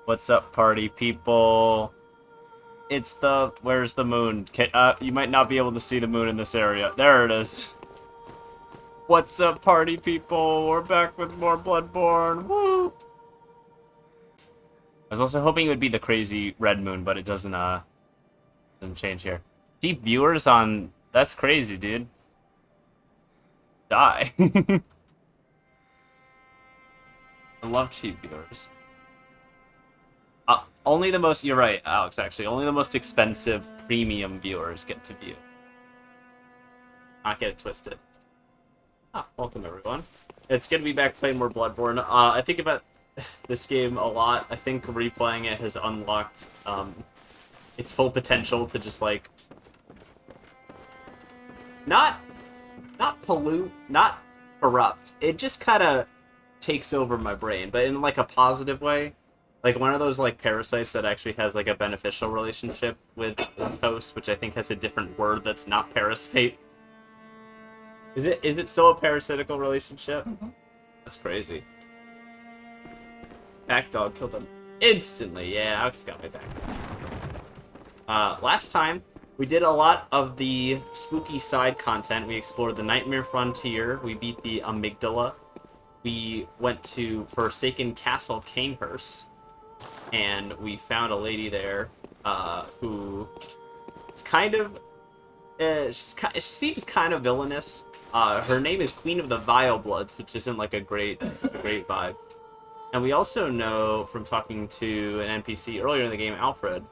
What's up, party people? It's the... Where's the moon? You might not be able to see the moon in this area. There it is. What's up, party people? We're back with more Bloodborne. Woo! I was also hoping it would be the crazy red moon, but it doesn't change here. Deep viewers on... That's crazy, dude. Die. I love cheap viewers. Only the most... You're right, Alex, actually. Only the most expensive premium viewers get to view. Not get it twisted. Welcome, everyone. It's good to be back playing more Bloodborne. I think about this game a lot. I think replaying it has unlocked its full potential to just, like... Not pollute, not corrupt. It just kind of takes over my brain, but in, like, a positive way. Like, one of those, like, parasites that actually has, like, a beneficial relationship with its host, which I think has a different word that's not parasite. Is it still a parasitical relationship? Mm-hmm. That's crazy. Pack dog killed him instantly. Yeah, Alex got my back. Last time, we did a lot of the spooky side content. We explored the Nightmare Frontier. We beat the Amygdala. We went to Forsaken Castle Canehurst. And we found a lady there who is kind of... she seems kind of villainous. Her name is Queen of the Vile Bloods, which isn't like a great vibe. And we also know from talking to an NPC earlier in the game, Alfred,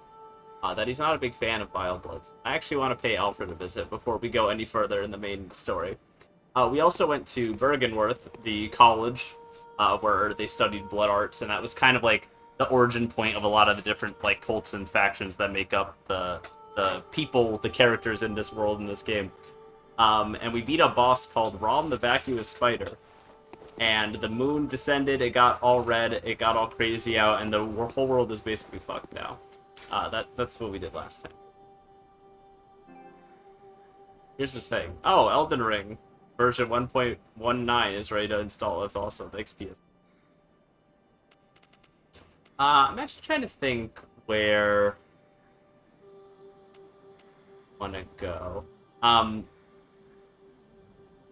that he's not a big fan of Vile Bloods. I actually want to pay Alfred a visit before we go any further in the main story. We also went to Bergenworth, the college, where they studied blood arts, and that was kind of like the origin point of a lot of the different like cults and factions that make up the people, the characters in this world, in this game. And we beat a boss called Rom the Vacuous Spider. And the moon descended, it got all red, it got all crazy out, and the whole world is basically fucked now. That's what we did last time. Here's the thing. Oh, Elden Ring version 1.19 is ready to install. That's awesome. Thanks, PS. I'm actually trying to think where I want to go.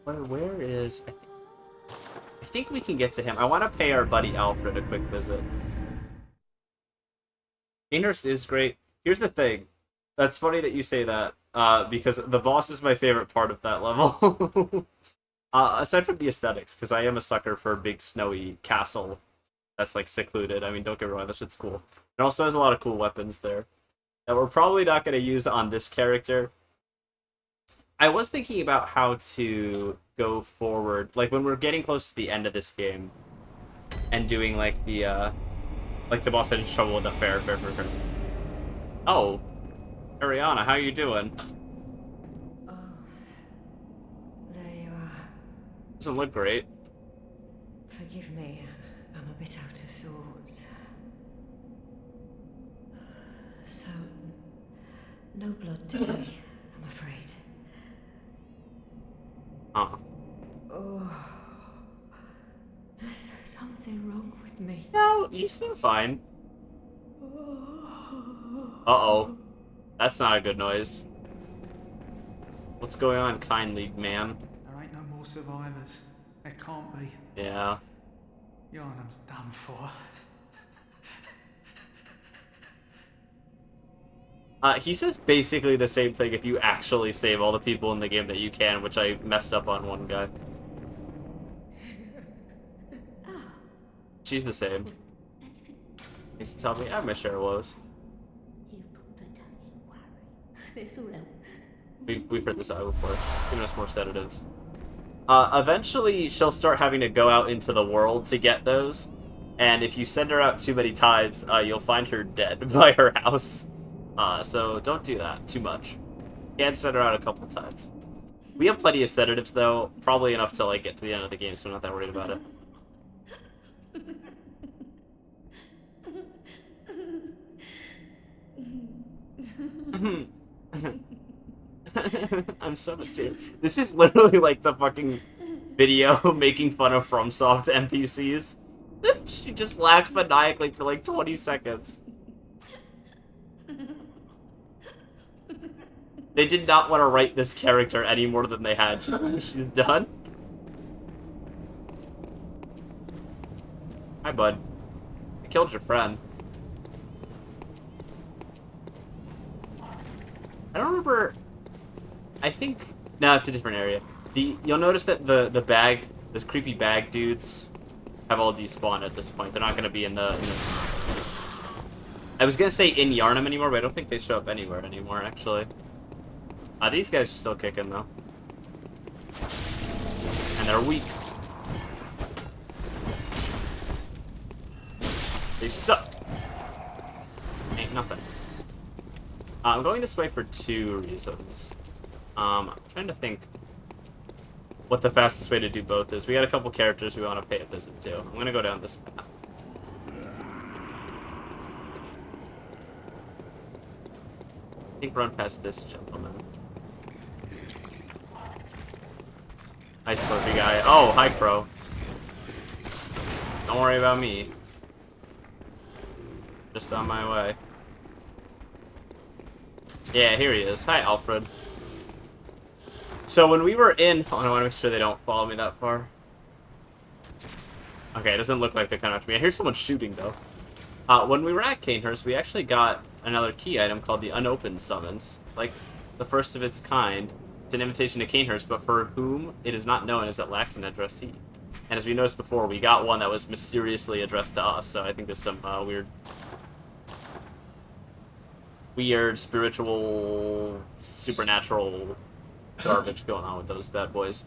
Where is... I think we can get to him. I want to pay our buddy Alfred a quick visit. Canehurst is great. Here's the thing. That's funny that you say that, because the boss is my favorite part of that level. Aside from the aesthetics, because I am a sucker for a big snowy castle that's, like, secluded. I mean, don't get me wrong, that shit's cool. It also has a lot of cool weapons there that we're probably not going to use on this character. I was thinking about how to go forward, like, when we're getting close to the end of this game, and doing, like, the boss had trouble with the fair. Oh, Ariana, how you doing? Oh, there you are. Doesn't look great. Forgive me, I'm a bit out of sorts. So, no blood today, I'm afraid. Uh-huh. Oh, there's something wrong with me. No, you seem fine. Uh-oh. That's not a good noise. What's going on, kindly ma'am? There ain't no more survivors. There can't be. Yeah. Yarnum's done for. He says basically the same thing if you actually save all the people in the game that you can, which I messed up on one guy. She's the same. You should tell me I have my share of woes. We've heard this out before. She's giving us more sedatives. Eventually, she'll start having to go out into the world to get those. And if you send her out too many times, you'll find her dead by her house. So don't do that too much. Can't send her out a couple times. We have plenty of sedatives, though. Probably enough to, like, get to the end of the game, so I'm not that worried about it. I'm so mysterious. This is literally like the fucking video making fun of FromSoft NPCs. She just laughed maniacally for like 20 seconds. They did not want to write this character any more than they had to. She's done. Hi, bud. I killed your friend. I don't remember. I think no, it's a different area. You'll notice that the creepy bag dudes have all despawned at this point. They're not going to be in the. I was gonna say in Yarnum anymore, but I don't think they show up anywhere anymore. Actually, these guys are still kicking though, and they're weak. They suck. Ain't nothing. I'm going this way for 2 reasons. I'm trying to think what the fastest way to do both is. We got a couple characters we want to pay a visit to. I'm gonna go down this path. I think run past this gentleman. Hi, Slurpy guy. Oh, hi, Crow. Don't worry about me. Just on my way. Yeah, here he is. Hi, Alfred. So when we were in... Oh, I want to make sure they don't follow me that far. Okay, it doesn't look like they're coming after me. I hear someone shooting, though. When we were at Canehurst, we actually got another key item called the Unopened Summons. Like, the first of its kind. It's an invitation to Canehurst, but for whom it is not known as it lacks an addressee. And as we noticed before, we got one that was mysteriously addressed to us, so I think there's some weird spiritual, supernatural garbage going on with those bad boys.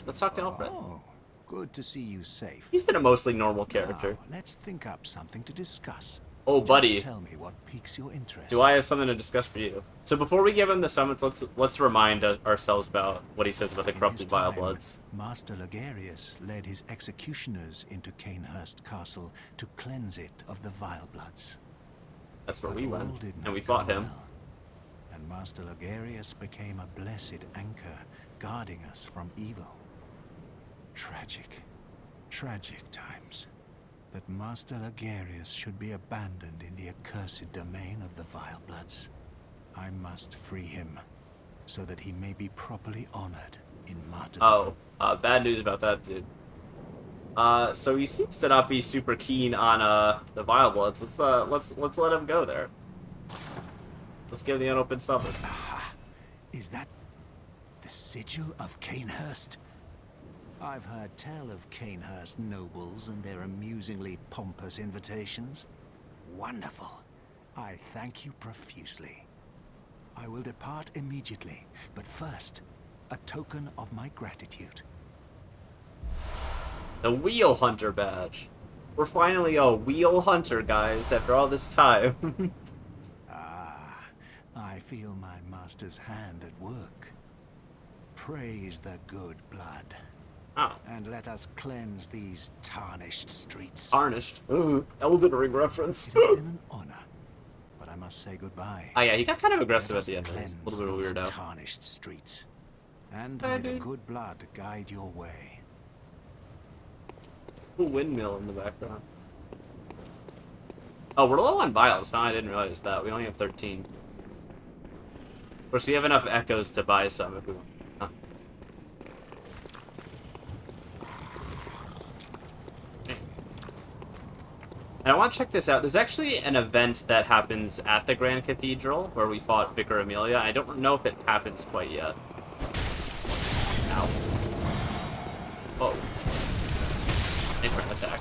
Let's talk to Alfred. Oh, good to see you safe. He's been a mostly normal character. Now, let's think up something to discuss. Oh, Just buddy. tell me what piques your interest. Do I have something to discuss for you? So before we give him the summons, let's remind ourselves about what he says about the In corrupted his time, Vilebloods. Master Logarius led his executioners into Canehurst Castle to cleanse it of the Vilebloods. That's where But we all went, did and not we go fought him. well, and Master Logarius became a blessed anchor, guarding us from evil. Tragic, tragic times. That Master Logarius should be abandoned in the accursed domain of the Vilebloods. I must free him, so that he may be properly honored in martyrdom. Oh, bad news about that, dude. So he seems to not be super keen on the Vilebloods. Let's let him go there. Let's give the unopened summons. Aha! Is that the sigil of Canehurst? I've heard tell of Canehurst nobles and their amusingly pompous invitations. Wonderful. I thank you profusely. I will depart immediately, but first, a token of my gratitude. The Wheel Hunter badge. We're finally a Wheel Hunter, guys, after all this time. Ah, I feel my master's hand at work. Praise the good blood. Oh. And let us cleanse these tarnished streets. Tarnished. Ooh, Elden Ring reference. It has been an honor, but I must say goodbye. Oh yeah, he got kind of aggressive Let at the us end. He was cleanse a little bit these of a weirdo. tarnished streets, and Hi, may the dude. good blood guide your way. Cool windmill in the background. Oh, we're low on vials, huh? I didn't realize that. We only have 13. Of course, we have enough echoes to buy some if we want. Huh. Okay. And I want to check this out. There's actually an event that happens at the Grand Cathedral where we fought Vicar Amelia. I don't know if it happens quite yet. Ow. Oh. Turn attack.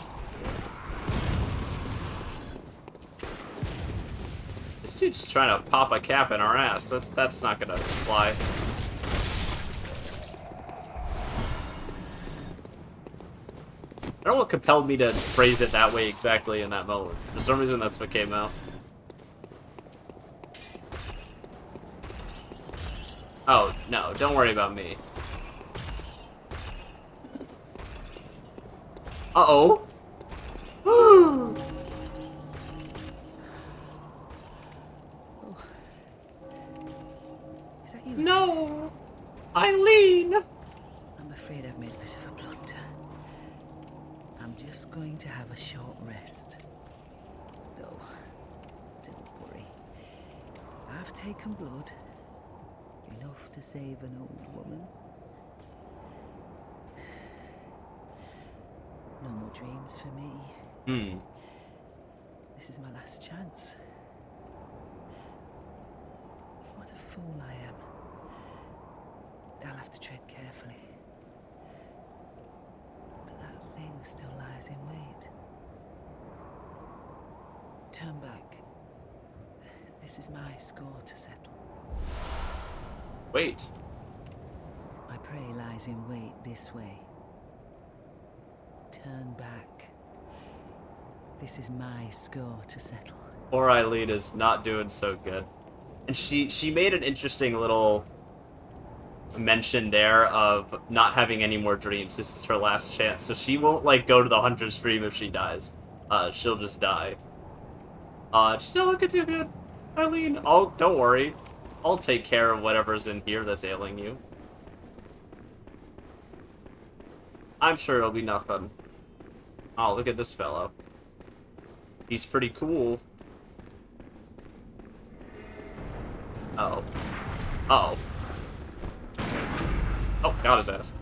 This dude's trying to pop a cap in our ass. That's not gonna fly. I don't know what compelled me to phrase it that way exactly in that moment. For some reason, that's what came out. Oh, no, don't worry about me. Uh-oh. Is that you? No! Eileen! I'm afraid I've made a bit of a blunder. I'm just going to have a short rest. No, don't worry. I've taken blood. Enough to save an old woman. No more dreams for me. This is my last chance. What a fool I am. I'll have to tread carefully. But that thing still lies in wait. Turn back. This is my score to settle. Wait. My prey lies in wait this way. Turn back. This is my score to settle. Poor Eileen is not doing so good. And she made an interesting little mention there of not having any more dreams. This is her last chance. So she won't, like, go to the Hunter's Dream if she dies. She'll just die. She's not looking too good. Eileen, oh, don't worry. I'll take care of whatever's in here that's ailing you. I'm sure it'll be nothing. Oh, look at this fellow. He's pretty cool. Uh-oh. Uh-oh. Oh, got his ass.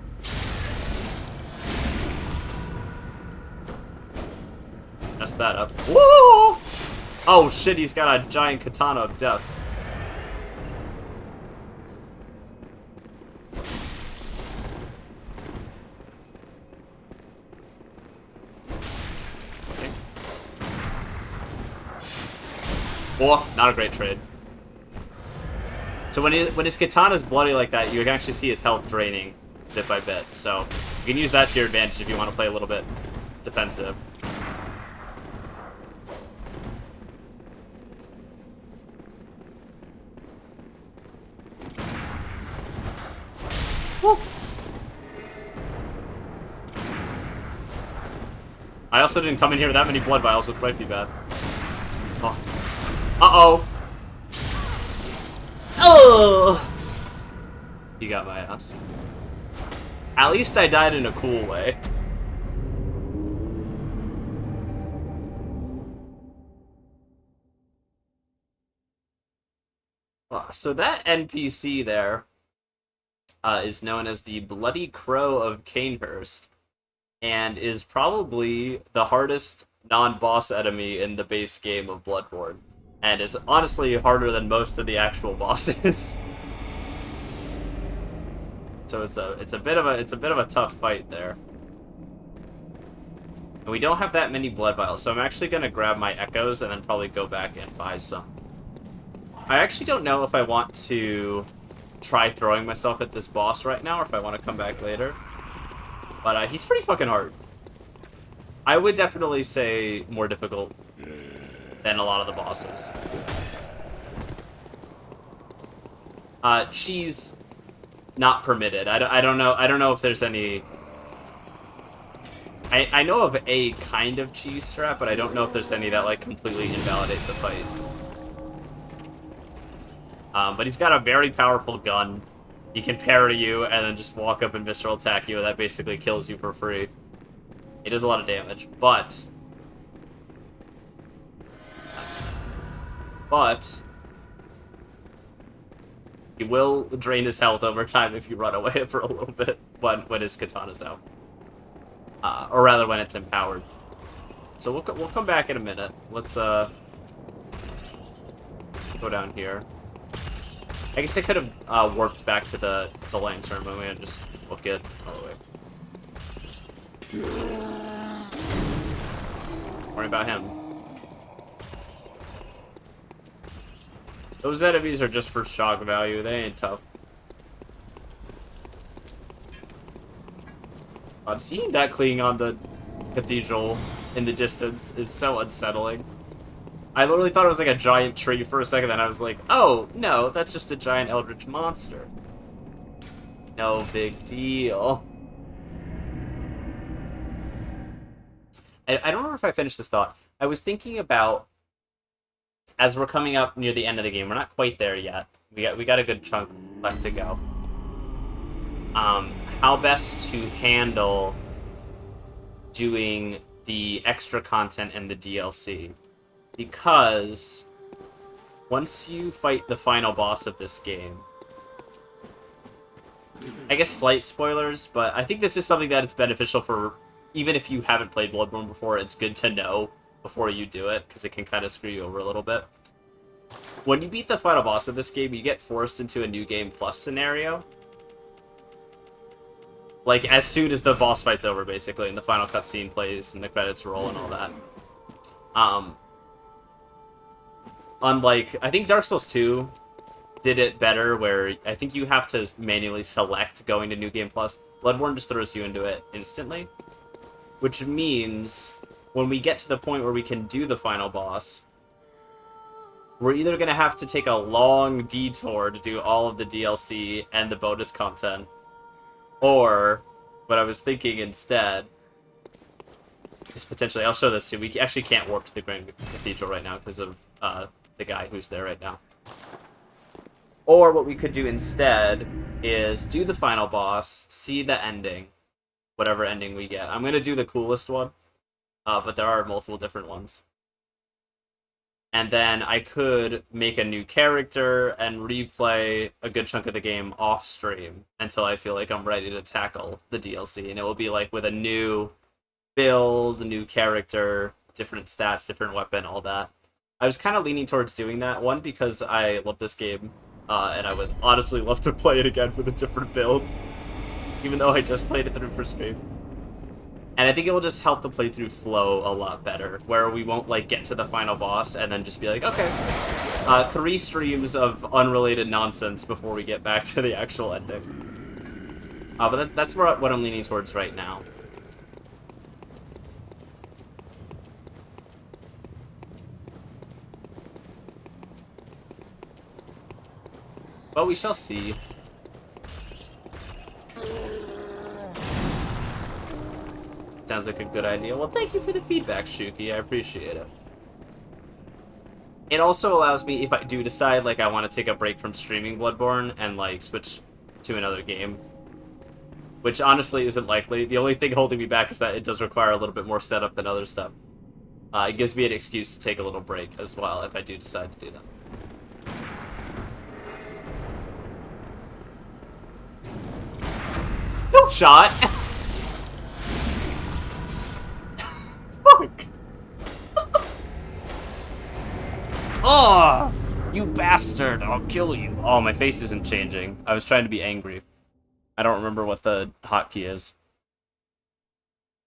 Messed that up. Woo! Oh shit, he's got a giant katana of death. Oh, not a great trade. So when his katana's bloody like that, you can actually see his health draining bit by bit. So you can use that to your advantage if you want to play a little bit defensive. Woo. I also didn't come in here with that many blood vials, which might be bad. Oh. Uh-oh. Oh! You got my ass. At least I died in a cool way. So that NPC there is known as the Bloody Crow of Canehurst, and is probably the hardest non-boss enemy in the base game of Bloodborne, and is honestly harder than most of the actual bosses. So it's a bit of a tough fight there. And we don't have that many blood vials, so I'm actually gonna grab my echoes and then probably go back and buy some. I actually don't know if I want to try throwing myself at this boss right now, or if I want to come back later. But he's pretty fucking hard. I would definitely say more difficult than a lot of the bosses. Cheese not permitted. I don't know if there's any. I know of a kind of cheese strap, but I don't know if there's any that like completely invalidate the fight. But he's got a very powerful gun. He can parry you and then just walk up and visceral attack you, and that basically kills you for free. It does a lot of damage, but he will drain his health over time if you run away for a little bit when his katana's out. Or rather, when it's empowered. So we'll come back in a minute. Let's go down here. I guess I could have warped back to the lantern, but we had to just book it all the way. Don't worry about him. Those enemies are just for shock value. They ain't tough. Seeing that clinging on the cathedral in the distance is so unsettling. I literally thought it was like a giant tree for a second, then I was like, oh, no, that's just a giant eldritch monster. No big deal. I don't remember if I finished this thought. I was thinking about, as we're coming up near the end of the game, we're not quite there yet. We got a good chunk left to go. How best to handle doing the extra content and the DLC. Because once you fight the final boss of this game, I guess slight spoilers, but I think this is something that it's beneficial for, even if you haven't played Bloodborne before, it's good to know before you do it, because it can kind of screw you over a little bit. When you beat the final boss of this game, you get forced into a New Game Plus scenario. Like, as soon as the boss fight's over, basically, and the final cutscene plays, and the credits roll, and all that. Unlike, I think Dark Souls 2 did it better, where I think you have to manually select going to New Game Plus. Bloodborne just throws you into it instantly. Which means, when we get to the point where we can do the final boss, we're either going to have to take a long detour to do all of the DLC and the bonus content, or, what I was thinking instead, is potentially, I'll show this too, we actually can't warp to the Grand Cathedral right now because of the guy who's there right now. Or what we could do instead is do the final boss, see the ending, whatever ending we get. I'm going to do the coolest one, but there are multiple different ones. And then I could make a new character and replay a good chunk of the game off stream until I feel like I'm ready to tackle the DLC. And it will be like with a new build, a new character, different stats, different weapon, all that. I was kind of leaning towards doing that. One, because I love this game, and I would honestly love to play it again with a different build, even though I just played it through for stream. And I think it will just help the playthrough flow a lot better, where we won't, like, get to the final boss and then just be like, okay, 3 streams of unrelated nonsense before we get back to the actual ending. But that's what I'm leaning towards right now. But we shall see. Sounds like a good idea. Well, thank you for the feedback, Shuki. I appreciate it. It also allows me, if I do decide, like, I want to take a break from streaming Bloodborne and, like, switch to another game, which honestly isn't likely. The only thing holding me back is that it does require a little bit more setup than other stuff. It gives me an excuse to take a little break as well if I do decide to do that. No shot! Fuck! Oh! You bastard! I'll kill you! Oh, my face isn't changing. I was trying to be angry. I don't remember what the hotkey is.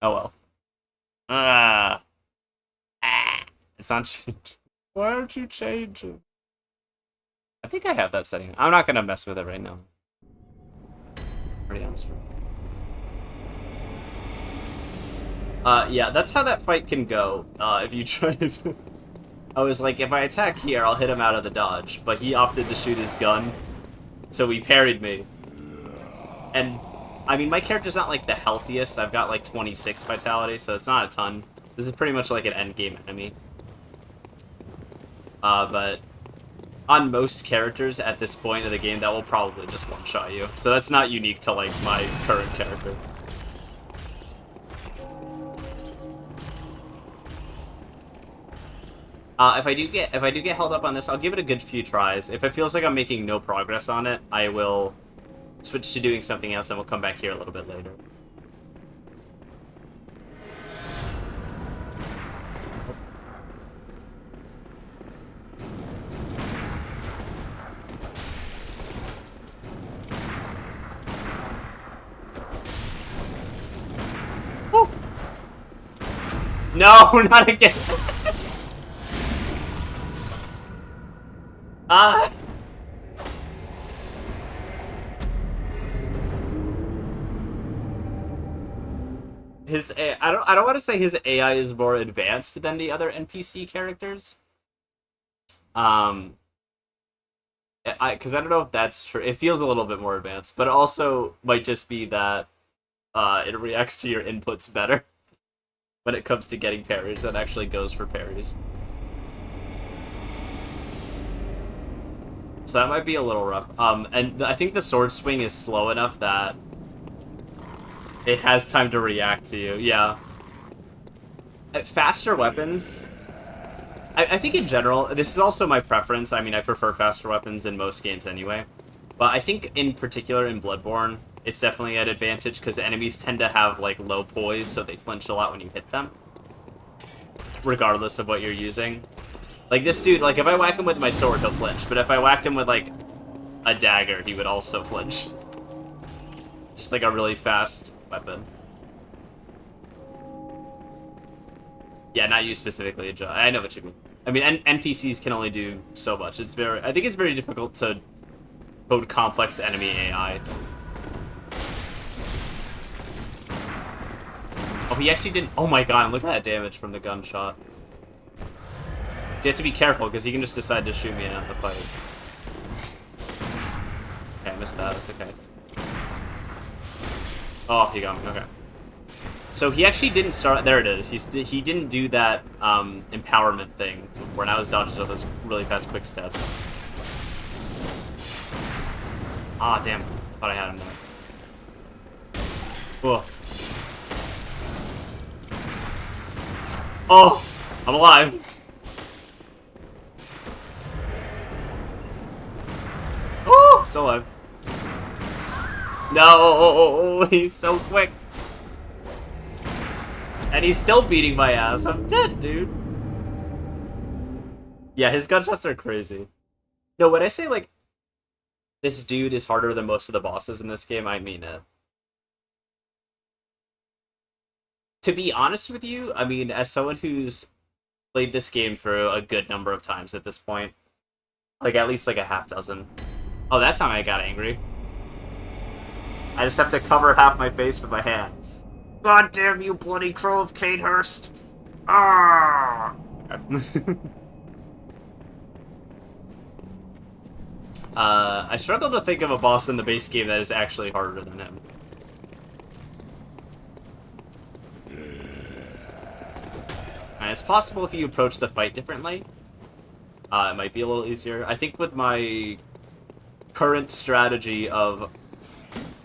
Oh well. It's not changing. Why aren't you changing? I think I have that setting. I'm not gonna mess with it right now. Pretty honest. Yeah, that's how that fight can go. If you try to... I was like, if I attack here, I'll hit him out of the dodge. But he opted to shoot his gun, so he parried me. And, I mean, my character's not, like, the healthiest. I've got, like, 26 vitality, so it's not a ton. This is pretty much like an endgame enemy. But on most characters at this point of the game, that will probably just one-shot you. So that's not unique to, like, my current character. If I do get held up on this, I'll give it a good few tries. If it feels like I'm making no progress on it, I will switch to doing something else, and we'll come back here a little bit later. Woo. No, not again. I don't want to say his AI is more advanced than the other NPC characters. Because I don't know if that's true. It feels a little bit more advanced, but it also might just be that it reacts to your inputs better when it comes to getting parries than actually goes for parries. So that might be a little rough. And I think the sword swing is slow enough that it has time to react to you. Yeah. Faster weapons. I think in general, this is also my preference. I mean, I prefer faster weapons in most games anyway. But I think in particular in Bloodborne, it's definitely an advantage because enemies tend to have like low poise, so they flinch a lot when you hit them. Regardless of what you're using. Like this dude, like if I whack him with my sword, he'll flinch. But if I whacked him with like a dagger, he would also flinch. Just like a really fast weapon. Yeah, not you specifically, Joe. I know what you mean. I mean, NPCs can only do so much. I think it's very difficult to code complex enemy AI. Oh, he actually didn't. Oh my god, look at that damage from the gunshot. You have to be careful because he can just decide to shoot me in the fight. Okay, I missed that. That's okay. Oh, he got me. Okay. So he actually didn't start. There it is. He didn't do that empowerment thing before. Now his dodges are those really fast quick steps. Ah, damn. Thought I had him there. Oh. Oh, I'm alive. Oh, still alive. No, he's so quick. And he's still beating my ass. I'm dead, dude. Yeah, his gunshots are crazy. No, when I say, like, this dude is harder than most of the bosses in this game, I mean it. To be honest with you, I mean, as someone who's played this game through a good number of times at this point, like, at least, like, a half dozen. Oh, that time I got angry. I just have to cover half my face with my hand. God damn you, bloody crow of Canehurst! Ah! I struggle to think of a boss in the base game that is actually harder than him. And it's possible if you approach the fight differently, it might be a little easier. I think with my current strategy of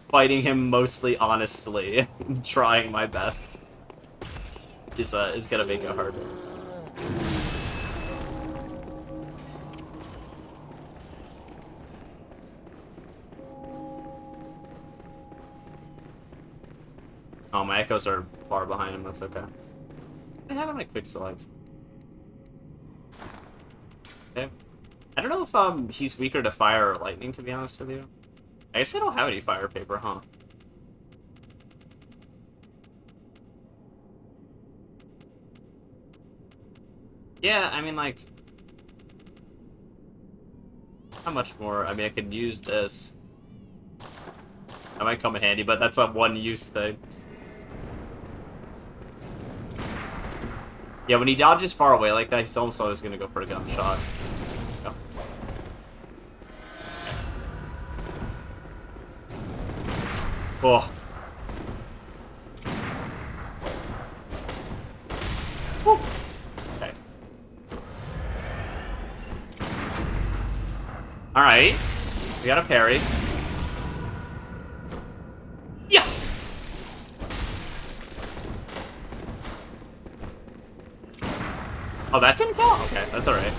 fighting him mostly honestly, trying my best, is gonna make it harder. Oh, my echoes are far behind him, that's okay. I have him like quick select. Okay. I don't know if he's weaker to fire or lightning, to be honest with you. I guess I don't have any fire paper, huh? Yeah, I mean, like, how much more? I mean, I could use this. That might come in handy, but that's a one-use thing. Yeah, when he dodges far away like that, he's almost always gonna go for a gunshot. Go. Oh. Woo. Okay. Alright. We got a parry. Yeah! Oh, that didn't count? Okay, that's alright.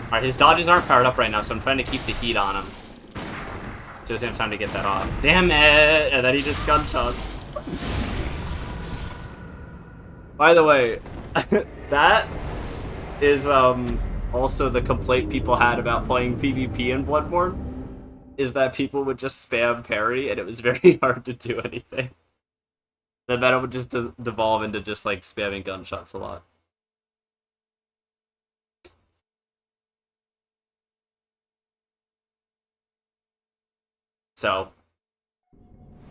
Alright, his dodges aren't powered up right now, so I'm trying to keep the heat on him. So he doesn't have time to get that off. Damn it! And then he just gunshots. By the way, that is also the complaint people had about playing PvP in Bloodborne, is that people would just spam parry and it was very hard to do anything. The meta would just devolve into just like spamming gunshots a lot. So,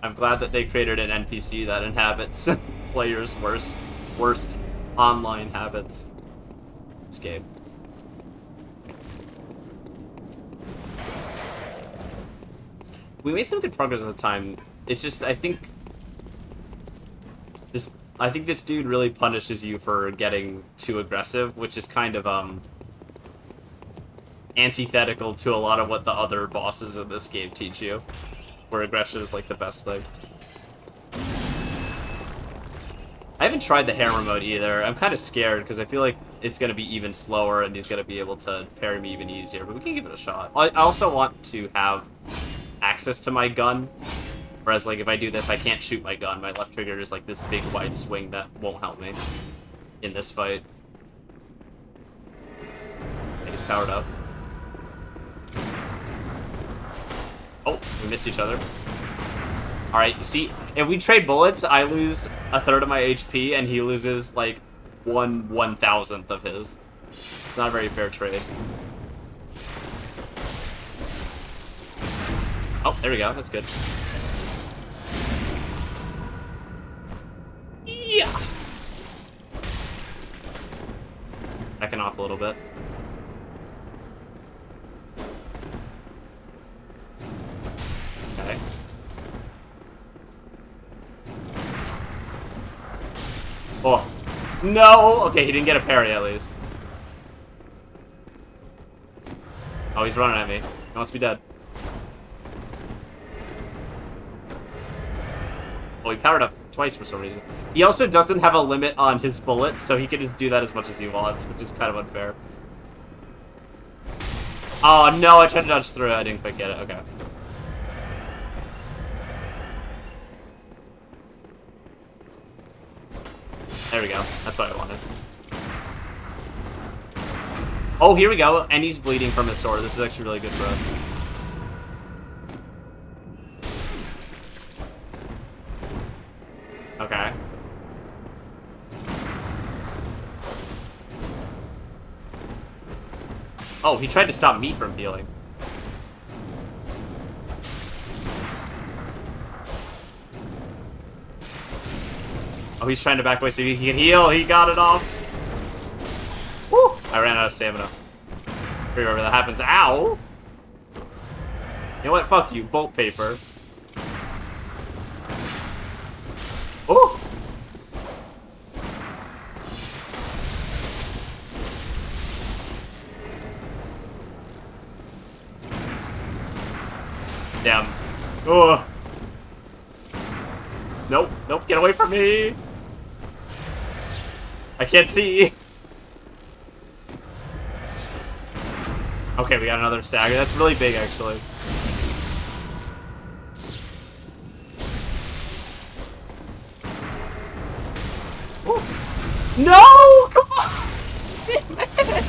I'm glad that they created an NPC that inhabits players' worst online habits. This game. We made some good progress at the time. It's just, I think this dude really punishes you for getting too aggressive, which is kind of antithetical to a lot of what the other bosses in this game teach you. where aggression is like the best thing. I haven't tried the hammer mode either. I'm kind of scared because I feel like it's going to be even slower and he's going to be able to parry me even easier, but we can give it a shot. I also want to have access to my gun, whereas like if I do this, I can't shoot my gun. My left trigger is like this big wide swing that won't help me in this fight. He's powered up. Oh, we missed each other. Alright, you see, if we trade bullets, I lose a third of my HP, and he loses, like, 1/1000th of his. It's not a very fair trade. Oh, there we go. That's good. Yeah! Backing off a little bit. Okay. Oh. No! Okay, he didn't get a parry at least. Oh, he's running at me. He wants to be dead. Oh, he powered up twice for some reason. He also doesn't have a limit on his bullets, so he can just do that as much as he wants, which is kind of unfair. Oh, no, I tried to dodge through it. I didn't quite get it. Okay. There we go. That's what I wanted. Oh, here we go. And he's bleeding from his sword. This is actually really good for us. Okay. Oh, he tried to stop me from healing. Oh, he's trying to back away so he can heal. He got it off. Woo! I ran out of stamina. Remember that happens. Ow! You know what? Fuck you. Bolt paper. Ooh! Damn. Oh. Nope. Nope. Get away from me. I can't see. Okay, we got another stagger. That's really big, actually. Ooh. No! Come on! Damn it!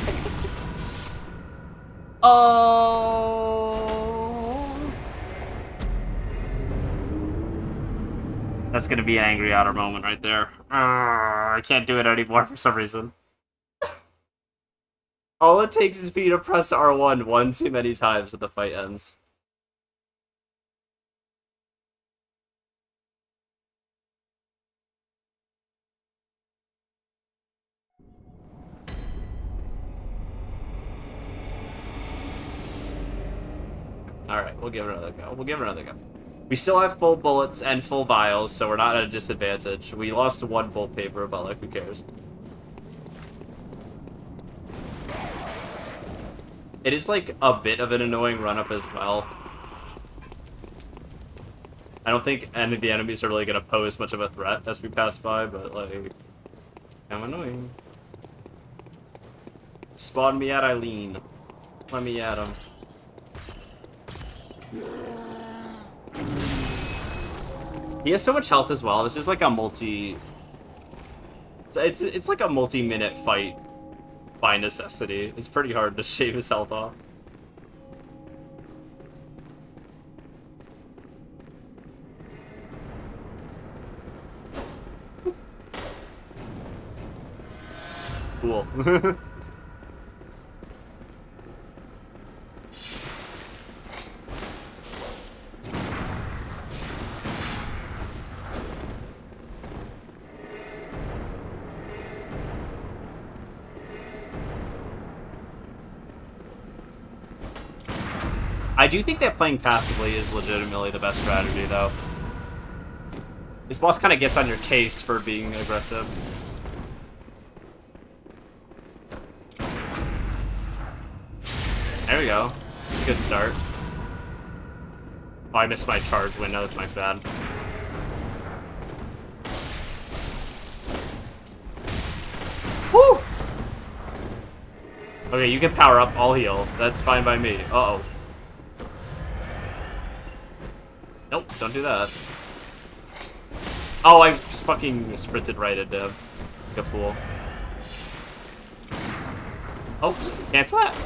Oh. That's gonna be an angry otter moment right there. I can't do it anymore for some reason. All it takes is for you to press R1 one too many times and the fight ends. Alright, we'll give it another go. We'll give it another go. We still have full bullets and full vials, so we're not at a disadvantage. We lost one bolt paper, but like, who cares? It is like a bit of an annoying run-up as well. I don't think any of the enemies are really going to pose much of a threat as we pass by, but like, kind of annoying. Spawn me at Eileen. Let me at him. He has so much health as well. This is like a multi... It's like a multi-minute fight by necessity. It's pretty hard to shave his health off. Cool. I do think that playing passively is legitimately the best strategy, though. This boss kind of gets on your case for being aggressive. There we go. Good start. Oh, I missed my charge window. That's my bad. Woo! Okay, you can power up. I'll heal. That's fine by me. Uh-oh. Nope, don't do that. Oh, I just fucking sprinted right into him. Like a fool. Oh, cancel that.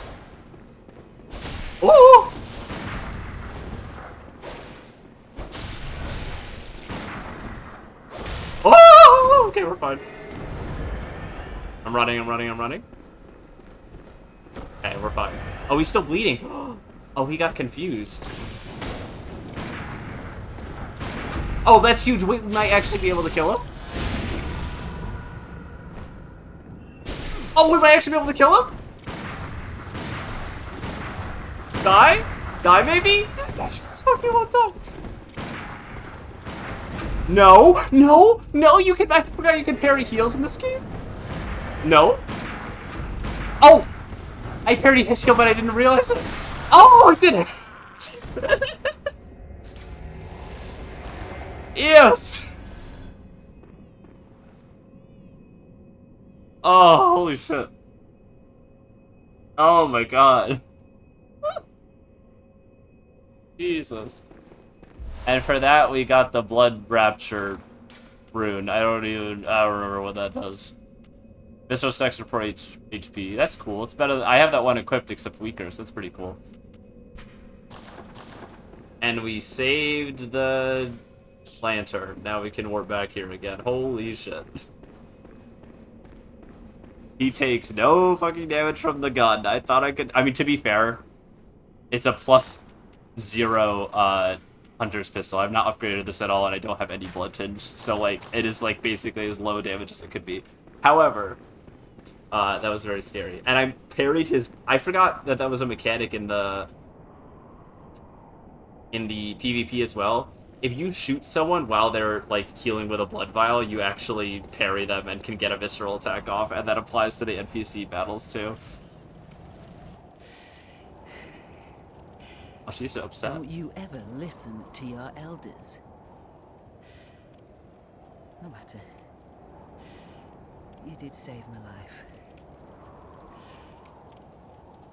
Ooh! Oh! Okay, we're fine. I'm running. Okay, we're fine. Oh, he's still bleeding. Oh, he got confused. Oh, that's huge. We might actually be able to kill him. Oh, we might actually be able to kill him. Die? Die, maybe? Yes, fucking well done. No, you can, I forgot you can parry heals in this game. No. Oh! I parried his heal, but I didn't realize it. Oh, I did it! Jesus. Yes! Oh, holy shit. Oh my god. Jesus. And for that, we got the Blood Rapture rune. I don't remember what that does. Visceral Sex for HP. That's cool. It's better. I have that one equipped except weaker, so that's pretty cool. And we saved the lantern. Now we can warp back here again. Holy shit. He takes no fucking damage from the gun. I thought I could... I mean, to be fair, it's a +0 Hunter's Pistol. I've not upgraded this at all, and I don't have any blood tinge. So, like, it is, like, basically as low damage as it could be. However... that was very scary. And I parried his... I forgot that was a mechanic in the PvP as well. If you shoot someone while they're, like, healing with a blood vial, you actually parry them and can get a visceral attack off, and that applies to the NPC battles, too. Oh, she's so upset. Don't you ever listen to your elders? No matter. You did save my life.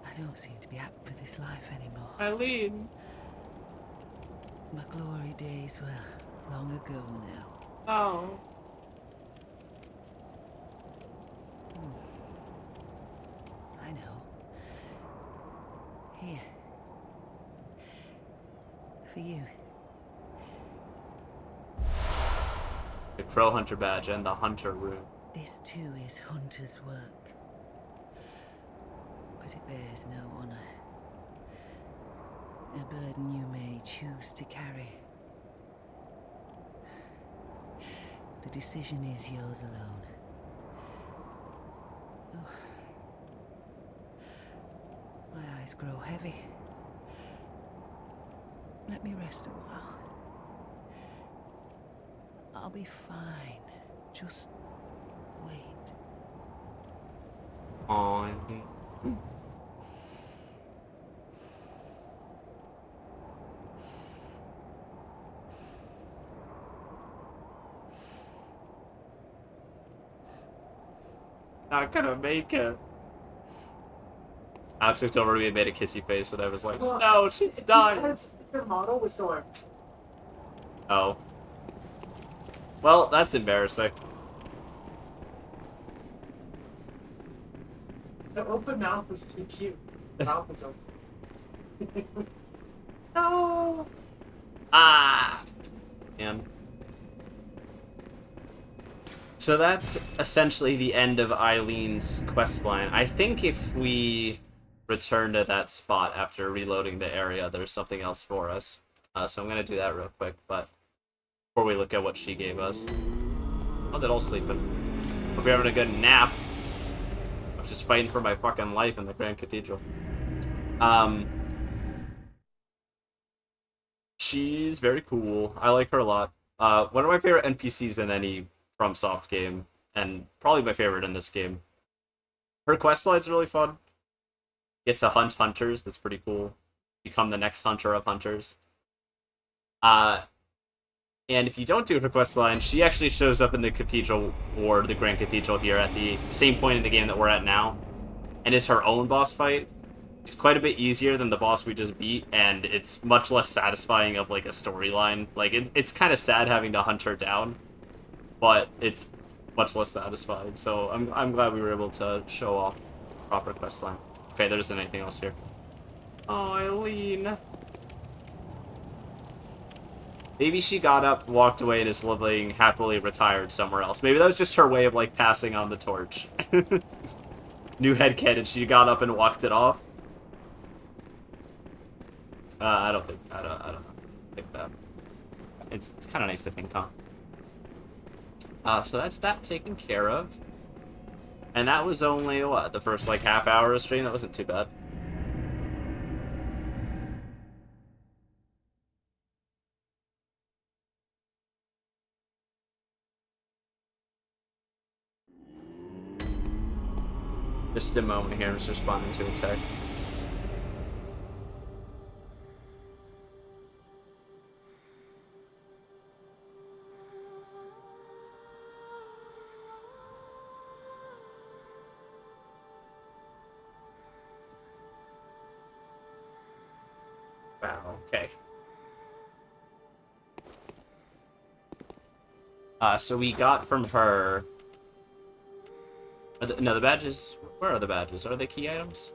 I don't seem to be apt for this life anymore. Eileen. My glory days were long ago now. Oh. I know. Here. For you. The Crow Hunter badge and the Hunter rune. This too is Hunter's work. But it bears no honor. A burden you may choose to carry. The decision is yours alone. Oh. My eyes grow heavy. Let me rest a while. I'll be fine. Just wait. Aw, not gonna make it. Alex looked over to me and made a kissy face, and I was like, no, she's dying. Your model was going. Oh. Well, that's embarrassing. The open mouth is too cute. The mouth is open. No. Ah. Man. So that's essentially the end of Eileen's questline. I think if we return to that spot after reloading the area, there's something else for us. So I'm going to do that real quick, but before we look at what she gave us. Oh, they're all sleeping. Hope you're having a good nap. I was just fighting for my fucking life in the Grand Cathedral. She's very cool. I like her a lot. One of my favorite NPCs in any FromSoft game, and probably my favorite in this game. Her questline's really fun. Get to hunt hunters, that's pretty cool. Become the next hunter of hunters. Uh, and if you don't do her quest line, she actually shows up in the cathedral, or the Grand Cathedral here, at the same point in the game that we're at now, and is her own boss fight. It's quite a bit easier than the boss we just beat, and it's much less satisfying of like a storyline. Like it's kind of sad having to hunt her down, but it's much less satisfying. So I'm glad we were able to show off proper quest line. Okay, there isn't anything else here. Oh, Eileen. Maybe she got up, walked away, and is living happily retired somewhere else. Maybe that was just her way of like passing on the torch. New headcanon, she got up and walked it off. I don't think that. It's kind of nice to think, huh? So that's that taken care of. And that was only, what, the first, like, half hour of stream? That wasn't too bad. Just a moment here, I'm just responding to a text. Wow, okay. So we got from her... No, the badges... Where are the badges? Are they key items?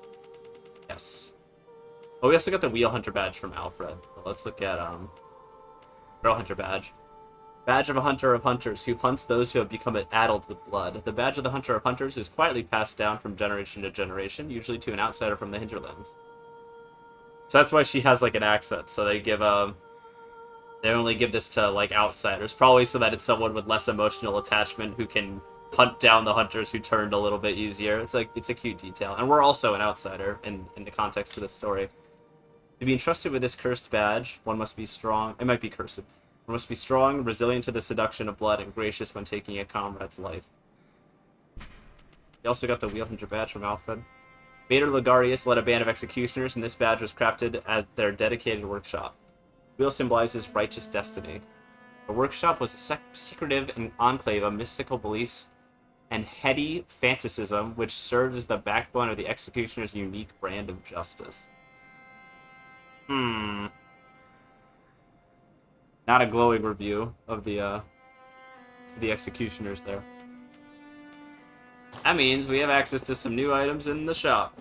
Yes. Oh, we also got the Wheel Hunter badge from Alfred. So let's look at, Trail Hunter badge. Badge of a Hunter of Hunters, who hunts those who have become addled with blood. The badge of the Hunter of Hunters is quietly passed down from generation to generation, usually to an outsider from the hinterlands. So that's why she has, like, an accent. So they give, they only give this to, like, outsiders. Probably so that it's someone with less emotional attachment who can hunt down the hunters who turned a little bit easier. It's like, it's a cute detail. And we're also an outsider in the context of this story. To be entrusted with this cursed badge, one must be strong. It might be cursed. One must be strong, resilient to the seduction of blood, and gracious when taking a comrade's life. They also got the Wheel Hunter badge from Alfred. Vader Ligarius led a band of executioners, and this badge was crafted at their dedicated workshop. The wheel symbolizes righteous destiny. The workshop was a secretive enclave of mystical beliefs and heady fantasism, which served as the backbone of the executioner's unique brand of justice. Not a glowing review of the executioners there. That means we have access to some new items in the shop,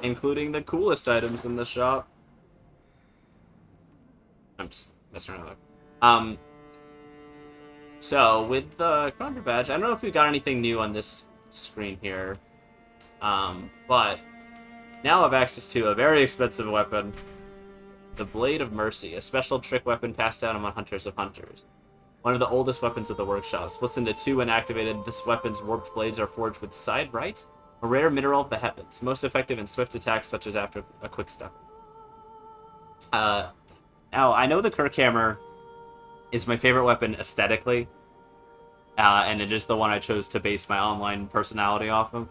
including the coolest items in the shop. I'm just messing around. So with the Commander badge, I don't know if we got anything new on this screen here, but now I have access to a very expensive weapon, the Blade of Mercy, a special trick weapon passed down among hunters of hunters. One of the oldest weapons of the workshop. Splits into two when activated, this weapon's warped blades are forged with Siderite, a rare mineral of the heavens, most effective in swift attacks such as after a quick step. Now, I know the Kirkhammer is my favorite weapon aesthetically, and it is the one I chose to base my online personality off of.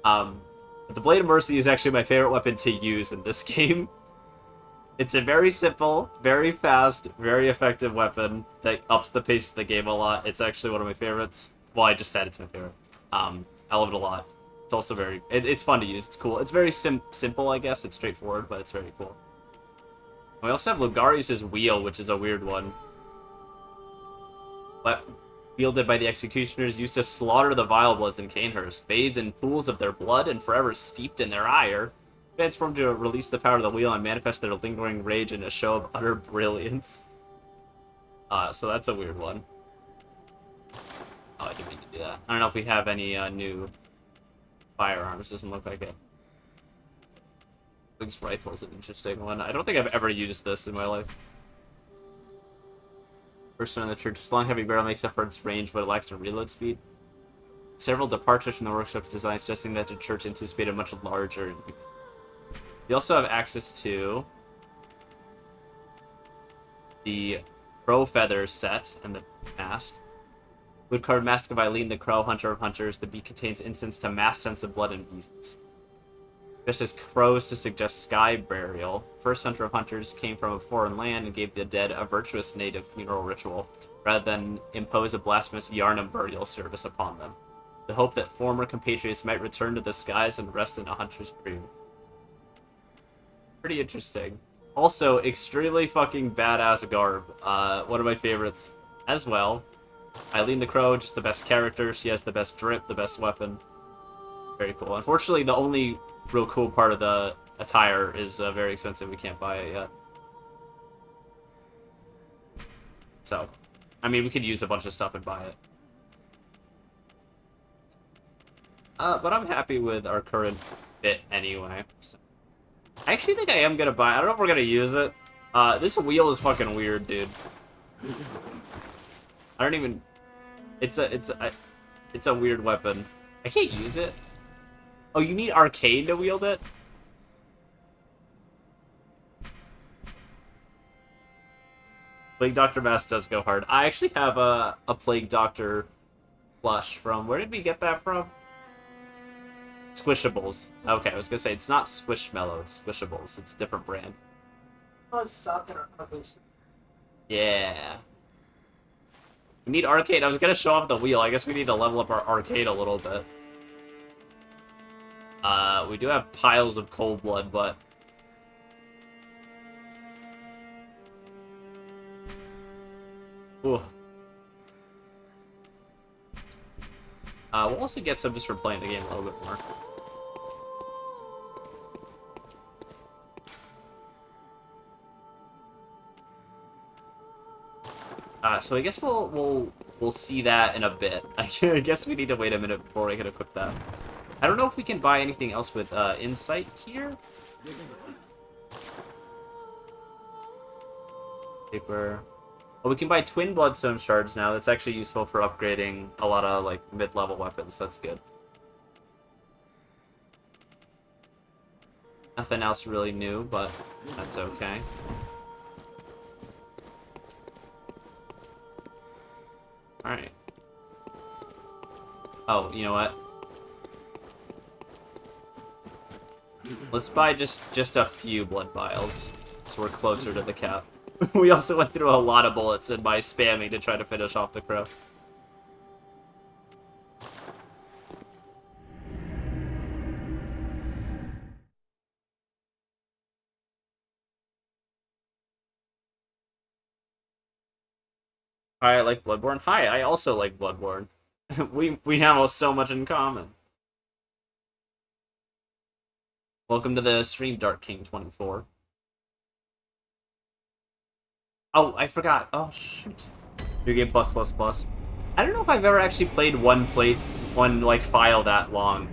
But the Blade of Mercy is actually my favorite weapon to use in this game. It's a very simple, very fast, very effective weapon that ups the pace of the game a lot. It's actually one of my favorites. Well, I just said it's my favorite. I love it a lot. It's also very... It's fun to use. It's cool. It's very simple, I guess. It's straightforward, but it's very cool. We also have Lugarius' wheel, which is a weird one. Wielded by the executioners, used to slaughter the vile bloods in Canehurst, bathed in pools of their blood and forever steeped in their ire, transformed to release the power of the wheel and manifest their lingering rage in a show of utter brilliance. So that's a weird one. Oh, I didn't mean to do that. I don't know if we have any new firearms. Doesn't look like it. This rifle's an interesting one. I don't think I've ever used this in my life. Person in the church's long heavy barrel makes up for its range, but it lacks in reload speed. Several departures from the workshop's design, suggesting that the church anticipated much larger. We also have access to the Crow Feather set and the mask. Wood carved mask of Eileen, the Crow, Hunter of Hunters. The beak contains incense to mass sense of blood and beasts. just as crows to suggest sky burial. First hunter of hunters came from a foreign land and gave the dead a virtuous native funeral ritual, rather than impose a blasphemous Yarnum burial service upon them. The hope that former compatriots might return to the skies and rest in a hunter's grave. Pretty interesting. Also, extremely fucking badass garb. One of my favorites as well. Eileen the Crow, just the best character. She has the best drip, the best weapon. Very cool. Unfortunately, the only real cool part of the attire is very expensive. We can't buy it yet. So, I mean, we could use a bunch of stuff and buy it. But I'm happy with our current fit anyway. So. I actually think I am gonna buy. I don't know if we're gonna use it. This wheel is fucking weird, dude. I don't even. It's a weird weapon. I can't use it. Oh, you need arcane to wield it? Plague Doctor Mask does go hard. I actually have a Plague Doctor plush from. Where did we get that from? Squishables. Okay, I was gonna say it's not Squishmallow, it's Squishables. It's a different brand. Oh, suck in our booster. Yeah. We need arcade. I was gonna show off the wheel. I guess we need to level up our arcade a little bit. We do have piles of cold blood, but ooh. We'll also get some just for playing the game a little bit more. So I guess we'll see that in a bit. I guess we need to wait a minute before we can equip that. I don't know if we can buy anything else with insight here. Paper. Well, we can buy twin bloodstone shards now. That's actually useful for upgrading a lot of like mid-level weapons. That's good. Nothing else really new, but that's okay. Alright. Oh, you know what? Let's buy just a few blood vials, so we're closer to the cap. We also went through a lot of bullets in my spamming to try to finish off the crow. I like Bloodborne. Hi, I also like Bloodborne. we have so much in common. Welcome to the stream, Dark King 24. Oh, I forgot. Oh shoot. New game plus plus plus. I don't know if I've ever actually played one like file that long.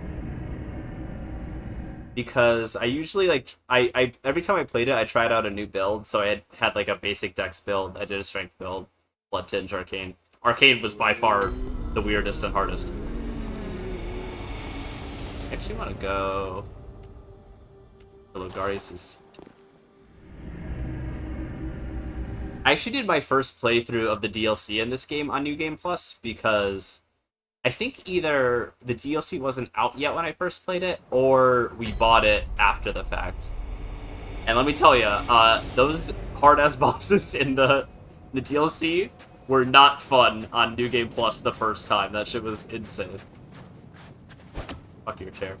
Because I usually like I every time I played it I tried out a new build, so I had like a basic dex build, I did a strength build, blood tinge, arcane. Arcane was by far the weirdest and hardest. I actually wanna go Logarius. I actually did my first playthrough of the DLC in this game on New Game Plus because I think either the DLC wasn't out yet when I first played it, or we bought it after the fact. And let me tell you, those hard-ass bosses in the DLC were not fun on New Game Plus the first time. That shit was insane. Fuck your chair.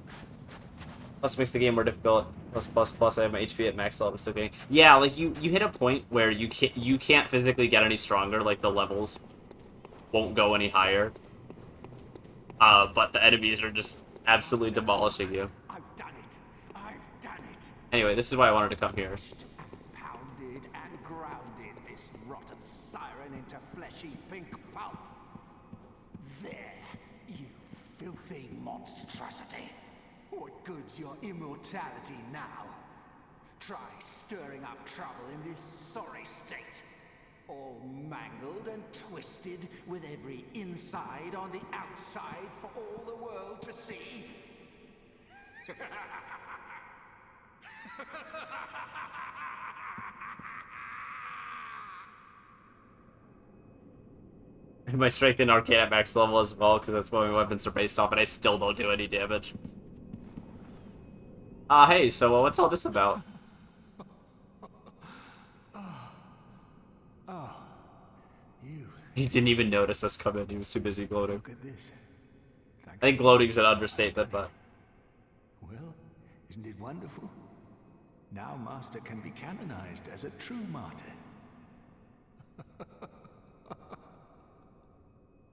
Plus makes the game more difficult. Plus, I have my HP at max level. I'm still getting. Yeah, like you hit a point where you can't physically get any stronger. Like the levels won't go any higher. But the enemies are just absolutely demolishing you. I've done it. I've done it. Anyway, this is why I wanted to come here. Pounded and grounded this rotten siren into fleshy pink pulp. There, you filthy monstrosity. What good's your immortality now? Try stirring up trouble in this sorry state. All mangled and twisted, with every inside on the outside for all the world to see. My strength in arcane at max level as well, because that's what my weapons are based off, and I still don't do any damage. Hey, so what's all this about? You, He didn't even notice us come in. He was too busy gloating. look at this. Thank I think you. gloating's an understatement, but Well, isn't it wonderful? Now Master can be canonized as a true martyr.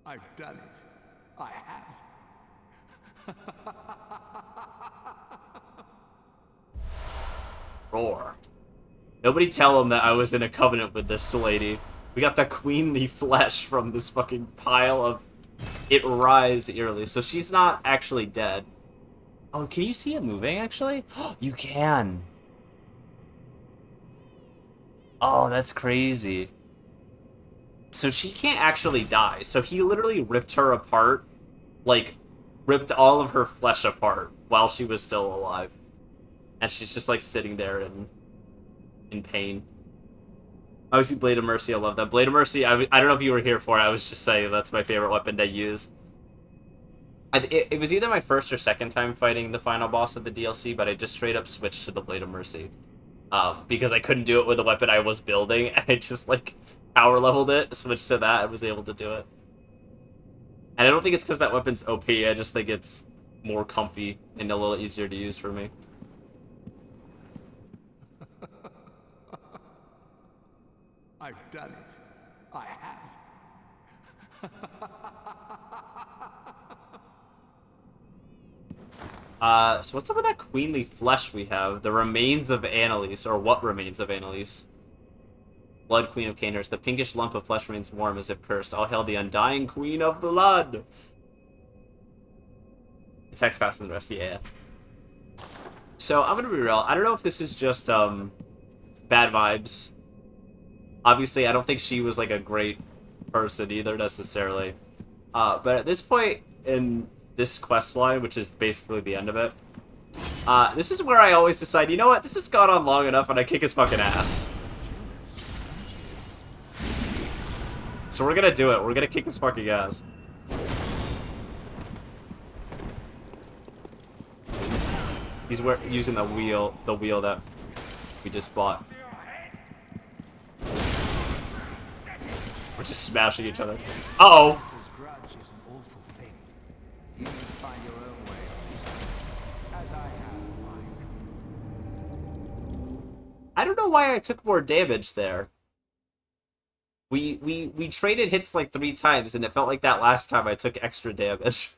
I've done it. I have. roar. Nobody tell him that I was in a covenant with this lady. We got the queenly flesh from this fucking pile of it rise eerily. So she's not actually dead. Oh, can you see it moving, actually? You can. Oh, that's crazy. So she can't actually die. So he literally ripped her apart, like, ripped all of her flesh apart while she was still alive. And she's just, like, sitting there in pain. Obviously, Blade of Mercy, I love that. Blade of Mercy, I don't know if you were here for it. I was just saying that's my favorite weapon to use. It was either my first or second time fighting the final boss of the DLC, but I just straight up switched to the Blade of Mercy. Because I couldn't do it with the weapon I was building, and I just, like, power leveled it, switched to that, and was able to do it. And I don't think it's because that weapon's OP, I just think it's more comfy and a little easier to use for me. I've done it. I have. So what's up with that queenly flesh we have? The remains of Annalise, or what remains of Annalise? Blood Queen of Canehurst. The pinkish lump of flesh remains warm as if cursed. All hail the undying Queen of Blood! Attacks faster than the rest, yeah. So, I'm gonna be real. I don't know if this is just, bad vibes. Obviously, I don't think she was, like, a great person either, necessarily. But at this point in this quest line, which is basically the end of it, this is where I always decide, you know what, this has gone on long enough and I kick his fucking ass. So we're gonna do it. We're gonna kick his fucking ass. He's using the wheel that we just bought. We're just smashing each other. Uh-oh! His grudge is an awful thing. You must find your own way on this one, as I have mine. I don't know why I took more damage there. We traded hits like 3 times, and it felt like that last time I took extra damage.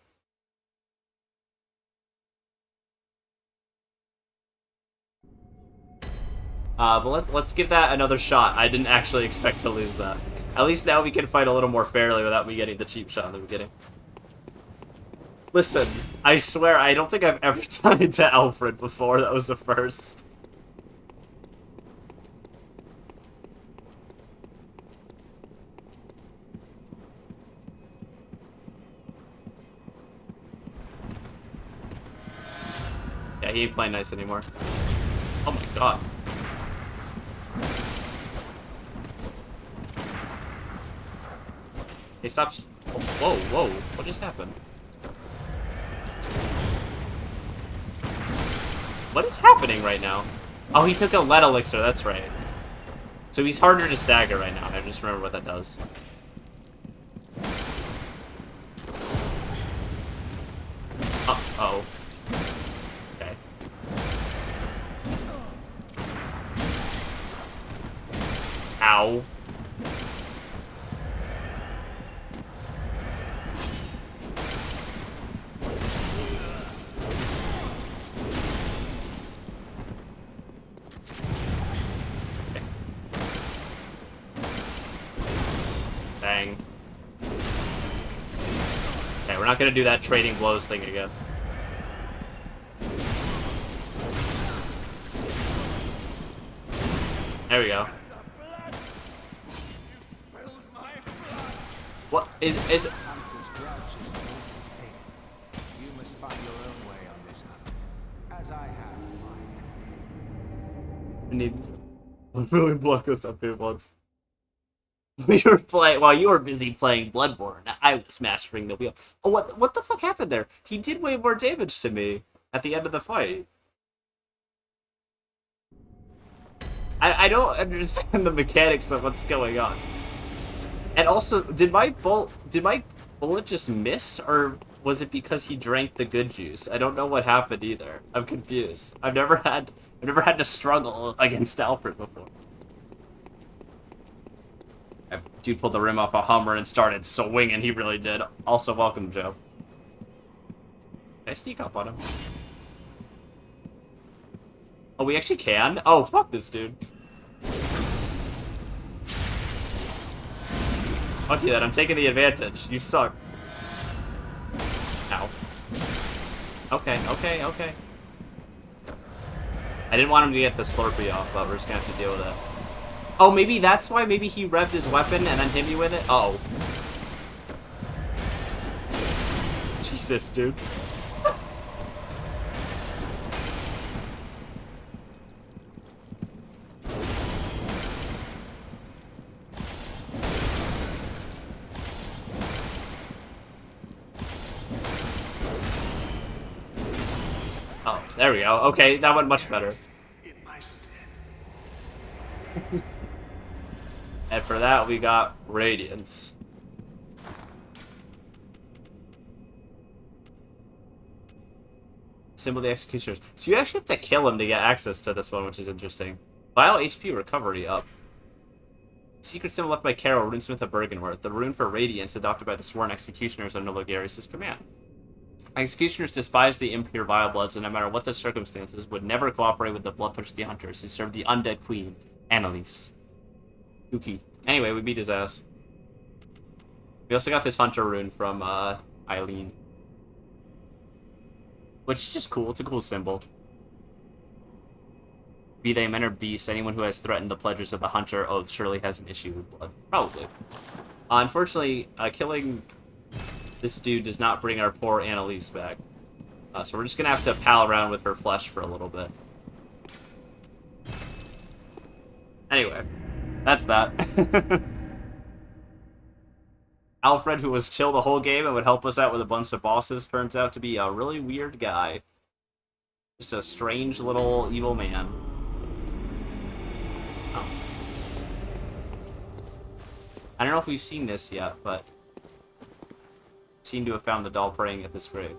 But let's give that another shot. I didn't actually expect to lose that. At least now we can fight a little more fairly without me getting the cheap shot in the beginning. Listen, I swear I don't think I've ever died to Alfred before. That was the first. Yeah, he ain't playing nice anymore. Oh my god. He stops. Oh, whoa, whoa. What just happened? What is happening right now? Oh, he took a lead elixir. That's right. So he's harder to stagger right now. I just remember what that does. Uh-oh. Okay. Ow. Dang. Okay, we're not gonna do that trading blows thing again. There we go. What is Hunter's grudge is an awful thing. You must find your own way on this hunt, as I have mine. I need really block us up here once. We were playing while you were busy playing Bloodborne. I was mastering the wheel. Oh, what the fuck happened there? He did way more damage to me at the end of the fight. I don't understand the mechanics of what's going on. And also, did my bullet just miss, or was it because he drank the good juice? I don't know what happened either. I'm confused. I've never had to struggle against Alfred before. Dude pulled the rim off a Hummer and started swinging. He really did. Also, welcome, Joe. Can I sneak up on him? Oh, we actually can? Oh, fuck this dude. Fuck you then, I'm taking the advantage. You suck. Ow. Okay. I didn't want him to get the Slurpee off, but we're just gonna have to deal with it. Oh, maybe that's why. Maybe he revved his weapon and then hit me with it? Uh oh. Jesus, dude. Oh, there we go. Okay, that went much better. And for that, we got Radiance. Symbol of the Executioners. So you actually have to kill him to get access to this one, which is interesting. Vial HP recovery up. Secret symbol left by Carol, Runesmith of Bergenworth. The rune for Radiance adopted by the sworn executioners under Logarius' command. Executioners despise the impure Vile Bloods, and no matter what the circumstances, would never cooperate with the bloodthirsty hunters who served the undead queen, Annalise. Uki. Anyway, we beat his ass. We also got this hunter rune from Eileen. Which is just cool. It's a cool symbol. Be they men or beasts, anyone who has threatened the pledges of the hunter oath surely has an issue with blood. Probably. Unfortunately, killing this dude does not bring our poor Annalise back. So we're just gonna have to pal around with her flesh for a little bit. Anyway, that's that. Alfred, who was chill the whole game and would help us out with a bunch of bosses, turns out to be a really weird guy. Just a strange little evil man. Oh. I don't know if we've seen this yet, but seem to have found the doll praying at this grave.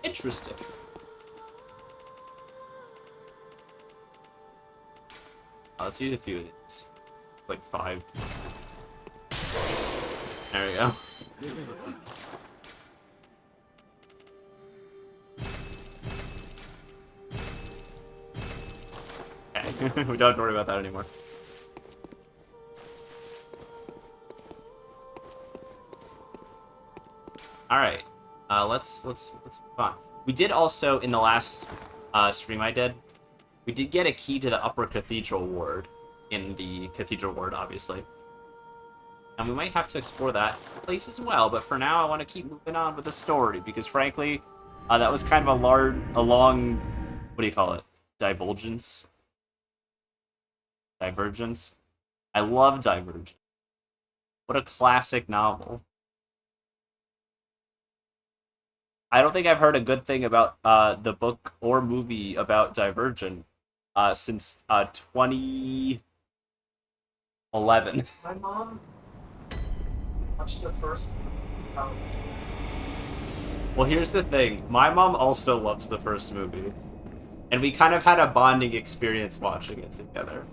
Interesting. Let's use a few of these. Like 5. There we go. Okay, we don't have to worry about that anymore. All right, let's move on. We did also in the last stream I did, we did get a key to the upper cathedral ward in the cathedral ward, obviously. And we might have to explore that place as well, but for now I want to keep moving on with the story, because frankly, that was kind of a long, what do you call it? Divergence? Divergence? I love Divergence. What a classic novel. I don't think I've heard a good thing about the book or movie about Divergent since 2011. My mom watched the first one. Well, here's the thing. My mom also loves the first movie. And we kind of had a bonding experience watching it together.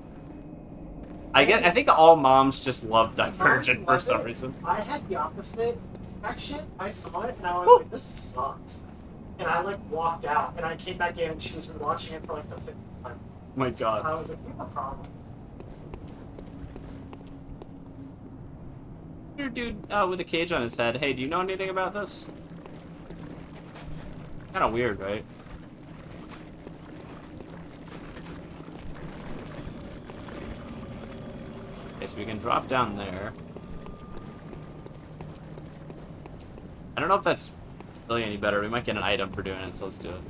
I think all moms just love Divergent for some reason. I had the opposite reaction. I saw it and I was like, this sucks. And I like walked out and I came back in and she was rewatching it for like the 5th time. Oh my god. I was like, we have a problem. Your dude with a cage on his head. Hey, do you know anything about this? Kind of weird, right? Okay, so we can drop down there. I don't know if that's really any better. We might get an item for doing it, so let's do it.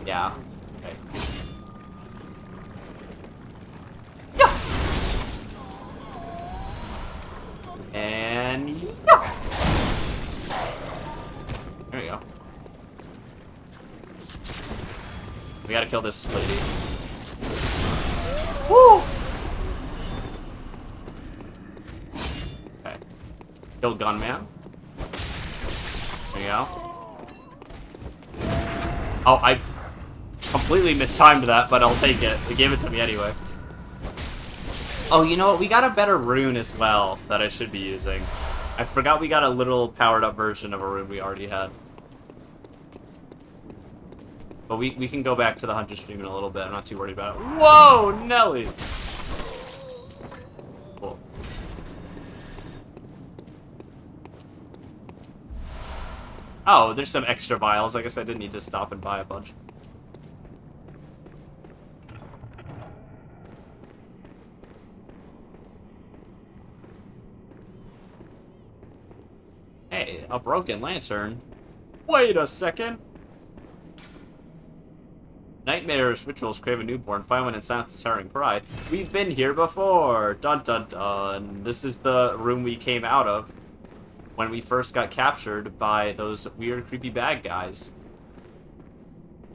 Yeah. Okay. Yeah. And yeah. There we go. We gotta kill this lady. Woo! Okay. Kill gunman. There you go. Oh, I completely mistimed that, but I'll take it. They gave it to me anyway. Oh, you know what? We got a better rune as well that I should be using. I forgot we got a little powered-up version of a rune we already had. But we can go back to the hunter stream in a little bit. I'm not too worried about it. Whoa, Nelly! Cool. Oh, there's some extra vials. I guess I didn't need to stop and buy a bunch. Hey, a broken lantern. Wait a second. Nightmares rituals crave a newborn. Find one and silence its herring cry. We've been here before. Dun dun dun. This is the room we came out of when we first got captured by those weird, creepy bad guys.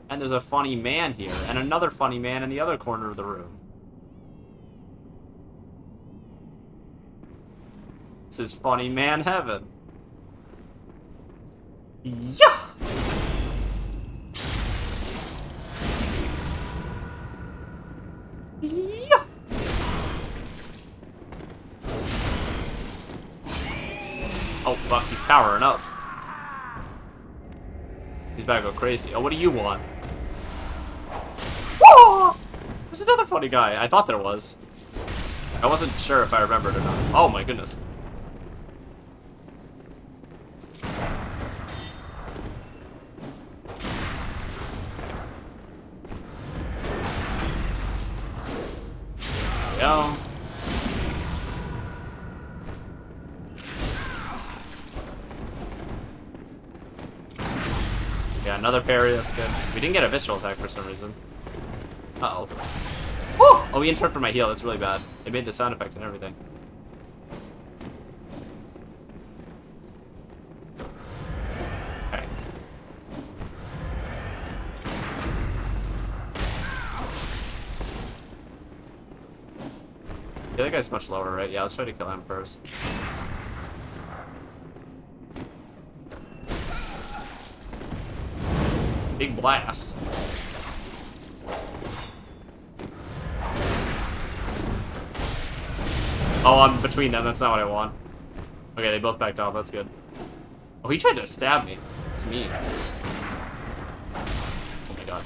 And there's a funny man here, and another funny man in the other corner of the room. This is funny man heaven. Yeah! Yeah! Oh, fuck, he's powering up. He's about to go crazy. Oh, what do you want? Whoa! There's another funny guy. I thought there was. I wasn't sure if I remembered or not. Oh, my goodness. Go. Yeah, another parry, that's good. We didn't get a visceral attack for some reason. Uh-oh. Woo! Oh, he interrupted my heal, that's really bad. It made the sound effect and everything. Okay. Yeah, that guy's much lower, right? Yeah, let's try to kill him first. Big blast. Oh, I'm between them. That's not what I want. Okay, they both backed off. That's good. Oh, he tried to stab me. It's mean. Oh my god.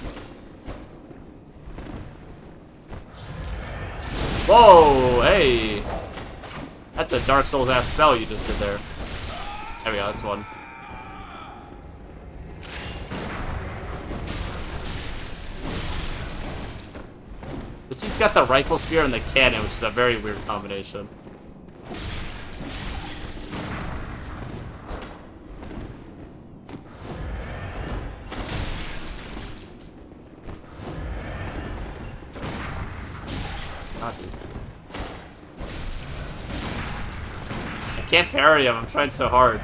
Whoa, hey. That's a Dark Souls-ass spell you just did there. There we go, that's one. This dude's got the rifle spear and the cannon, which is a very weird combination. God, dude. I can't parry him, I'm trying so hard.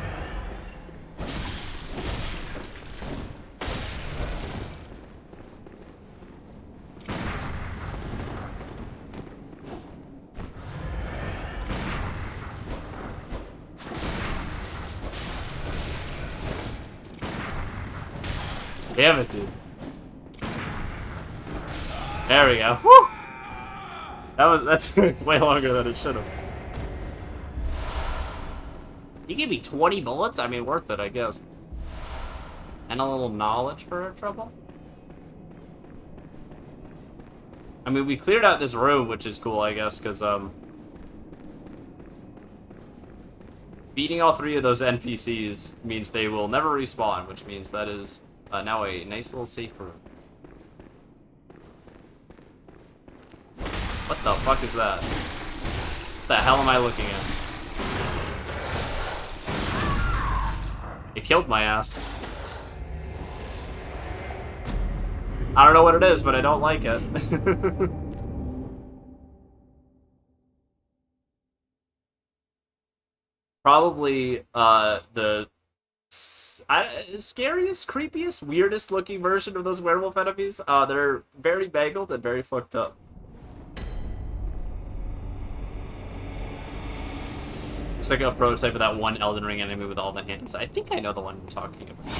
Damn it, dude. There we go. Woo! That's way longer than it should have. You gave me 20 bullets? I mean, worth it, I guess. And a little knowledge for trouble? I mean, we cleared out this room, which is cool, I guess, because, beating all 3 of those NPCs means they will never respawn, which means that is now a nice little safe room. What the fuck is that? What the hell am I looking at? It killed my ass. I don't know what it is, but I don't like it. Probably, the scariest, creepiest, weirdest looking version of those werewolf enemies. They're very mangled and very fucked up. Looks like a prototype of that one Elden Ring enemy with all the hands. I think I know the one you're talking about.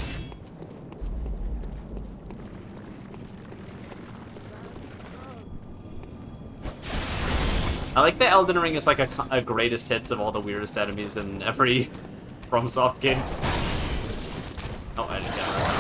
I like that Elden Ring is like a greatest hits of all the weirdest enemies in every FromSoft game. Oh, I didn't get it.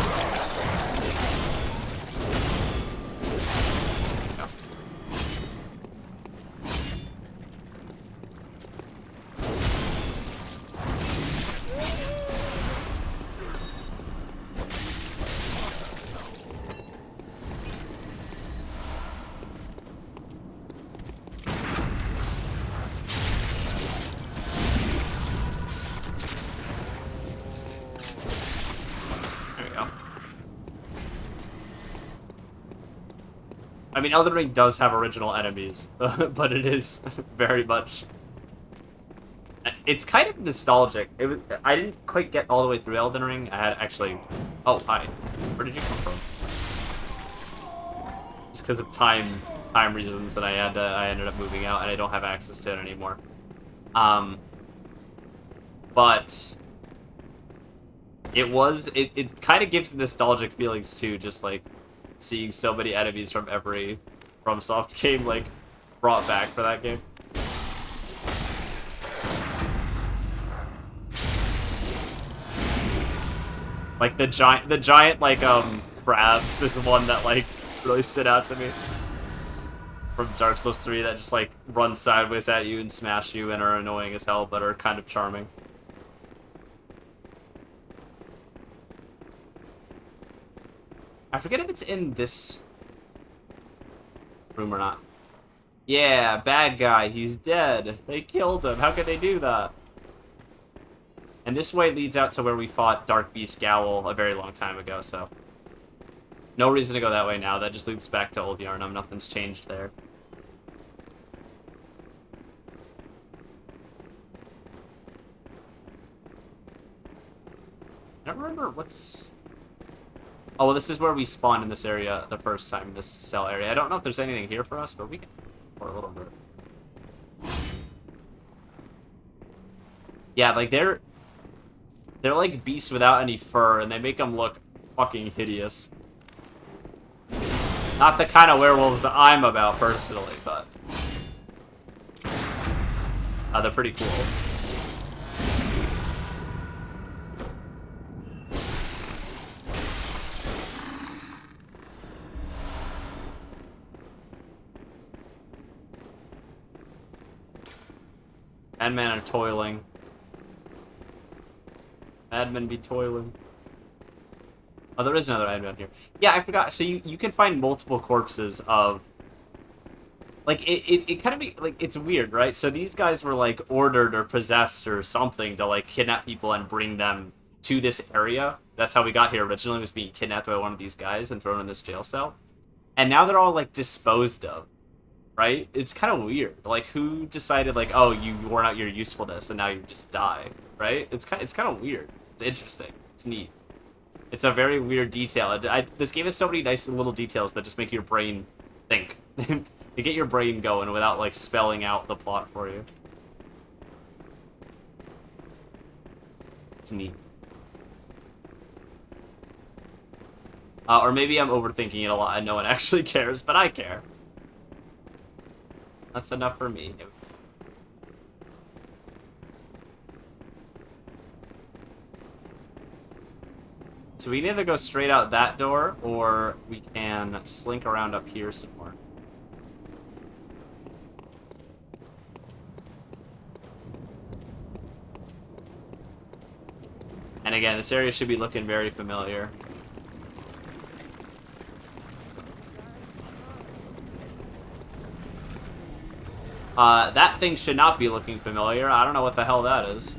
I mean, Elden Ring does have original enemies, but it is very much... It's kind of nostalgic. I didn't quite get all the way through Elden Ring. I had actually... Oh, hi. Where did you come from? Just because of time reasons that I ended up moving out, and I don't have access to it anymore. But... It kind of gives nostalgic feelings, too, just, like, seeing so many enemies from every FromSoft game, like, brought back for that game. Like, the giant, like, crabs is one that, like, really stood out to me. From Dark Souls 3 that just, like, run sideways at you and smash you and are annoying as hell, but are kind of charming. I forget if it's in this room or not. Yeah, bad guy. He's dead. They killed him. How could they do that? And this way leads out to where we fought Dark Beast Gowl a very long time ago, so... No reason to go that way now. That just loops back to Old Yarnum. Nothing's changed there. I don't remember what's... Oh, well, this is where we spawned in this area the first time, this cell area. I don't know if there's anything here for us, but we can... For a little bit. Yeah, like, they're like beasts without any fur, and they make them look fucking hideous. Not the kind of werewolves that I'm about, personally, but... they're pretty cool. Madmen are toiling. Madmen be toiling. Oh, there is another admin here. Yeah, I forgot. So you can find multiple corpses of... Like, it kind of be... Like, it's weird, right? So these guys were, like, ordered or possessed or something to, like, kidnap people and bring them to this area. That's how we got here originally, was being kidnapped by one of these guys and thrown in this jail cell. And now they're all, like, disposed of. Right? It's kind of weird. Like, who decided, like, oh, you worn out your usefulness and now you just die, right? It's kind of weird. It's interesting. It's neat. It's a very weird detail. This game has so many nice little details that just make your brain think. You get your brain going without, like, spelling out the plot for you. It's neat. Or maybe I'm overthinking it a lot and no one actually cares, but I care. That's enough for me. So we can either go straight out that door, or we can slink around up here some more. And again, this area should be looking very familiar. That thing should not be looking familiar. I don't know what the hell that is.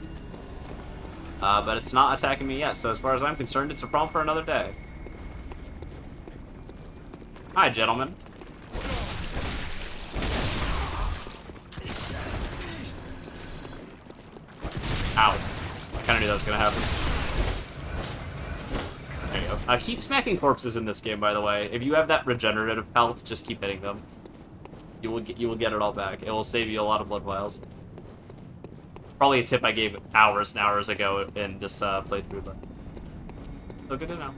But it's not attacking me yet, so as far as I'm concerned, it's a problem for another day. Hi, gentlemen. Ow. I kinda knew that was gonna happen. Keep smacking corpses in this game, by the way. If you have that regenerative health, just keep hitting them. You will get it all back. It will save you a lot of blood vials. Probably a tip I gave hours and hours ago in this playthrough, but so good to know.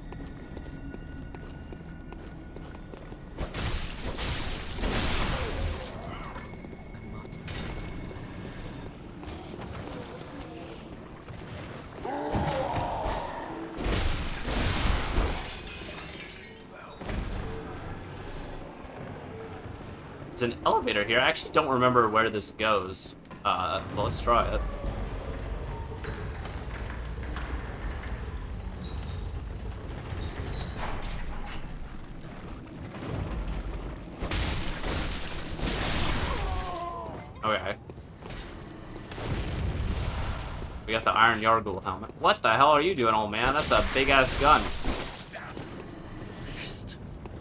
There's an elevator here. I actually don't remember where this goes. Well, let's try it. Okay. We got the Iron Yargul helmet. What the hell are you doing, old man? That's a big-ass gun.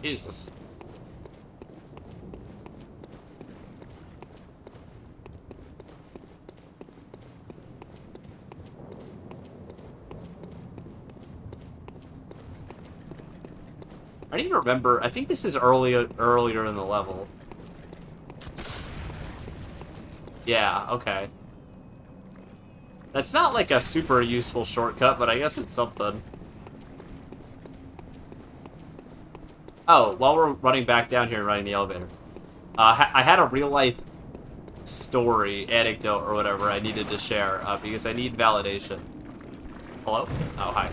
Jesus. I don't even remember. I think this is earlier in the level. Yeah, okay. That's not like a super useful shortcut, but I guess it's something. Oh, while we're running back down here and running the elevator. I had a real-life story, anecdote, or whatever I needed to share, because I need validation. Hello? Oh, hi.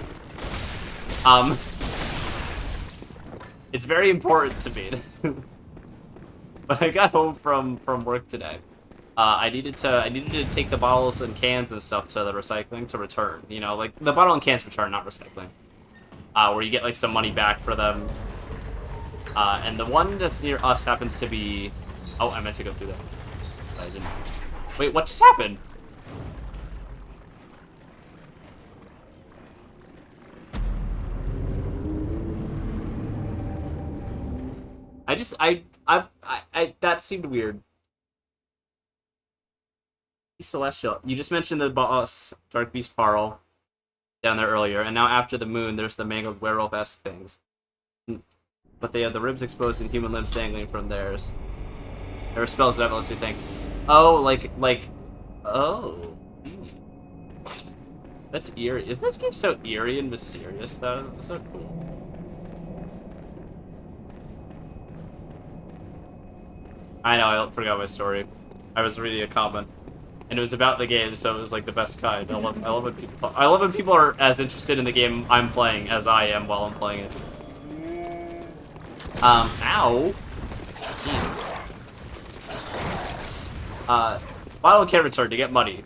It's very important to me. When I got home from work today, I needed to take the bottles and cans and stuff to the recycling to return. You know, like the bottle and cans return, not recycling. Where you get like some money back for them. And the one that's near us happens to be. Oh, I meant to go through that. But I didn't. Wait, what just happened? That seemed weird. Celestial. You just mentioned the boss, Dark Beast Parl, down there earlier, and now after the moon, there's the mangled werewolf-esque things. But they have the ribs exposed and human limbs dangling from theirs. There are spells that lets you think. Oh, oh. That's eerie. Isn't this game so eerie and mysterious, though? It's so cool. I know, I forgot my story. I was reading a comment, and it was about the game, so it was like the best kind. I love when people talk. I love when people are as interested in the game I'm playing as I am while I'm playing it. Ow. Bottle can return to get money.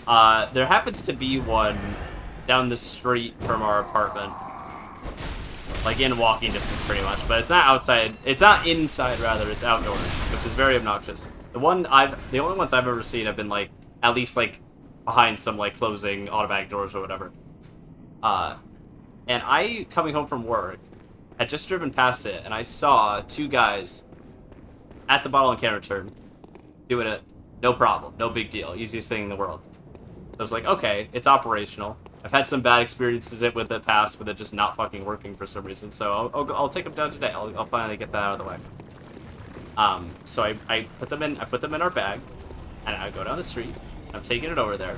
There happens to be one down the street from our apartment. Like in walking distance, pretty much, but it's not outside. It's not inside, rather. It's outdoors, which is very obnoxious. The only ones I've ever seen have been like at least like behind some like closing automatic doors or whatever. And I coming home from work had just driven past it, and I saw two guys at the bottle and can return doing it. No problem, no big deal, easiest thing in the world. I was like, okay, it's operational. I've had some bad experiences with it past with it just not fucking working for some reason, so I'll take them down today. I'll finally get that out of the way. So I put them in our bag, and I go down the street. I'm taking it over there,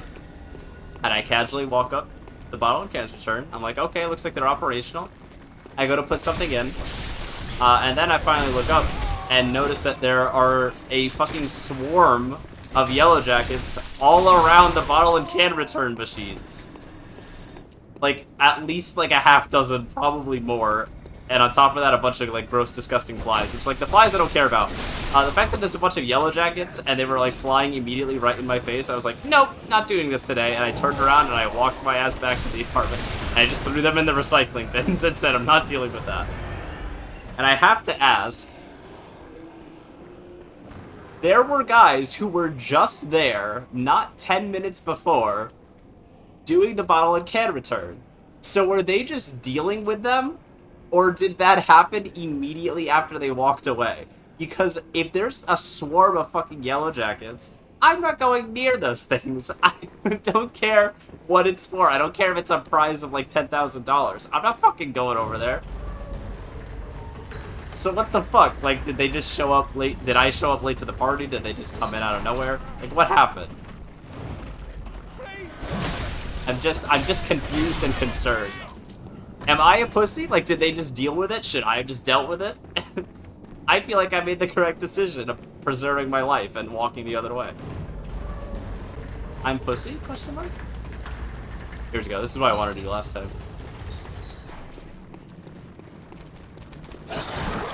and I casually walk up the bottle and cans return. I'm like, okay, looks like they're operational. I go to put something in, and then I finally look up and notice that there are a fucking swarm of yellow jackets all around the bottle and can return machines. Like, at least, like, a half dozen, probably more. And on top of that, a bunch of, like, gross, disgusting flies. Which, like, the flies I don't care about. The fact that there's a bunch of yellow jackets, and they were, like, flying immediately right in my face, I was like, nope, not doing this today. And I turned around, and I walked my ass back to the apartment. And I just threw them in the recycling bins and said, I'm not dealing with that. And I have to ask, there were guys who were just there, not 10 minutes before, doing the bottle and can return. So were they just dealing with them? Or did that happen immediately after they walked away? Because if there's a swarm of fucking yellow jackets, I'm not going near those things. I don't care what it's for. I don't care if it's a prize of like $10,000. I'm not fucking going over there. So what the fuck? Like, did they just show up late? Did I show up late to the party? Did they just come in out of nowhere? Like, what happened? I'm just confused and concerned. Am I a pussy? Like, did they just deal with it? Should I have just dealt with it? I feel like I made the correct decision of preserving my life and walking the other way. I'm pussy? Question mark? Here we go. This is what I wanted to do last time.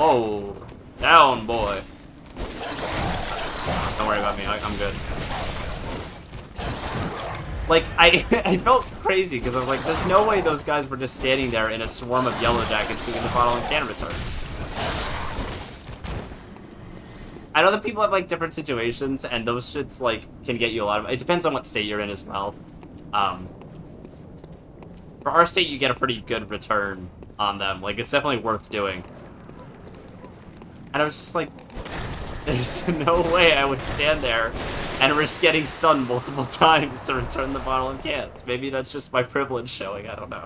Oh, down, boy. Don't worry about me. I'm good. Like, I felt crazy because I was like, there's no way those guys were just standing there in a swarm of yellow jackets doing the bottle and can return. I know that people have, like, different situations, and those shits, like, can get you a lot of... It depends on what state you're in as well. For our state, you get a pretty good return on them. Like, it's definitely worth doing. And I was just like, there's no way I would stand there and risk getting stunned multiple times to return the bottle and cans. Maybe that's just my privilege showing, I don't know.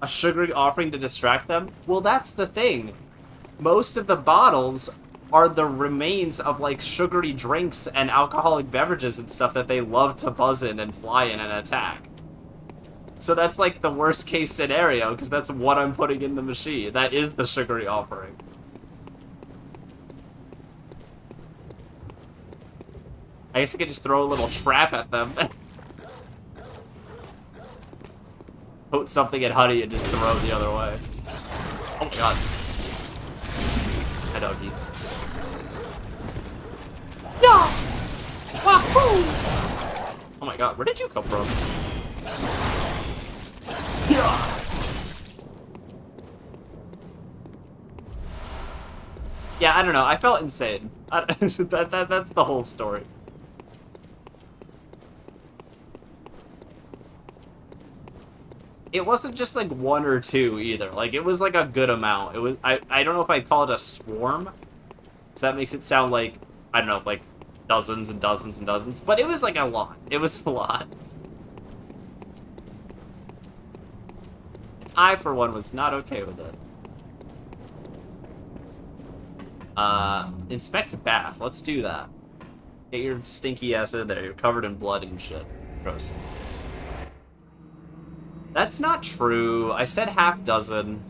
A sugary offering to distract them? Well, that's the thing. Most of the bottles are the remains of, like, sugary drinks and alcoholic beverages and stuff that they love to buzz in and fly in and attack. So that's, like, the worst case scenario, because that's what I'm putting in the machine. That is the sugary offering. I guess I could just throw a little trap at them. Put something in honey and just throw it the other way. Oh my god. Hi, doggy. Yeah! Wahoo! Oh my god, where did you come from? Yeah, I don't know. I felt insane. That's the whole story. It wasn't just like one or two either. Like, it was like a good amount. It was. I don't know if I'd call it a swarm. So that makes it sound like, I don't know, like dozens and dozens and dozens. But it was like a lot. It was a lot. I, for one, was not okay with it. Inspect a bath. Let's do that. Get your stinky ass in there. You're covered in blood and shit. Gross. That's not true. I said half dozen.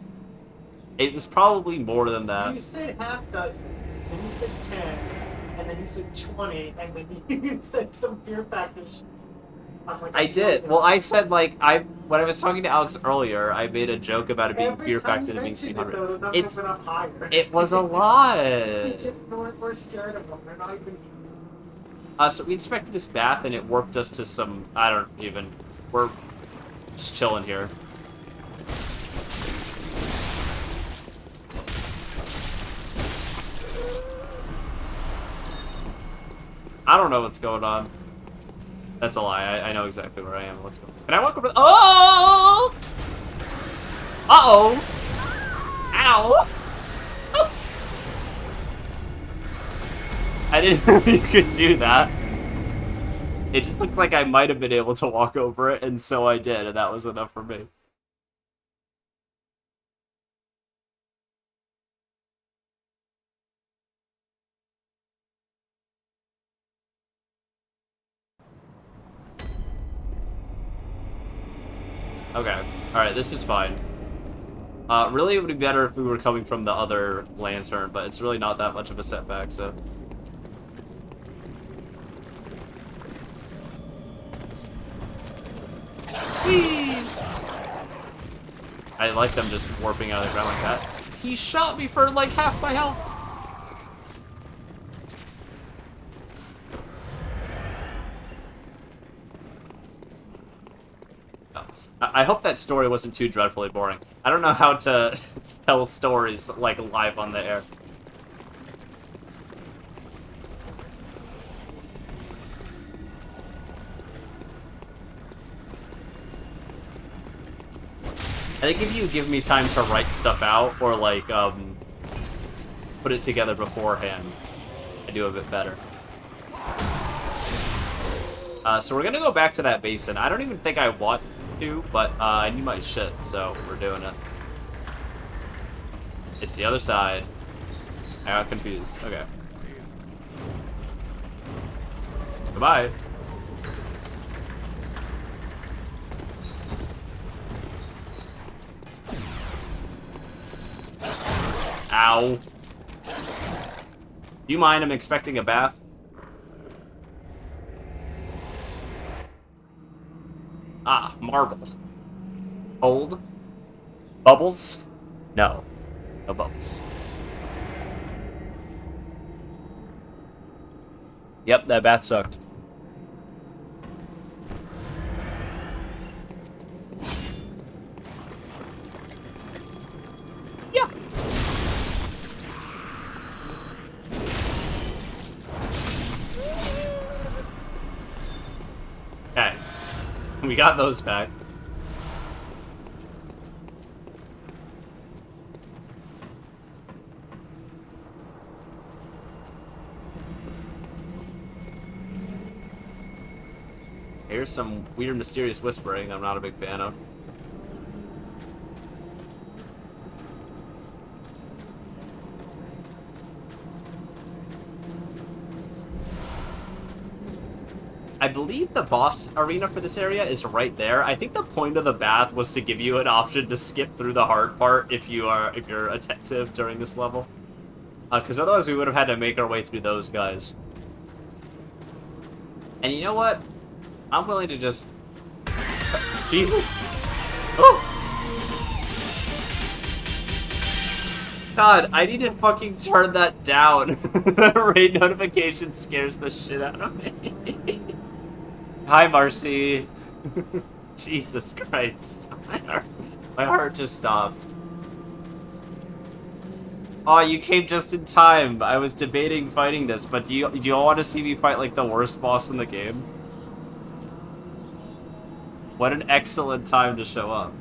It was probably more than that. You said half dozen, then you said 10, and then you said 20, and then you said some fear factor shit. Like, I did. Well, I said, like, when I was talking to Alex earlier, I made a joke about it being fear factor to being 300. It was a lot. We're scared of them. They're not even... So we inspected this bath, and it warped us to some... I don't even... We're just chilling here. I don't know what's going on. That's a lie. I know exactly where I am. Let's go. Can I walk over? Oh! Uh-oh! Ow! I didn't know you could do that. It just looked like I might have been able to walk over it, and so I did, and that was enough for me. Okay. Alright, this is fine. Really, it would be better if we were coming from the other lantern, but it's really not that much of a setback, so... Whee! I like them just warping out of the ground like that. He shot me for, like, half my health! I hope that story wasn't too dreadfully boring. I don't know how to tell stories, like, live on the air. I think if you give me time to write stuff out, or, like, put it together beforehand, I do a bit better. So we're gonna go back to that basin. I don't even think I want to, but I need my shit, so we're doing it. It's the other side. I got confused. Okay. Goodbye. Ow. Do you mind? I'm expecting a bath. Ah, marble. Cold. Bubbles? No. No bubbles. Yep, that bath sucked. Yeah. Okay. We got those back. Here's some weird, mysterious whispering that I'm not a big fan of. I believe the boss arena for this area is right there. I think the point of the bath was to give you an option to skip through the hard part if you're attentive during this level. Because otherwise we would have had to make our way through those guys. And you know what? I'm willing to just... Jesus! Oh! God, I need to fucking turn that down. Raid notification scares the shit out of me. Hi, Marcy. Jesus Christ. My heart just stopped. Oh, you came just in time. I was debating fighting this, but do you all want to see me fight like the worst boss in the game? What an excellent time to show up.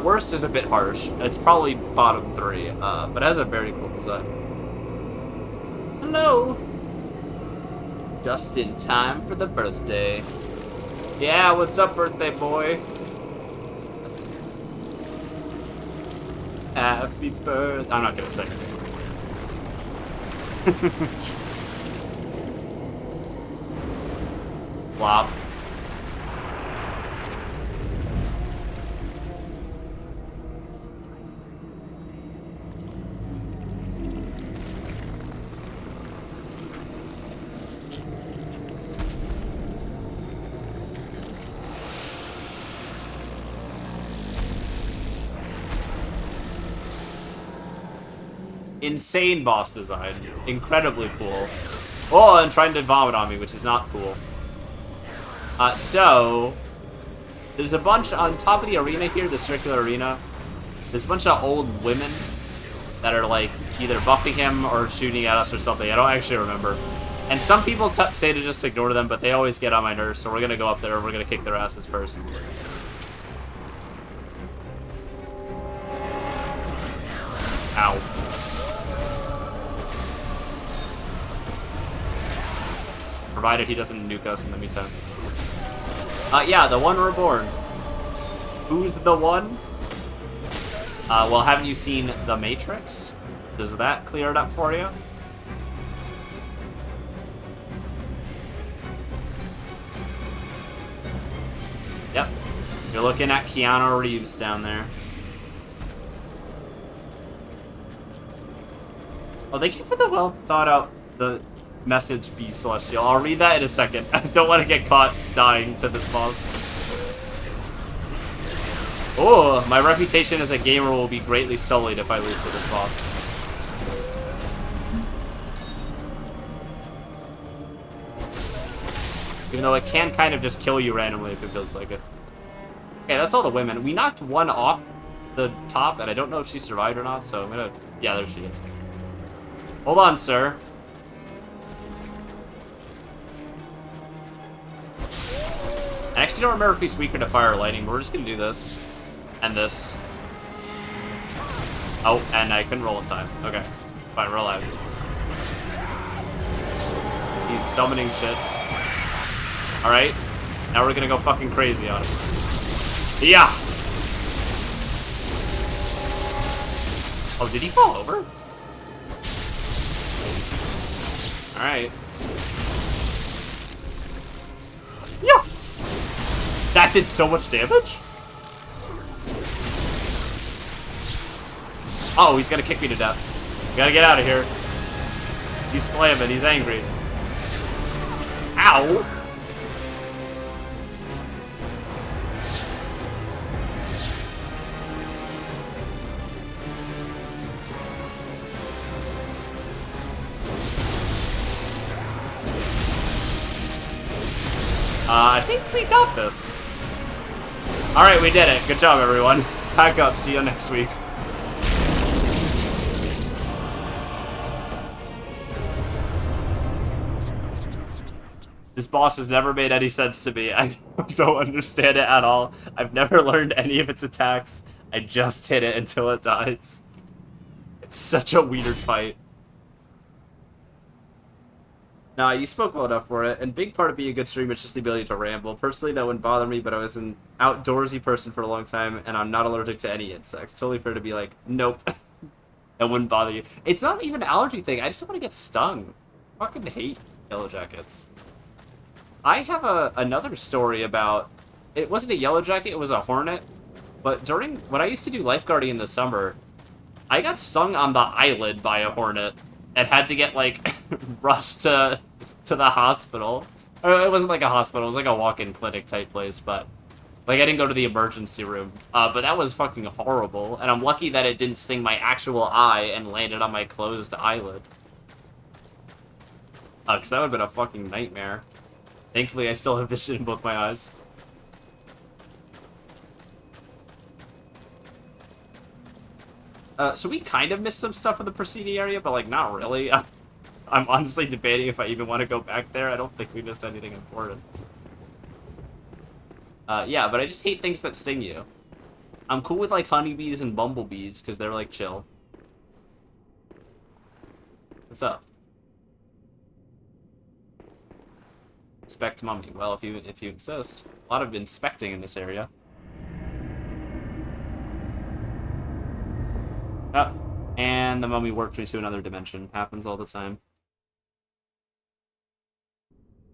Worst is a bit harsh. It's probably bottom 3, but it has a very cool design. Hello! Just in time for the birthday. Yeah, what's up, birthday boy? Happy birthday. I'm not gonna sing. Flop. Insane boss design. Incredibly cool. Oh, and trying to vomit on me, which is not cool. So, there's a bunch on top of the arena here, the circular arena. There's a bunch of old women that are like either buffing him or shooting at us or something. I don't actually remember. And some people say to just ignore them, but they always get on my nerves, so we're gonna go up there and we're gonna kick their asses first. Ow. Provided he doesn't nuke us in the meantime. Yeah, the one reborn. Who's the one? Well, haven't you seen The Matrix? Does that clear it up for you? Yep. You're looking at Keanu Reeves down there. Oh, thank you for the well thought out message, Be Celestial. I'll read that in a second. I don't want to get caught dying to this boss. Oh, my reputation as a gamer will be greatly sullied if I lose to this boss. Even though it can kind of just kill you randomly if it feels like it. Okay, that's all the women. We knocked one off the top, and I don't know if she survived or not, so I'm gonna... Yeah, there she is. Hold on, sir. actually don't remember if he's weaker to fire or lightning, but we're just gonna do this. And this. Oh, and I couldn't roll in time. Okay. Fine, we're alive. He's summoning shit. Alright. Now we're gonna go fucking crazy on him. Yeah! Oh, did he fall over? Alright. Yeah! That did so much damage? Oh, he's gonna kick me to death. Gotta get out of here. He's slamming, he's angry. Ow! I think we got this. Alright, we did it. Good job, everyone. Pack up. See you next week. This boss has never made any sense to me. I don't understand it at all. I've never learned any of its attacks. I just hit it until it dies. It's such a weird fight. Nah, you spoke well enough for it, and big part of being a good streamer is just the ability to ramble. Personally, that wouldn't bother me, but I was an outdoorsy person for a long time, and I'm not allergic to any insects. Totally fair to be like, nope. That wouldn't bother you. It's not even an allergy thing, I just don't want to get stung. I fucking hate yellow jackets. I have another story about... It wasn't a yellow jacket, it was a hornet. But when I used to do lifeguarding in the summer, I got stung on the eyelid by a hornet. And had to get, like, rushed to the hospital. Or it wasn't like a hospital, it was like a walk-in clinic type place, but... Like, I didn't go to the emergency room. But that was fucking horrible. And I'm lucky that it didn't sting my actual eye and landed on my closed eyelid. Because that would have been a fucking nightmare. Thankfully, I still have vision in both my eyes. So we kind of missed some stuff in the preceding area, but, like, not really. I'm honestly debating if I even want to go back there. I don't think we missed anything important. Yeah, but I just hate things that sting you. I'm cool with, like, honeybees and bumblebees, because they're, like, chill. What's up? Inspect mummy. Well, if you insist. A lot of inspecting in this area. Oh, and the mummy warped me to another dimension. Happens all the time.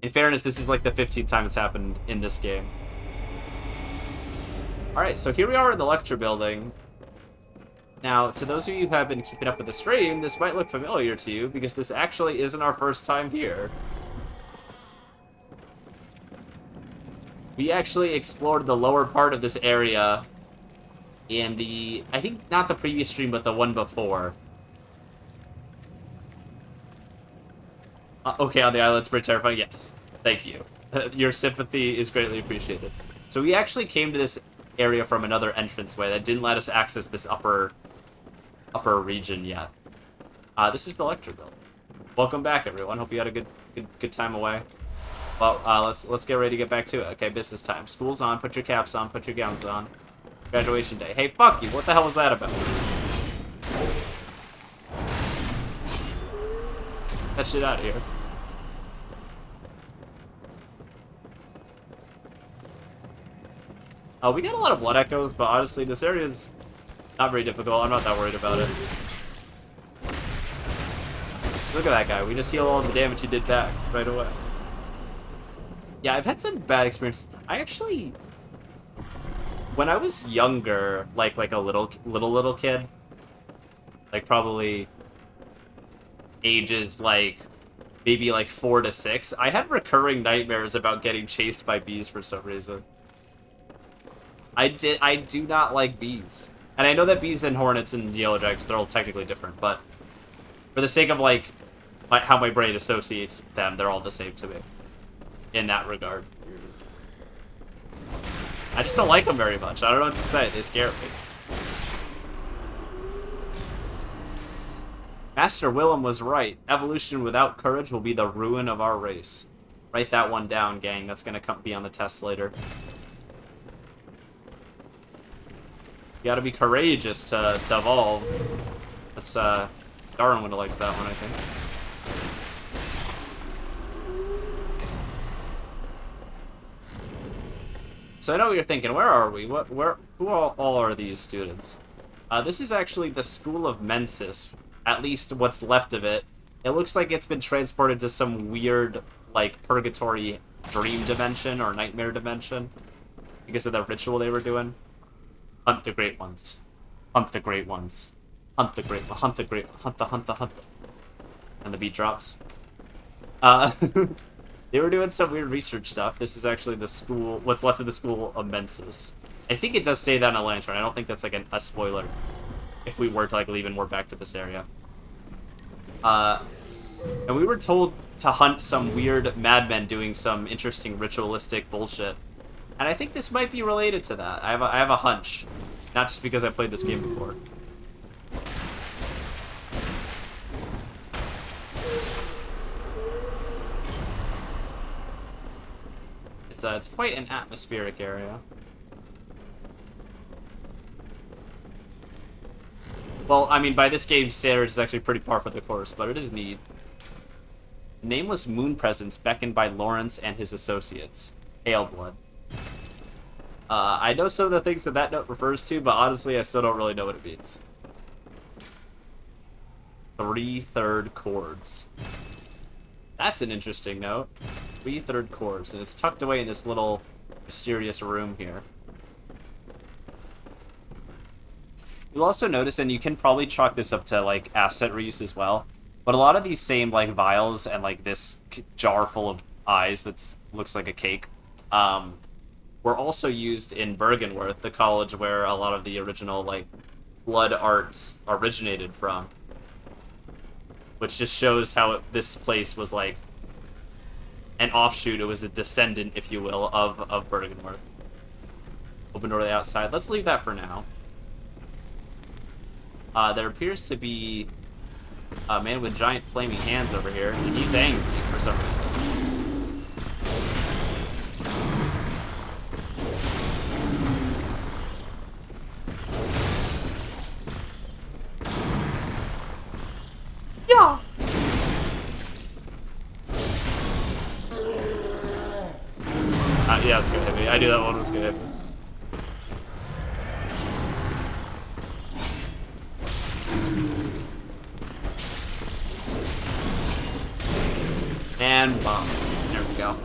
In fairness, this is like the 15th time it's happened in this game. Alright, so here we are in the lecture building. Now, to those of you who have been keeping up with the stream, this might look familiar to you, because this actually isn't our first time here. We actually explored the lower part of this area in the, I think not the previous stream, but the one before. Okay, on the island's pretty terrifying. Yes, thank you. Your sympathy is greatly appreciated. So we actually came to this area from another entranceway that didn't let us access this upper region yet. This is the lecture building. Welcome back, everyone. Hope you had a good time away. Well, let's get ready to get back to it. Okay, business time. School's on. Put your caps on. Put your gowns on. Graduation day. Hey, fuck you. What the hell was that about? That shit out of here. We got a lot of blood echoes, but honestly, this area is not very difficult. I'm not that worried about it. Look at that guy. We just heal all the damage he did back right away. Yeah, I've had some bad experiences. I actually, when I was younger, like a little kid, like probably ages like maybe like 4 to 6, I had recurring nightmares about getting chased by bees for some reason. I do not like bees. And I know that bees and hornets and yellowjackets, they're all technically different, but for the sake of like how my brain associates them, they're all the same to me in that regard. I just don't like them very much. I don't know what to say. They scare me. Master Willem was right. Evolution without courage will be the ruin of our race. Write that one down, gang. That's gonna be on the test later. You gotta be courageous to evolve. That's, Darwin would have liked that one, I think. So I know what you're thinking. Where are we? Who all are these students? This is actually the School of Mensis. At least what's left of it. It looks like it's been transported to some weird, like, purgatory dream dimension or nightmare dimension because of the ritual they were doing. Hunt the great ones. Hunt the great ones. Hunt the great, hunt the great, hunt the. And the beat drops. They were doing some weird research stuff. This is actually the school, what's left of the School of Mensis. I think it does say that on a lantern. I don't think that's like a spoiler. If we were to like leave and we're back to this area. And we were told to hunt some weird madmen doing some interesting ritualistic bullshit. And I think this might be related to that. I have a hunch. Not just because I played this game before. It's quite an atmospheric area. Well, I mean, by this game's standards, it's actually pretty par for the course, but it is neat. Nameless moon presence beckoned by Lawrence and his associates. Hail Blood. I know some of the things that note refers to, but honestly, I still don't really know what it means. 3/3 chords. That's an interesting note. 3/3 chords, and it's tucked away in this little mysterious room here. You'll also notice, and you can probably chalk this up to like asset reuse as well, but a lot of these same like vials and like this jar full of eyes that looks like a cake, were also used in Bergenworth, the college where a lot of the original like blood arts originated from. Which just shows how this place was like an offshoot. It was a descendant, if you will, of Bergenworth. Open door to the outside. Let's leave that for now. There appears to be a man with giant flaming hands over here, and he's angry for some reason. Yeah. Yeah, it's gonna hit me. I knew that one was gonna hit me. And bomb. There we go.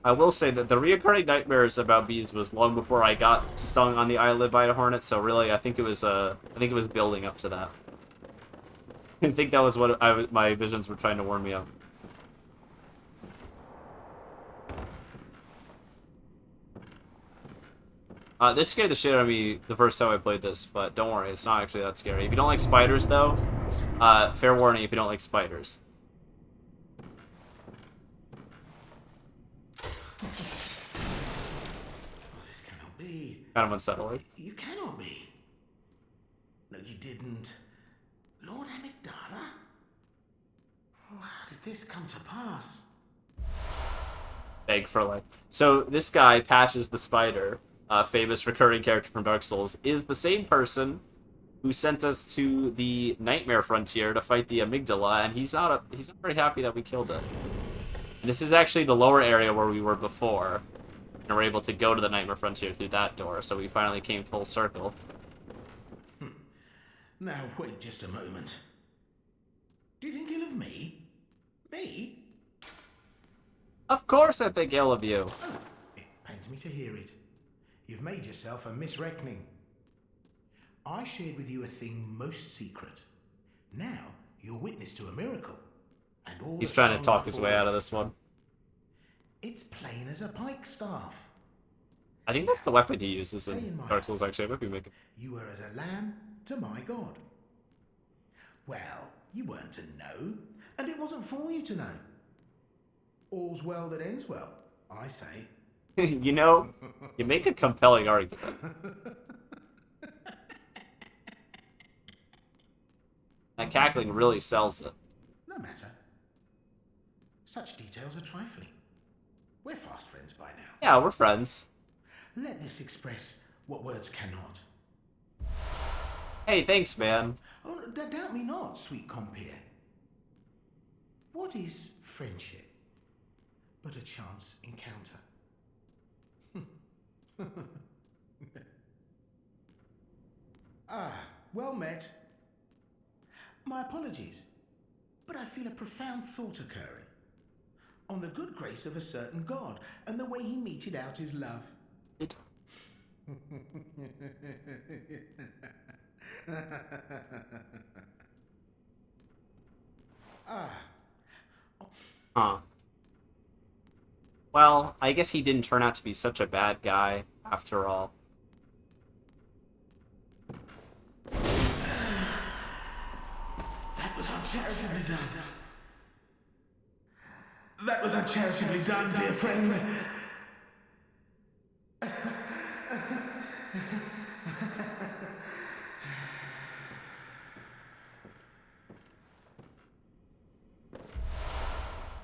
I will say that the reoccurring nightmares about bees was long before I got stung on the eyelid by a hornet. So really, I think it was building up to that. I think that was what my visions were trying to warn me of. This scared the shit out of me the first time I played this, but don't worry, it's not actually that scary. If you don't like spiders, though, fair warning if you don't like spiders. Kind of unsettling. You cannot be. No, you didn't. Lord Amygdala? How did this come to pass? Beg for life. So this guy, Patches the Spider, famous recurring character from Dark Souls, is the same person who sent us to the Nightmare Frontier to fight the Amygdala, and he's not very happy that we killed it. And this is actually the lower area where we were before. And we're able to go to the Nightmare Frontier through that door, so we finally came full circle. Now, wait just a moment. Do you think ill of me? Me? Of course I think ill of you. Oh, it pains me to hear it. You've made yourself a misreckoning. I shared with you a thing most secret. Now, you're witness to a miracle. And all He's trying to talk his way out of this one. It's plain as a pikestaff. I think that's the weapon he uses in Dark Souls, actually. I might be making... You were as a lamb to my god. Well, you weren't to know, and it wasn't for you to know. All's well that ends well, I say. You know, you make a compelling argument. That cackling really sells it. No matter. Such details are trifling. We're fast friends by now. Yeah, we're friends. Let this express what words cannot. Hey, thanks, man. Oh, doubt me not, sweet compeer. What is friendship but a chance encounter? Well met. My apologies, but I feel a profound thought occurring on the good grace of a certain god and the way he meted out his love. Huh. Well, I guess he didn't turn out to be such a bad guy, after all. That was uncharitably done. That was uncharitably done, dear friend.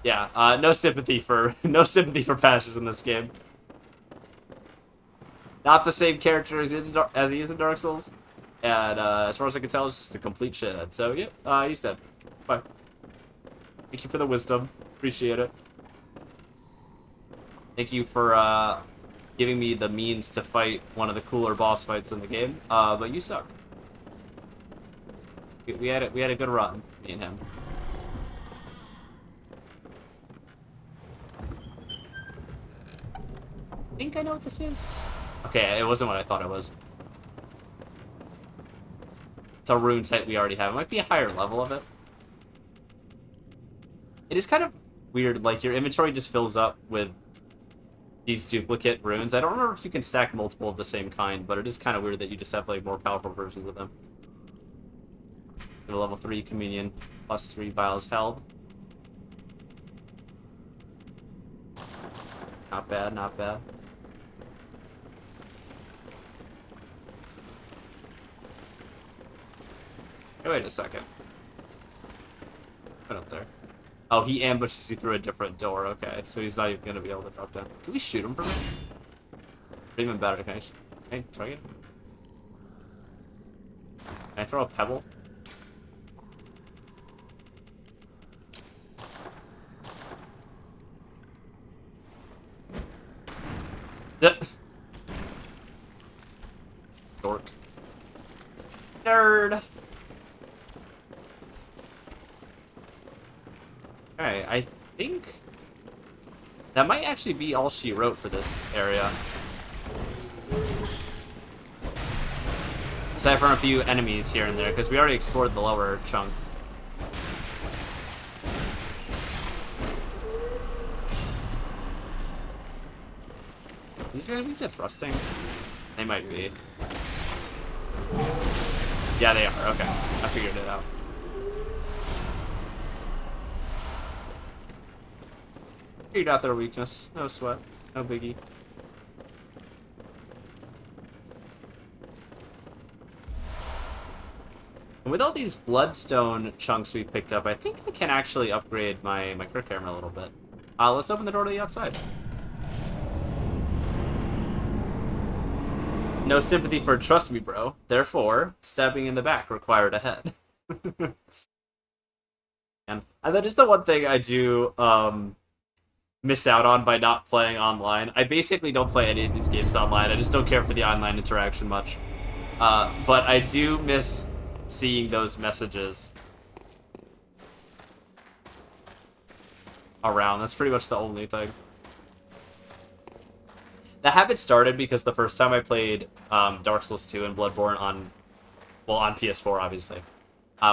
Yeah, no sympathy for Patches in this game. Not the same character as he is in Dark Souls, and as far as I can tell, it's just a complete shithead. So yeah, he's dead. Bye. Thank you for the wisdom. Appreciate it. Thank you for giving me the means to fight one of the cooler boss fights in the game. But you suck. We had a good run, me and him. I think I know what this is. Okay, it wasn't what I thought it was. It's a rune set we already have. It might be a higher level of it. It is kind of weird, like your inventory just fills up with these duplicate runes. I don't remember if you can stack multiple of the same kind, but it is kind of weird that you just have like more powerful versions of them. We have a level 3 communion, plus 3 vials held. Not bad, not bad. Hey, wait a second. Put up there. Oh, he ambushes you through a different door. Okay, so he's not even gonna be able to drop down. Can we shoot him from here? Or even better, can I try it? Can I throw a pebble? Dork. Nerd! Okay, I think that might actually be all she wrote for this area. Aside from a few enemies here and there, because we already explored the lower chunk. These gonna be just thrusting? They might be. Yeah, they are. Okay, I figured it out. Figured out their weakness. No sweat. No biggie. And with all these bloodstone chunks we picked up, I think I can actually upgrade my quick camera a little bit. Let's open the door to the outside. No sympathy for trust me, bro. Therefore, stabbing in the back required a head. And that is the one thing I do miss out on by not playing online. I basically don't play any of these games online. I just don't care for the online interaction much. But I do miss seeing those messages around. That's pretty much the only thing. The habit started because the first time I played Dark Souls 2 and Bloodborne on PS4, obviously.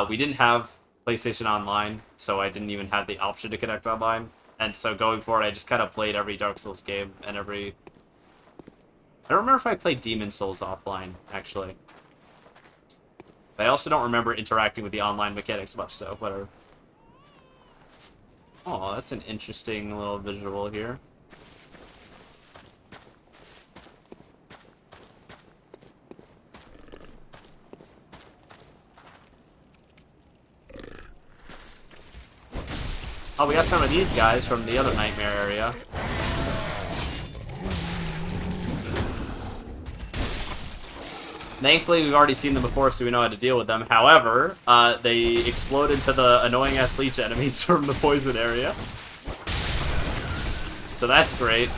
We didn't have PlayStation Online, so I didn't even have the option to connect online. And so going forward, I just kind of played every Dark Souls game and every... I don't remember if I played Demon Souls offline, actually. But I also don't remember interacting with the online mechanics much, so whatever. Oh, that's an interesting little visual here. Oh, we got some of these guys from the other nightmare area. Thankfully, we've already seen them before, so we know how to deal with them. However, they explode into the annoying-ass leech enemies from the poison area. So that's great.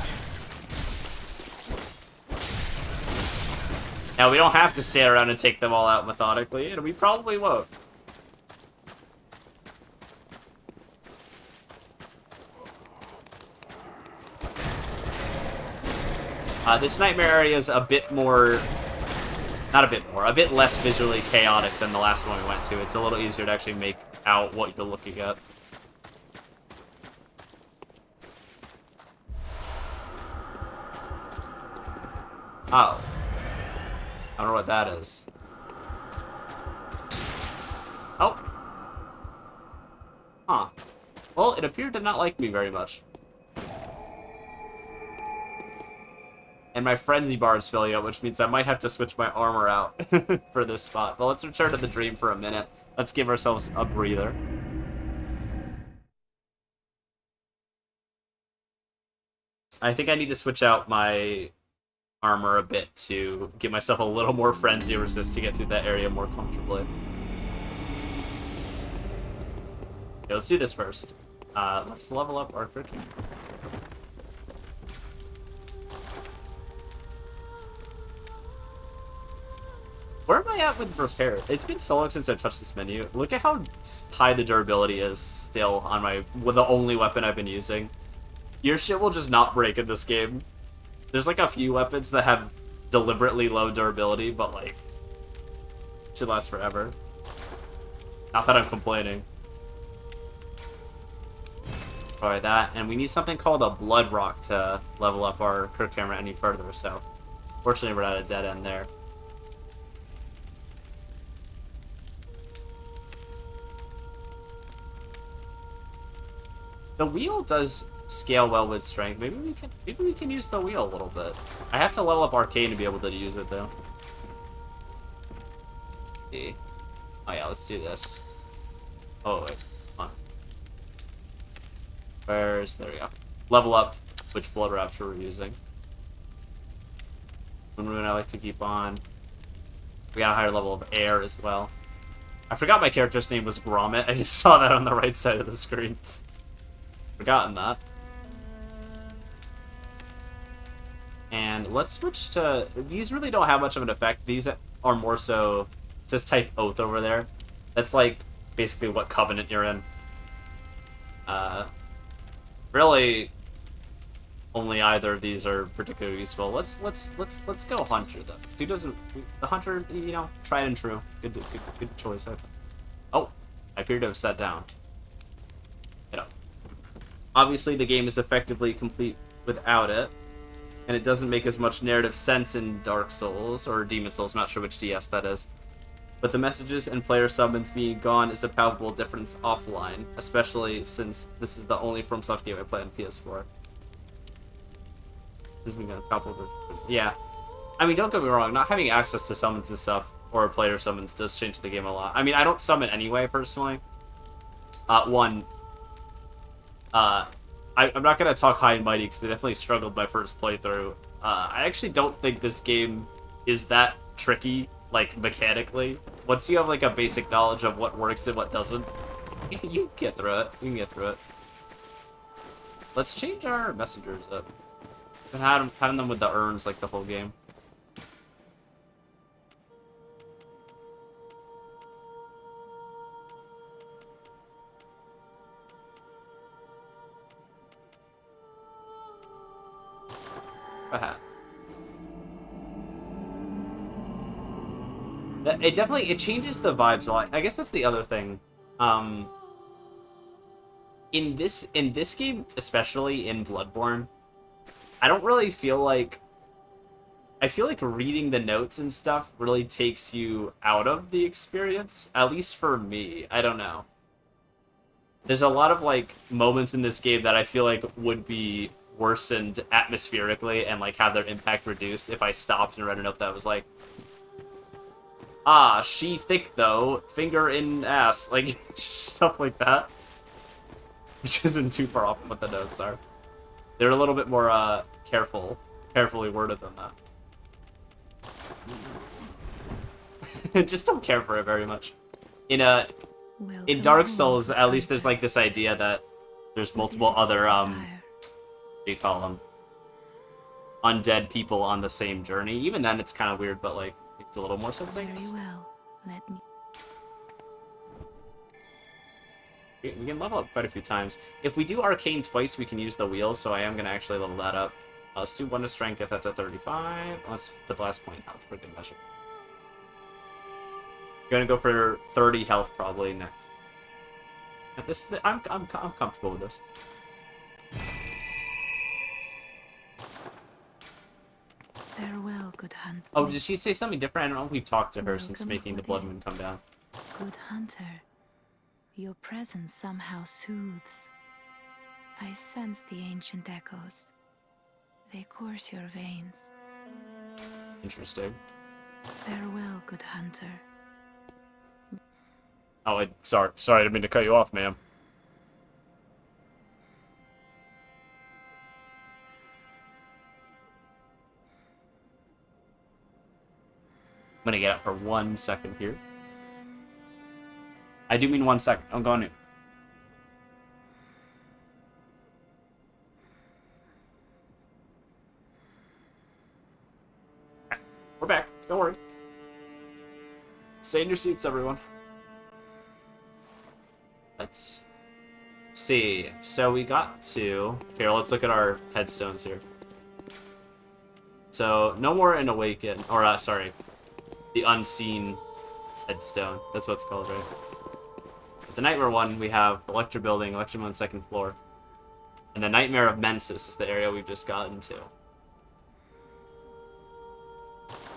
Now, we don't have to stand around and take them all out methodically, and we probably won't. This nightmare area is a bit more... Not a bit more, a bit less visually chaotic than the last one we went to. It's a little easier to actually make out what you're looking at. Oh. I don't know what that is. Oh. Huh. Well, it appeared to not like me very much. And my frenzy bar is filling up, which means I might have to switch my armor out for this spot. Well, let's return to the dream for a minute. Let's give ourselves a breather. I think I need to switch out my armor a bit to give myself a little more frenzy resist to get through that area more comfortably. Okay, let's do this first. Let's level up our cooking. Where am I at with repair? It's been so long since I've touched this menu. Look at how high the durability is still on with the only weapon I've been using. Your shit will just not break in this game. There's like a few weapons that have deliberately low durability, but like, should last forever. Not that I'm complaining. Alright, that, and we need something called a blood rock to level up our Kirk camera any further, so fortunately we're at a dead end there. The wheel does scale well with strength. Maybe we can use the wheel a little bit. I have to level up arcane to be able to use it though. See. Oh yeah, let's do this. Oh wait, come on. There we go. Level up which blood rapture we're using. Moon Rune I like to keep on. We got a higher level of air as well. I forgot my character's name was Gromit. I just saw that on the right side of the screen. Forgotten that. And let's switch to... These really don't have much of an effect. These are more so... It says type Oath over there. That's like basically what covenant you're in. Really, only either of these are particularly useful. Let's go Hunter though. Who doesn't... The Hunter, you know, tried and true. Good choice, I think. Oh, I appear to have sat down. You know. Obviously, the game is effectively complete without it, and it doesn't make as much narrative sense in Dark Souls, or Demon Souls, I'm not sure which DS that is. But the messages and player summons being gone is a palpable difference offline, especially since this is the only FromSoft game I play on PS4. Yeah. I mean, don't get me wrong, not having access to summons and stuff, or player summons, does change the game a lot. I mean, I don't summon anyway, personally. I'm not going to talk high and mighty because I definitely struggled my first playthrough. I actually don't think this game is that tricky, like, mechanically. Once you have, like, a basic knowledge of what works and what doesn't, you can get through it. You can get through it. Let's change our messengers up. I've been having them with the urns, like, the whole game. It changes the vibes a lot. I guess that's the other thing. In this game, especially in Bloodborne, I don't really feel like... I feel like reading the notes and stuff really takes you out of the experience. At least for me. I don't know. There's a lot of, like, moments in this game that I feel like would be worsened atmospherically and, like, have their impact reduced if I stopped and read a note that was like, ah, she thick though, finger in ass, like, stuff like that. which isn't too far off from what the notes are. They're a little bit more carefully worded than that. Just don't care for it very much. In Dark Souls, at least there's like this idea that there's multiple other what do you call them? Undead people on the same journey. Even then, it's kind of weird, but like it's a little more sense. Very well. Let me. We can level up quite a few times. If we do Arcane twice, we can use the wheel, so I am going to actually level that up. Let's do 1 to Strength, get that to 35. Let's put the last point health for good measure. Gonna go for 30 health probably next. I'm comfortable with this. Farewell, good hunter. Oh, did she say something different? I don't know if we've talked to her Welcome, since making the Blood Moon come down. Good hunter. Your presence somehow soothes. I sense the ancient echoes. They course your veins. Interesting. Farewell, good hunter. Oh, sorry, I didn't mean to cut you off, ma'am. I'm gonna get up for 1 second here. I do mean 1 second. I'm going in. We're back. Don't worry. Stay in your seats, everyone. Let's see. So we got to... Here, let's look at our headstones here. So, no more an Awaken... Or, sorry. The Unseen headstone. That's what it's called, right? But the Nightmare one, we have the Lecture Building, Lecture Moon 2nd floor. And the Nightmare of Mensis is the area we've just gotten to.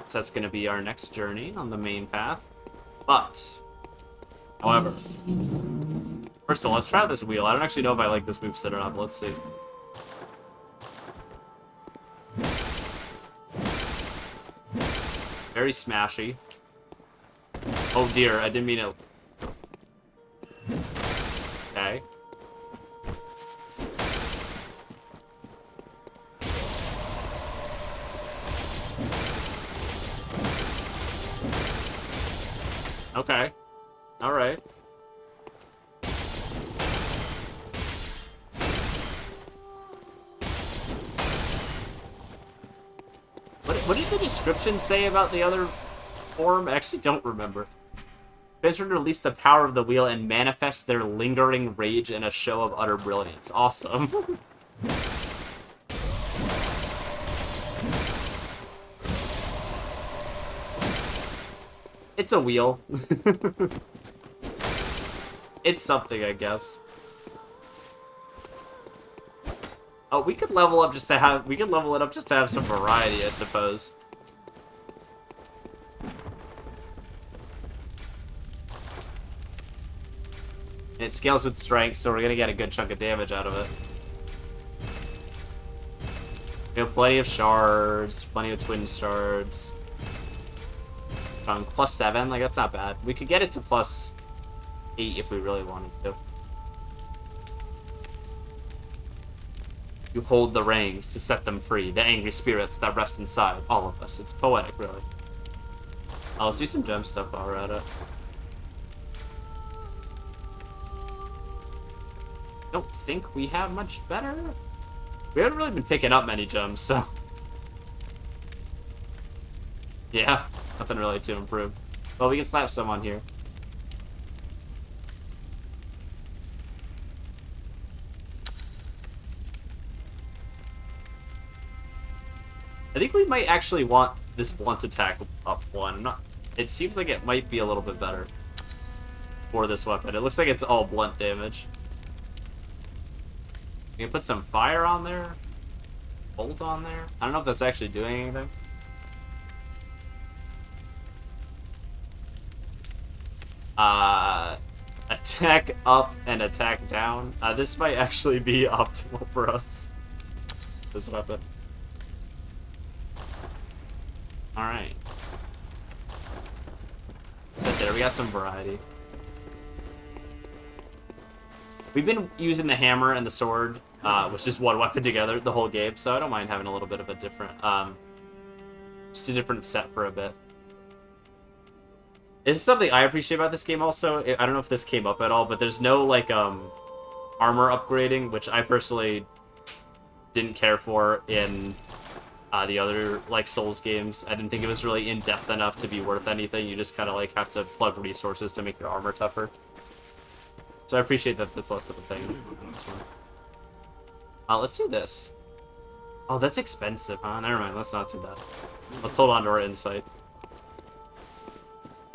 So that's going to be our next journey on the main path. But, however... First of all, let's try out this wheel. I don't actually know if I like this moveset or not, but let's see. Very smashy. Oh dear, I didn't mean it. Okay. Okay. Alright. What did the description say about the other form? I actually don't remember. Transfer to release the power of the wheel and manifest their lingering rage in a show of utter brilliance. Awesome. It's a wheel. It's something, I guess. Oh, we could level up just to have... We could level it up just to have some variety, I suppose. And it scales with strength, so we're gonna get a good chunk of damage out of it. We have plenty of shards, plenty of twin shards. +7, like, that's not bad. We could get it to +8 if we really wanted to. You hold the reins to set them free, the angry spirits that rest inside all of us. It's poetic, really. Oh, let's do some gem stuff while we're at it. Don't think we have much better. We haven't really been picking up many gems, so... Yeah, nothing really to improve. Well, we can slap some on here. I think we might actually want this blunt attack up one. It seems like it might be a little bit better for this weapon. It looks like it's all blunt damage. You can put some fire on there. Bolt on there. I don't know if that's actually doing anything. Attack up and attack down. This might actually be optimal for us. This weapon. Alright. So there, we got some variety. We've been using the hammer and the sword, which is one weapon together the whole game, so I don't mind having a little bit of a different, just a different set for a bit. This is something I appreciate about this game also. I don't know if this came up at all, but there's no, like, armor upgrading, which I personally didn't care for in the other, like, Souls games. I didn't think it was really in-depth enough to be worth anything. You just kind of, like, have to plug resources to make your armor tougher. So I appreciate that that's less of a thing in this one. Let's do this. Oh, that's expensive, huh? Never mind, let's not do that. Let's hold on to our insight.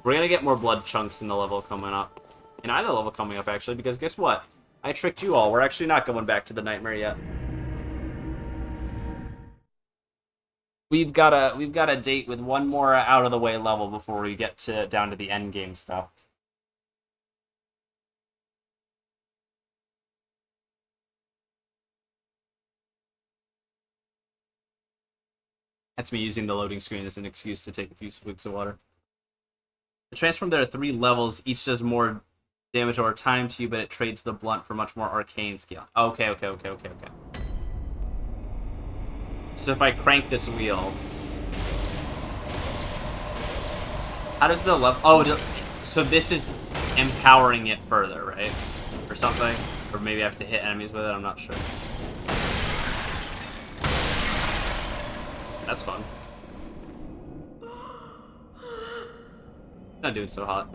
We're gonna get more blood chunks in the level coming up. In either level coming up, actually, because guess what? I tricked you all. We're actually not going back to the nightmare yet. We've got a date with one more out of the way level before we get to down to the end game stuff. That's me using the loading screen as an excuse to take a few swigs of water. The transform, there are 3 levels. Each does more damage over time to you, but it trades the blunt for much more arcane skill. Okay. So if I crank this wheel... How does the level... Oh, so this is empowering it further, right? Or something? Or maybe I have to hit enemies with it, I'm not sure. That's fun. Not doing so hot.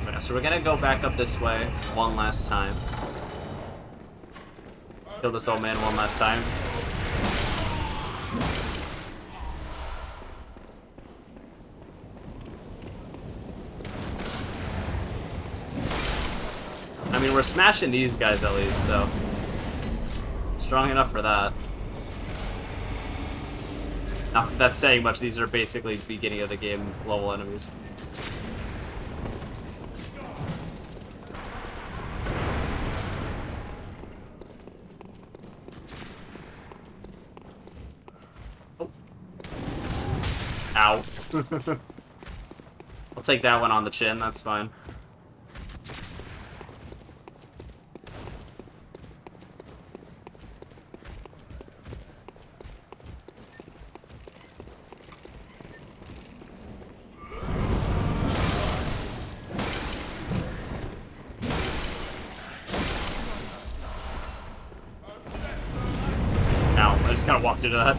Yeah, so we're gonna go back up this way one last time. Kill this old man one last time. I mean, we're smashing these guys at least, so... Strong enough for that. Not that that's saying much, these are basically beginning of the game level enemies. Oh. Ow. I'll take that one on the chin, that's fine. I just kind of walked into that.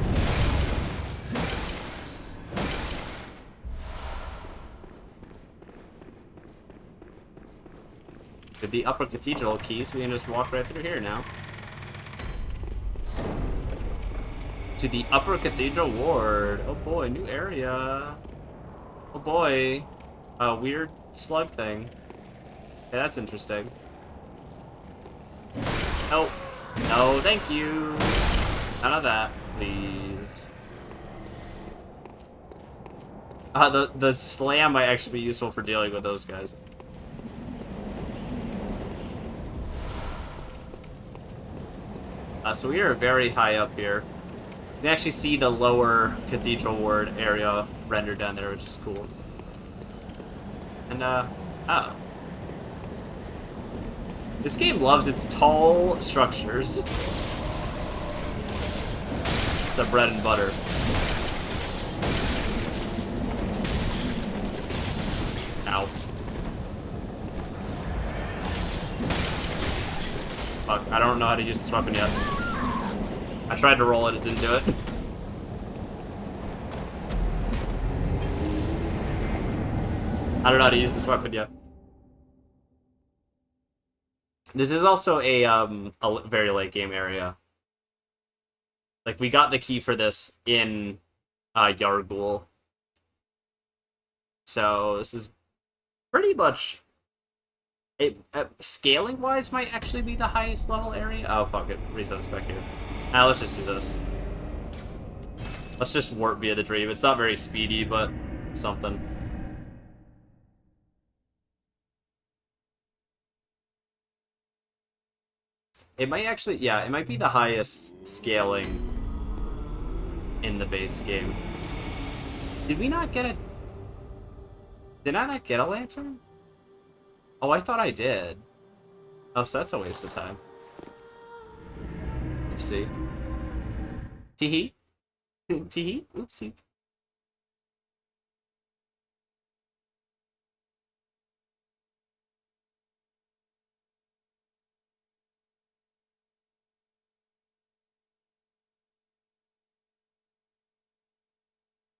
With the upper cathedral keys, we can just walk right through here now. To the upper cathedral ward. Oh boy, new area. Oh boy. A weird slug thing. Okay, that's interesting. Oh. No, thank you. None of that, please. The slam might actually be useful for dealing with those guys. So we are very high up here. You can actually see the lower cathedral ward area rendered down there, which is cool. And, oh. This game loves its tall structures. It's the bread and butter. Ow. Fuck, I don't know how to use this weapon yet. I tried to roll it, it didn't do it. I don't know how to use this weapon yet. This is also a very late game area. Like, we got the key for this in Yargul. So, this is pretty much... scaling-wise, might actually be the highest level area. Oh, fuck it. Reset's back here. Now, let's just do this. Let's just warp via the dream. It's not very speedy, but something. It might actually, yeah, it might be the highest scaling in the base game. Did we not get a... Did I not get a lantern? Oh, I thought I did. Oh, so that's a waste of time. Oopsie. Teehee. Teehee. Oopsie.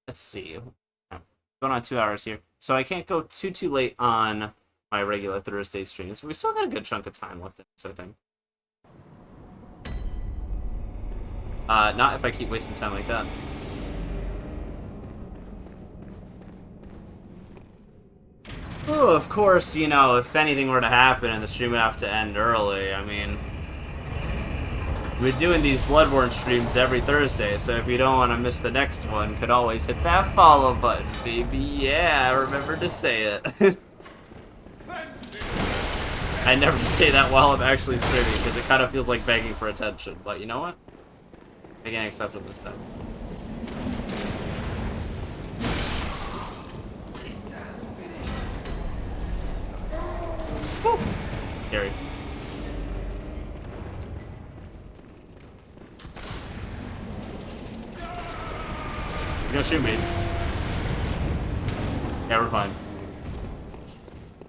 Let's see. Going on 2 hours here. So I can't go too late on my regular Thursday streams, but we still got a good chunk of time left in this, I think. Not if I keep wasting time like that. Oh, of course, you know, if anything were to happen and the stream would have to end early, I mean... We're doing these Bloodborne streams every Thursday, so if you don't want to miss the next one, could always hit that follow button, baby. Yeah, remember to say it. I never say that while I'm actually streaming, because it kind of feels like begging for attention. But you know what? I can accept it this time. Woo! Scary. You're gonna shoot me. Yeah, we're fine.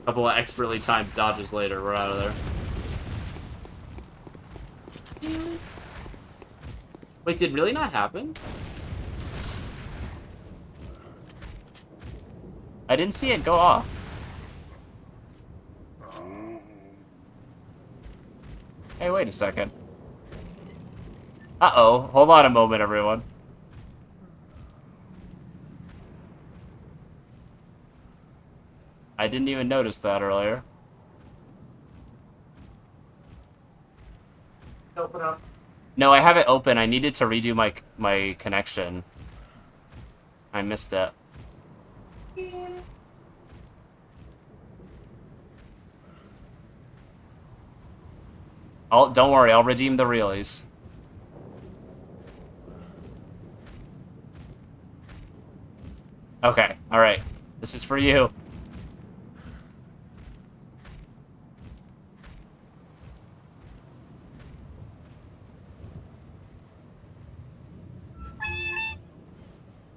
A couple of expertly timed dodges later, we're out of there. Wait, did really not happen? I didn't see it go off. Hey, wait a second. Uh-oh. Hold on a moment, everyone. I didn't even notice that earlier. Open up. No, I have it open. I needed to redo my connection. I missed it. Don't worry, I'll redeem the realies. Okay, alright. This is for you.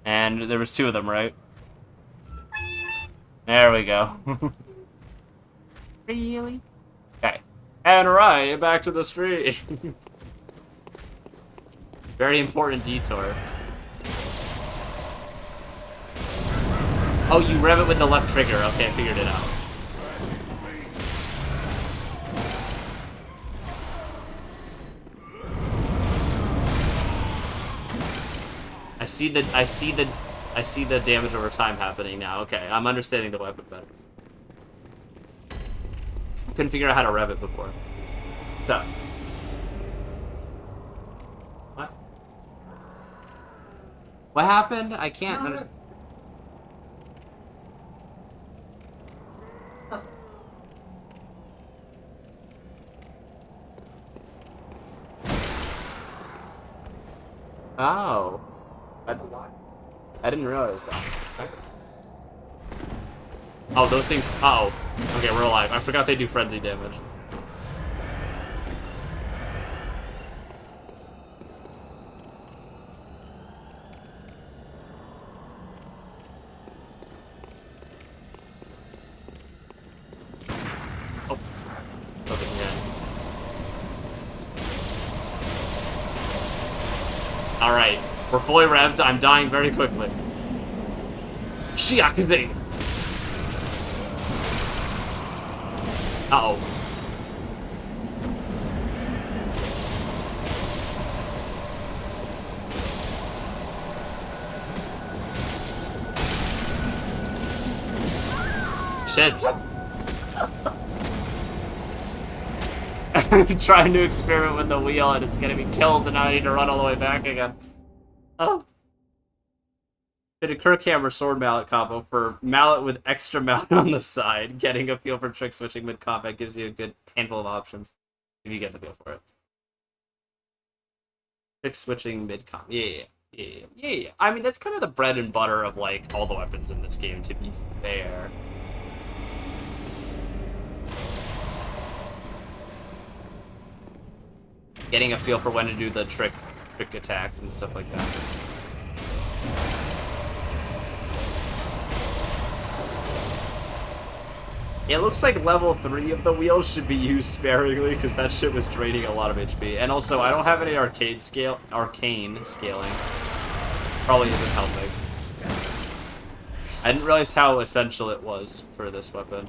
And there was 2 of them, right? There we go. Really? Okay. And right, back to the street. Very important detour. Oh, you rev it with the left trigger. Okay, I figured it out. I see the damage over time happening now. Okay, I'm understanding the weapon better. Couldn't figure out how to rev it before. What's up? What? What happened? I can't understand. Oh. I didn't realize that. Oh, those things... Uh oh. Okay, we're alive. I forgot they do frenzy damage. Oh. Nothing yet. Alright. We're fully revved. I'm dying very quickly. Shiakazing! Uh-oh. Shit. I'm trying to experiment with the wheel and it's gonna be killed and now I need to run all the way back again. Oh. Did a Kirkhammer sword mallet combo for mallet with extra mallet on the side. Getting a feel for trick switching mid-combat gives you a good handful of options if you get the feel for it. Pick switching mid-com. Yeah. I mean, that's kind of the bread and butter of, like, all the weapons in this game, to be fair. Getting a feel for when to do the trick attacks and stuff like that. It looks like level 3 of the wheels should be used sparingly because that shit was draining a lot of HP. And also, I don't have any arcane scaling. Probably isn't helping. I didn't realize how essential it was for this weapon.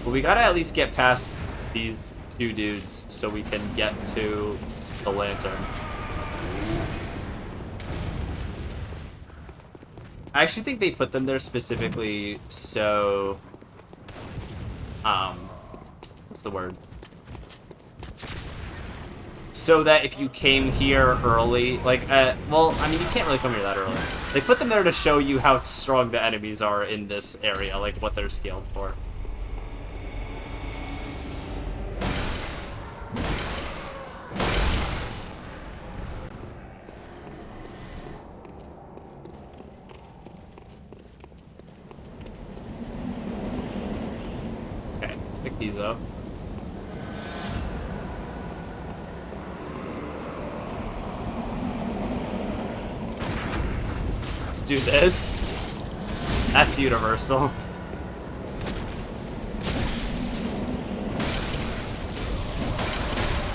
But we gotta at least get past these two dudes so we can get to the lantern. I actually think they put them there specifically so... what's the word? So that if you came here early, like, well, I mean, you can't really come here that early. They put them there to show you how strong the enemies are in this area, like what they're scaled for. Okay, let's pick these up. Let's do this. That's universal.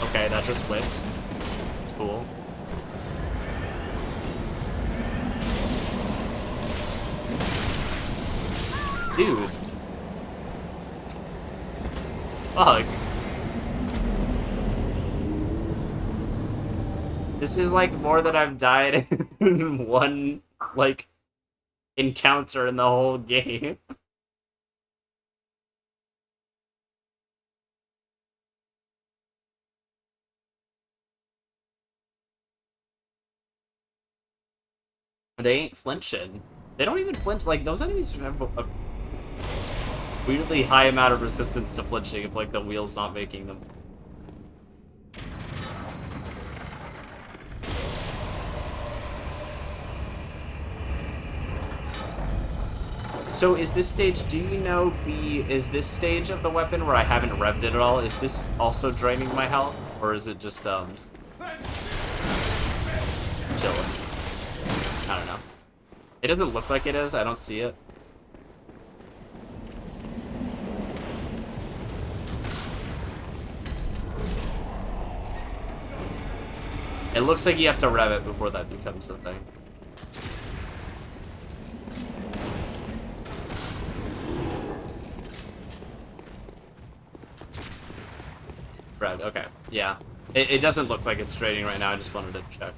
Okay, that just whipped. It's cool. Dude. Fuck. This is like more than I've died in one, like, encounter in the whole game. They ain't flinching. They don't even flinch. Like, those enemies have a weirdly high amount of resistance to flinching if, like, the wheel's not making them. So is this stage, do you know, is this stage of the weapon where I haven't revved it at all, is this also draining my health? Or is it just, chilling? I don't know. It doesn't look like it is, I don't see it. It looks like you have to rev it before that becomes a thing. Red, okay. Yeah. It doesn't look like it's draining right now, I just wanted to check.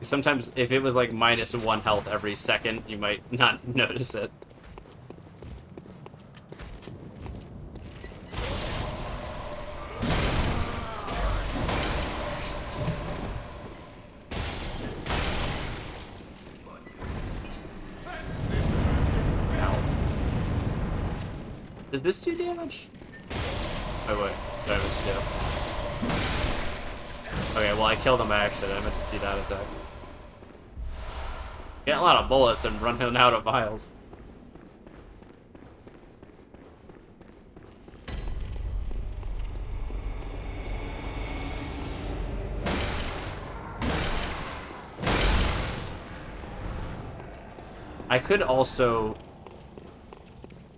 Sometimes, if it was like -1 health every second, you might not notice it. Ow. Does this do damage? Oh wait, sorry, what's it do? Okay, well I killed him by accident, I meant to see that attack. Get a lot of bullets and running out of vials. I could also,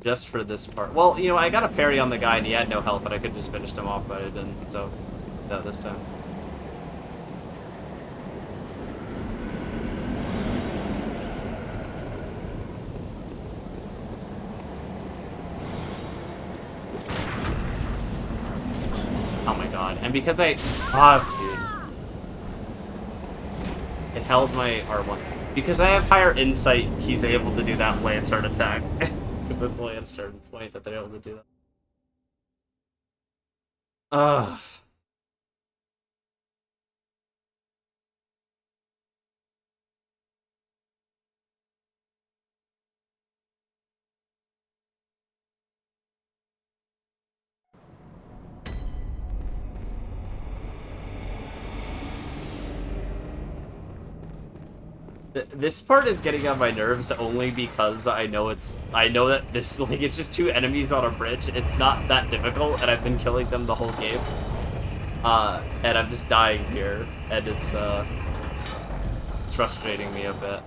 just for this part, well, you know, I got a parry on the guy and he had no health and I could just finished him off, but I didn't, so, no, this time. Oh my god, and because I, dude. It held my R1. Because I have higher insight, he's able to do that lantern attack. Because that's only at a certain point that they're able to do that. Ugh. This part is getting on my nerves only because I know that this, like, it's just two enemies on a bridge. It's not that difficult, and I've been killing them the whole game. And I'm just dying here, and it's frustrating me a bit.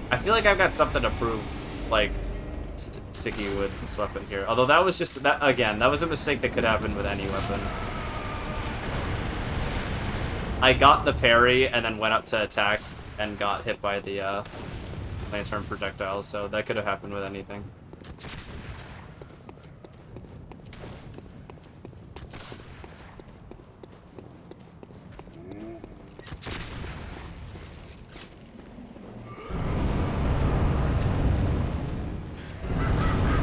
I feel like I've got something to prove, like, sticky with this weapon here. Although that was just, that was a mistake that could happen with any weapon. I got the parry and then went up to attack and got hit by the lantern projectile, so that could have happened with anything.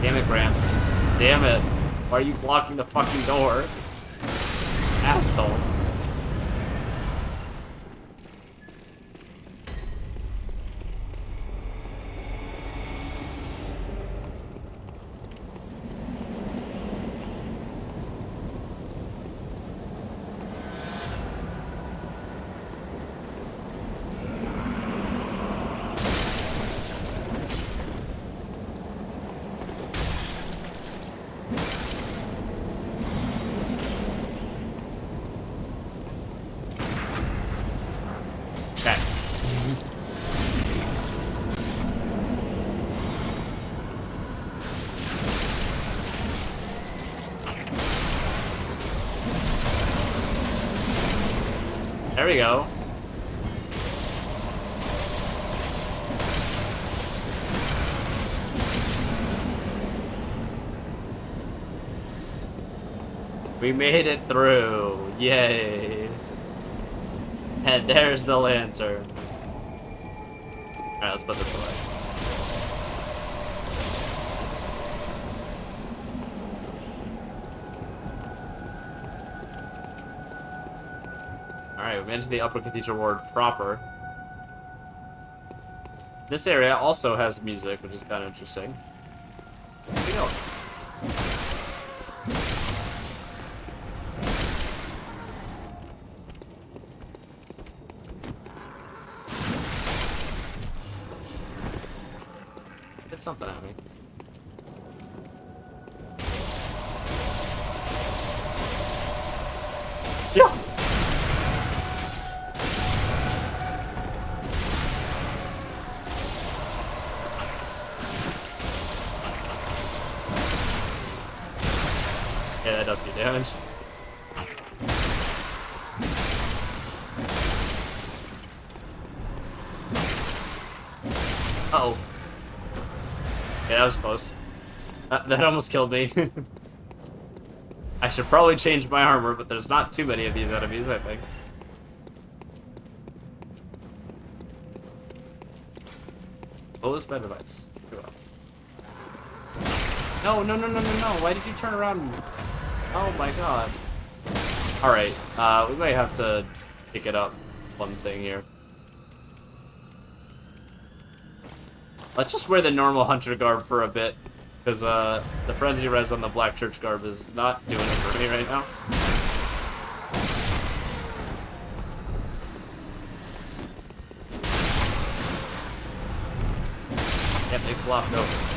Damn it, Gramps. Damn it. Why are you blocking the fucking door? Asshole. Okay. There we go. We made it through. Yay. And there's the lantern. Alright, let's put this away. Alright, we entered the Upper Cathedral Ward proper. This area also has music, which is kind of interesting. Here we go. Hit something at me. Yeah. Yeah, that does do damage. Uh-oh. Yeah, that was close. That almost killed me. I should probably change my armor, but there's not too many of these enemies, I think. Lowest bed device. No, no, no, no, no, no. Why did you turn around? Oh my god. Alright, we might have to pick it up one thing here. Let's just wear the normal hunter garb for a bit, because the frenzy res on the black church garb is not doing it for me right now. Yep, they flopped over.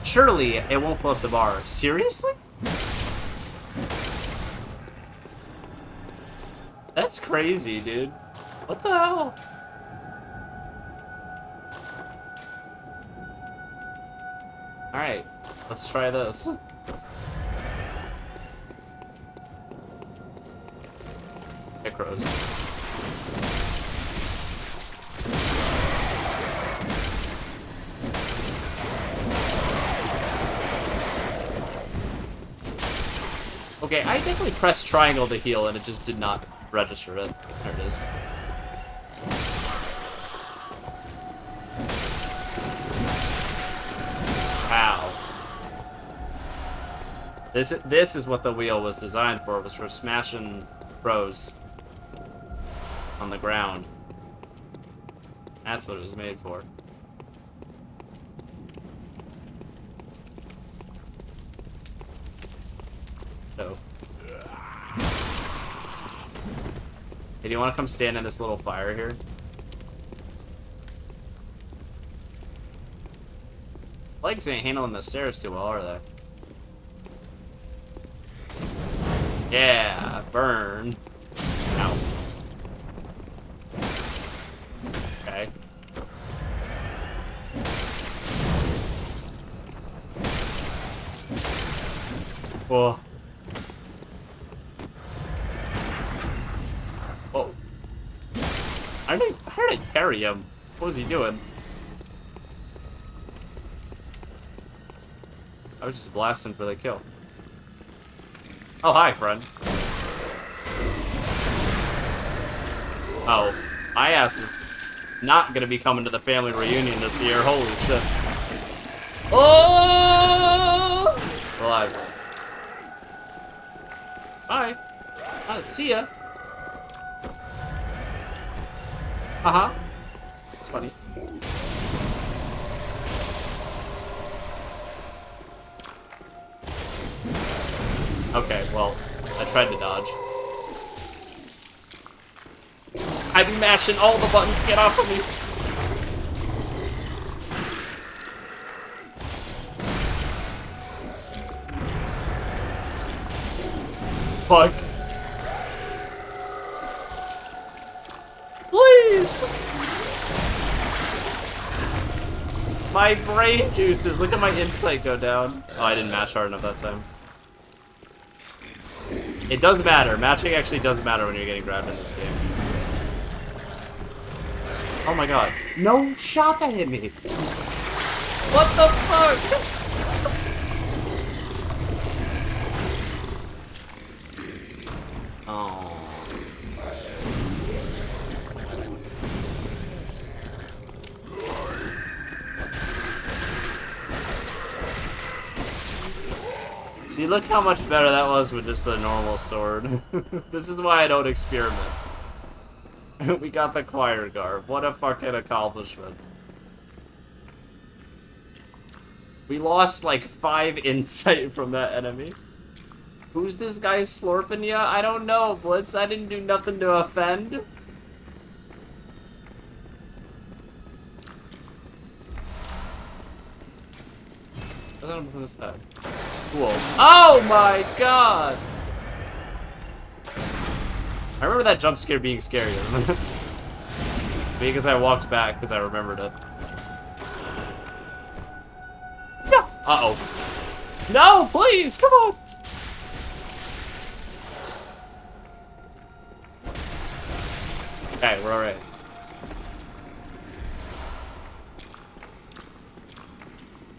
Surely it won't pull up the bar. Seriously? That's crazy, dude. What the hell? Alright, let's try this. Necros. Okay, I definitely pressed triangle to heal and it just did not register it. There it is. Wow. This is what the wheel was designed for. It was for smashing bros on the ground. That's what it was made for. toe. Hey, do you want to come stand in this little fire here? Legs ain't handling the stairs too well, are they? Yeah, burn. Ow. Okay. Whoa. Whoa. How did I parry him? What was he doing? I was just blasting for the kill. Oh, hi, friend. Oh, my ass is not gonna be coming to the family reunion this year. Holy shit. Oh! Alive. Bye. See ya. Uh-huh. It's funny. Okay, well, I tried to dodge. I've been mashing all the buttons. Get off of me. Fuck. Please! My brain juices. Look at my insight go down. Oh, I didn't match hard enough that time. It doesn't matter. Matching actually does matter when you're getting grabbed in this game. Oh my god. No shot that hit me. What the fuck? Oh. See, look how much better that was with just the normal sword. This is why I don't experiment. We got the choir garb. What a fucking accomplishment. We lost like 5 insight from that enemy. Who's this guy slurping ya? I don't know, Blitz. I didn't do nothing to offend. What's on the side? Cool. Oh my god! I remember that jump scare being scarier. Because I walked back because I remembered it. Yeah. Uh-oh. No, please, come on! Okay, we're alright.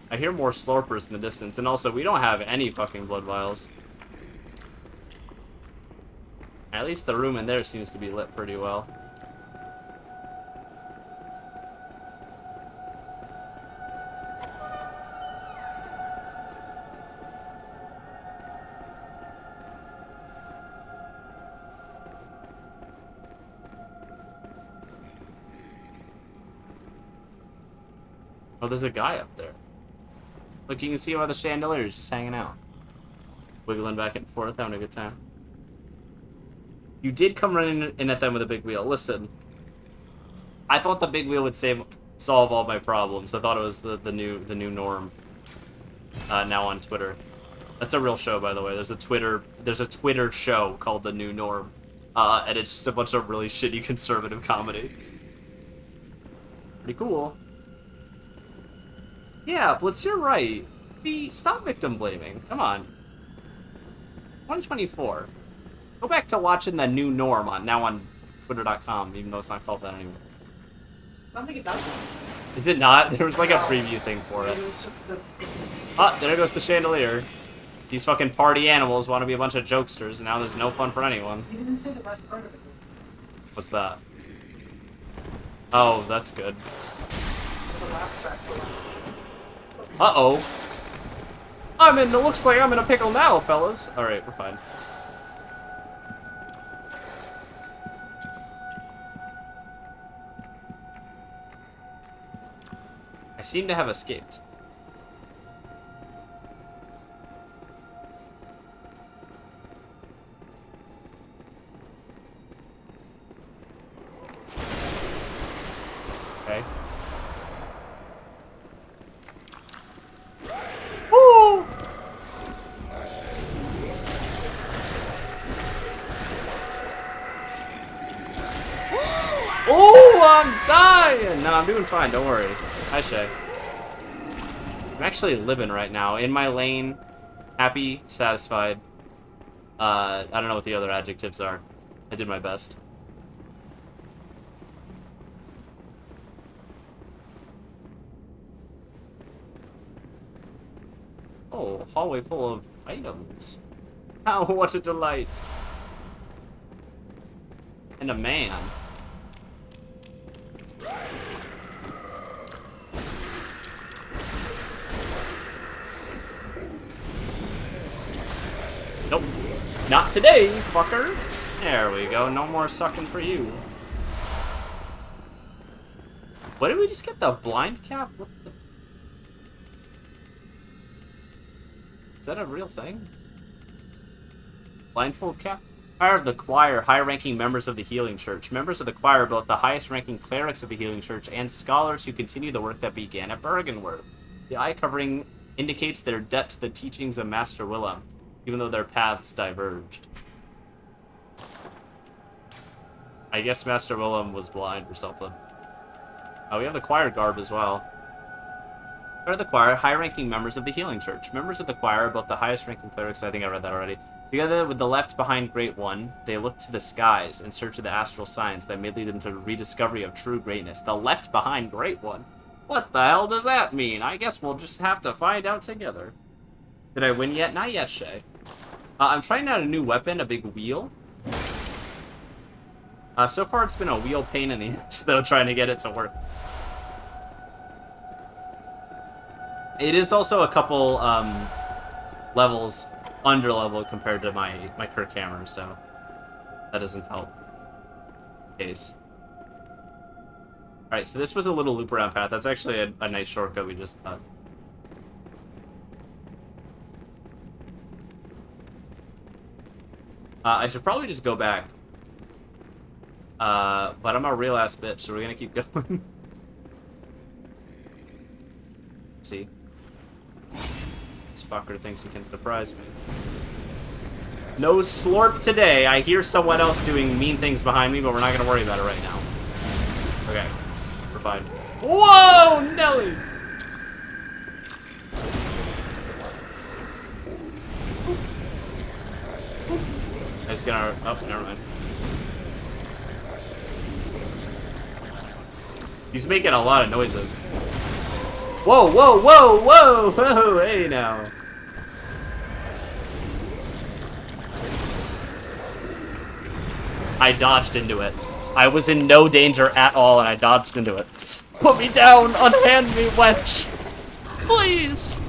I hear more slurpers in the distance, and also, we don't have any fucking blood vials. At least the room in there seems to be lit pretty well. Oh, there's a guy up there. Look, you can see him by the chandelier. He's just hanging out. Wiggling back and forth, having a good time. You did come running in at them with a big wheel. Listen, I thought the big wheel would solve all my problems. I thought it was the new norm. Now on Twitter. That's a real show, by the way. There's a Twitter show called The New Norm. And it's just a bunch of really shitty conservative comedy. Pretty cool. Yeah, Blitz, you're right. Stop victim blaming. Come on. 2024. Go back to watching The New Norm on Twitter.com, even though it's not called that anymore. I don't think it's out there. Is it not? There was like a preview thing for it. It's just the... Oh, there goes the chandelier. These fucking party animals want to be a bunch of jokesters, and now there's no fun for anyone. You didn't say the best part of it. What's that? Oh, that's good. There's a laugh track for that. Uh-oh. It looks like I'm in a pickle now, fellas. Alright, we're fine. I seem to have escaped. I'm dying! No, I'm doing fine, don't worry. Hi, Shay. I'm actually living right now. In my lane. Happy, satisfied. I don't know what the other adjectives are. I did my best. Oh, hallway full of items. Oh, what a delight. And a man. Nope. Not today, fucker. There we go. No more sucking for you. What did we just get? The blind cap? What the... Is that a real thing? Blindfold cap? Choir of the choir, high-ranking members of the Healing Church. Members of the choir are both the highest-ranking clerics of the Healing Church and scholars who continue the work that began at Bergenworth. The eye covering indicates their debt to the teachings of Master Willem, even though their paths diverged. I guess Master Willem was blind or something. Oh, we have the choir garb as well. Choir of the choir, high-ranking members of the Healing Church. Members of the choir are both the highest-ranking clerics. I think I read that already. Together with the left-behind Great One, they look to the skies in search of the astral signs that may lead them to rediscovery of true greatness. The left-behind Great One? What the hell does that mean? I guess we'll just have to find out together. Did I win yet? Not yet, Shay. I'm trying out a new weapon, a big wheel. So far it's been a wheel pain in the ass, though, trying to get it to work. It is also a couple levels under level compared to my Kirk hammer, so that doesn't help. Case. Alright, so this was a little loop around path. That's actually a nice shortcut we just got. I should probably just go back. But I'm a real ass bitch, so we're gonna keep going. Let's see. This fucker thinks he can surprise me. No slurp today. I hear someone else doing mean things behind me, but we're not gonna worry about it right now. Okay. We're fine. Whoa, Nelly! I just gonna... Oh, never mind. He's making a lot of noises. Whoa, whoa, whoa, whoa, whoa, hey now. I dodged into it. I was in no danger at all, and I dodged into it. Put me down, unhand me, wench. Please.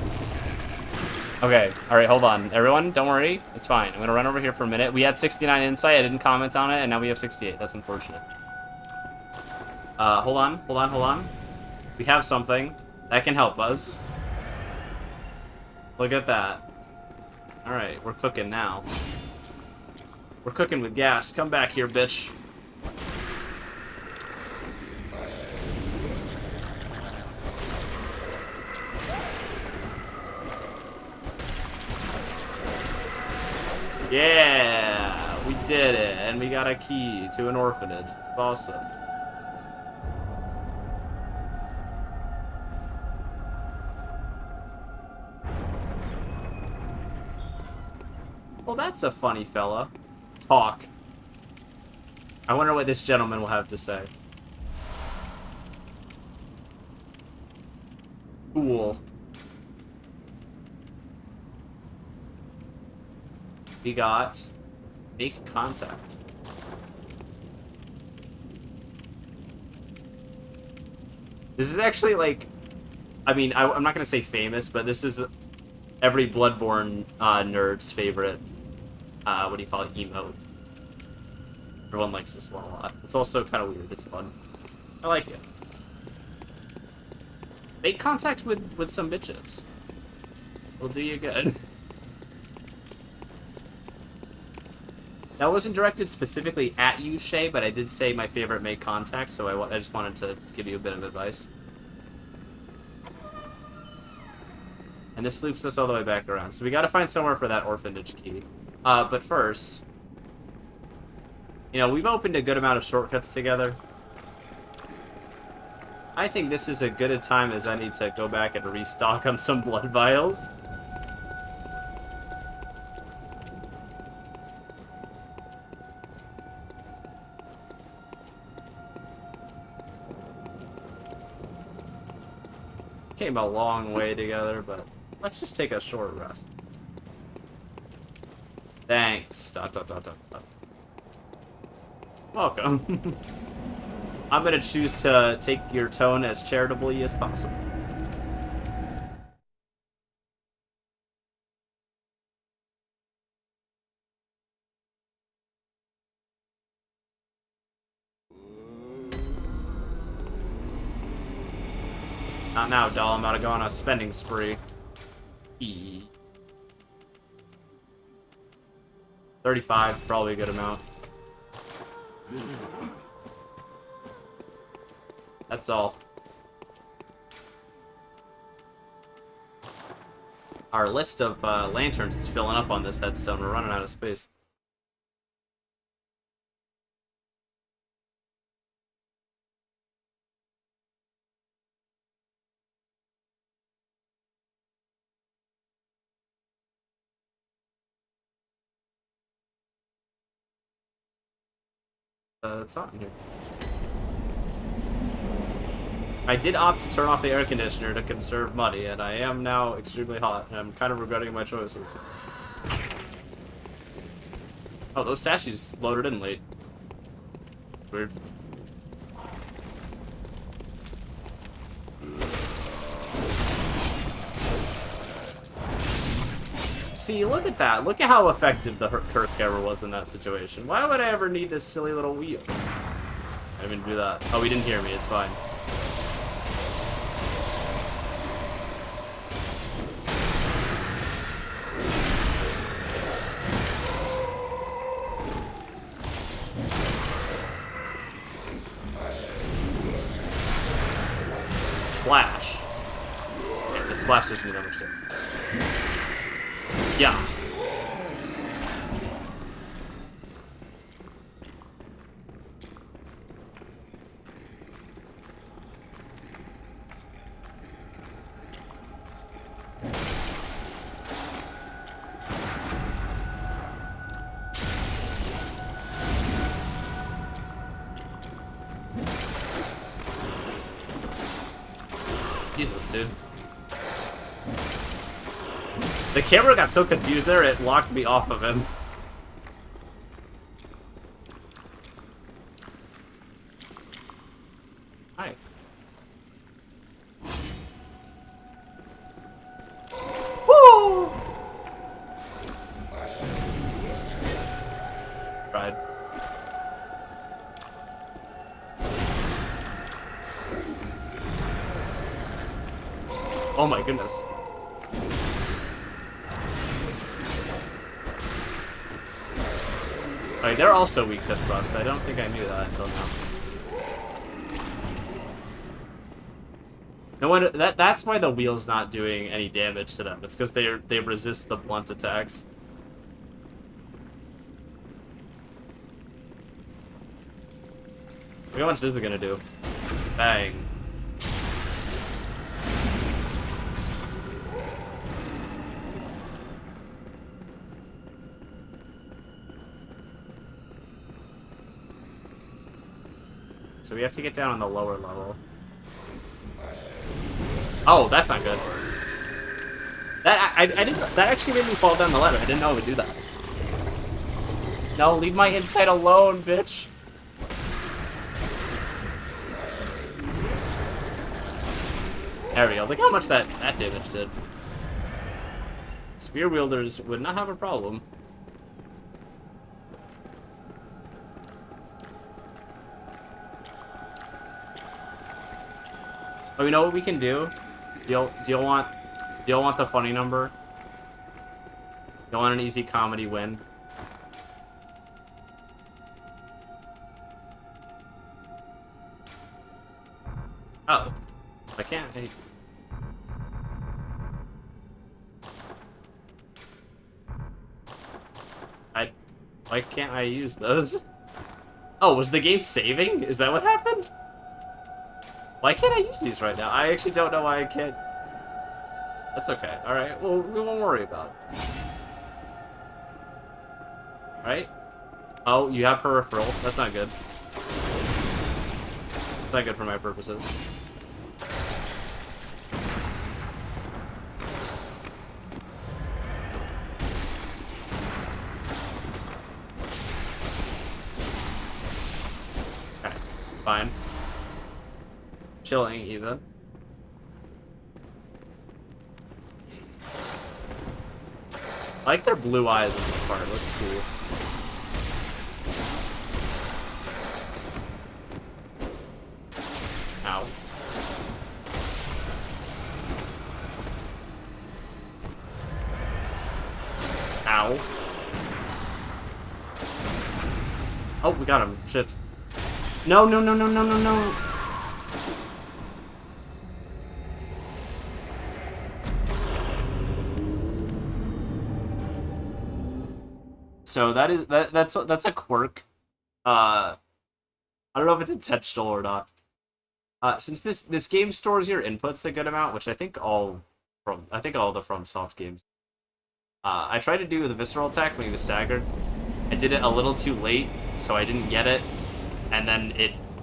Okay, alright, hold on. Everyone, don't worry. It's fine. I'm gonna run over here for a minute. We had 69 insight, I didn't comment on it, and now we have 68. That's unfortunate. Hold on, hold on, hold on. We have something that can help us. Look at that. Alright, we're cooking now. We're cooking with gas. Come back here, bitch. Yeah, we did it, and we got a key to an orphanage. Awesome. Well, that's a funny fella. Talk. I wonder what this gentleman will have to say. Cool. We got make contact. This is actually like, I mean, I'm not gonna say famous, but this is every Bloodborne nerd's favorite. What do you call it? Emote. Everyone likes this one a lot. It's also kind of weird. It's fun. I like it. Make contact with some bitches. Will do you good. That wasn't directed specifically at you, Shay, but I did say my favorite make contact, so I just wanted to give you a bit of advice. And this loops us all the way back around. So we gotta find somewhere for that orphanage key. But first, you know, we've opened a good amount of shortcuts together. I think this is as good a time as any to go back and restock on some blood vials. Came a long way together, but let's just take a short rest. Thanks. Dot, dot, dot, dot, dot. Welcome. I'm gonna choose to take your tone as charitably as possible. Not now, doll. I'm about to go on a spending spree. 35, probably a good amount. That's all. Our list of lanterns is filling up on this headstone. We're running out of space. It's hot in here. I did opt to turn off the air conditioner to conserve money, and I am now extremely hot, and I'm kind of regretting my choices. Oh, those statues loaded in late. Weird. See, look at that. Look at how effective the Kirk hammer was in that situation. Why would I ever need this silly little wheel? I didn't do that. Oh, he didn't hear me. It's fine. Splash. Yeah, the splash doesn't do that much damage. Yeah. Jesus, dude. The camera got so confused there, it locked me off of him. Hi. Woo! Tried. Oh my goodness. Alright, they're also weak to thrust. I don't think I knew that until now. No wonder that's why the wheel's not doing any damage to them. It's because they resist the blunt attacks. Look how much this is gonna do. Bang. So we have to get down on the lower level. Oh, that's not good. That I didn't. That actually made me fall down the ladder. I didn't know it would do that. No, leave my inside alone, bitch. There we go. Look how much that damage did. Spear wielders would not have a problem. Oh, you know what we can do? Do you want the funny number? You want an easy comedy win? Oh, I can't. Why can't I use those? Oh, was the game saving? Is that what happened? Why can't I use these right now? I actually don't know why I can't. That's okay. Alright, well, we won't worry about it. Right? Oh, you have peripheral. That's not good. It's not good for my purposes. Okay, fine. Chilling, even. I like their blue eyes in this part. It looks cool. Ow. Ow. Oh, we got him. Shit. No, no, no, no, no, no, no. So that's a quirk. I don't know if it's intentional or not. Since this game stores your inputs a good amount, which I think all the FromSoft games. I tried to do the visceral attack when he was staggered. I did it a little too late, so I didn't get it, and then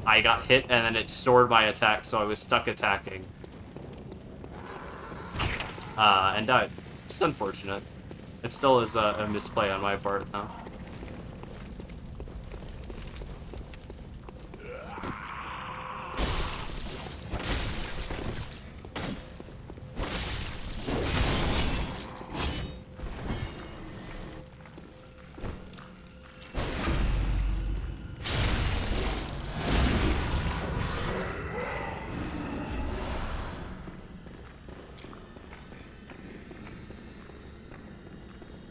I got hit, and then it stored my attack, so I was stuck attacking. And died. Just unfortunate. It still is a misplay on my part, though.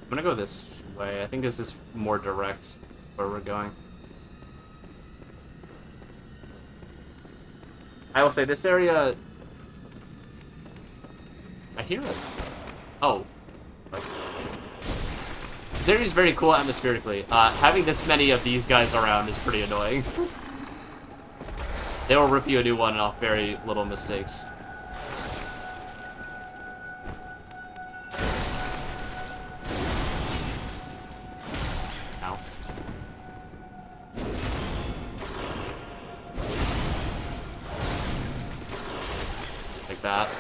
I'm gonna go this way. I think this is more direct where we're going. I will say this area... I hear it. Oh. This area is very cool atmospherically. Having this many of these guys around is pretty annoying. They will rip you a new one off very little mistakes. That.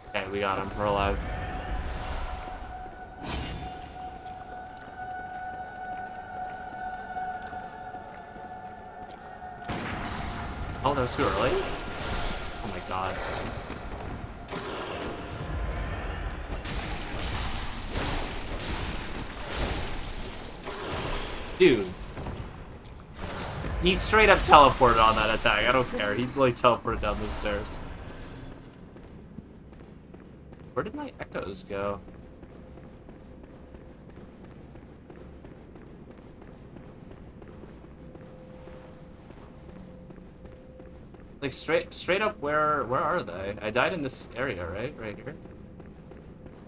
Okay, we got him. We're alive. Oh, that was too early? Oh my god. Dude. He straight up teleported on that attack. I don't care. He like teleported down the stairs. Where did my echoes go? Like straight up, where are they? I died in this area, right? Right here.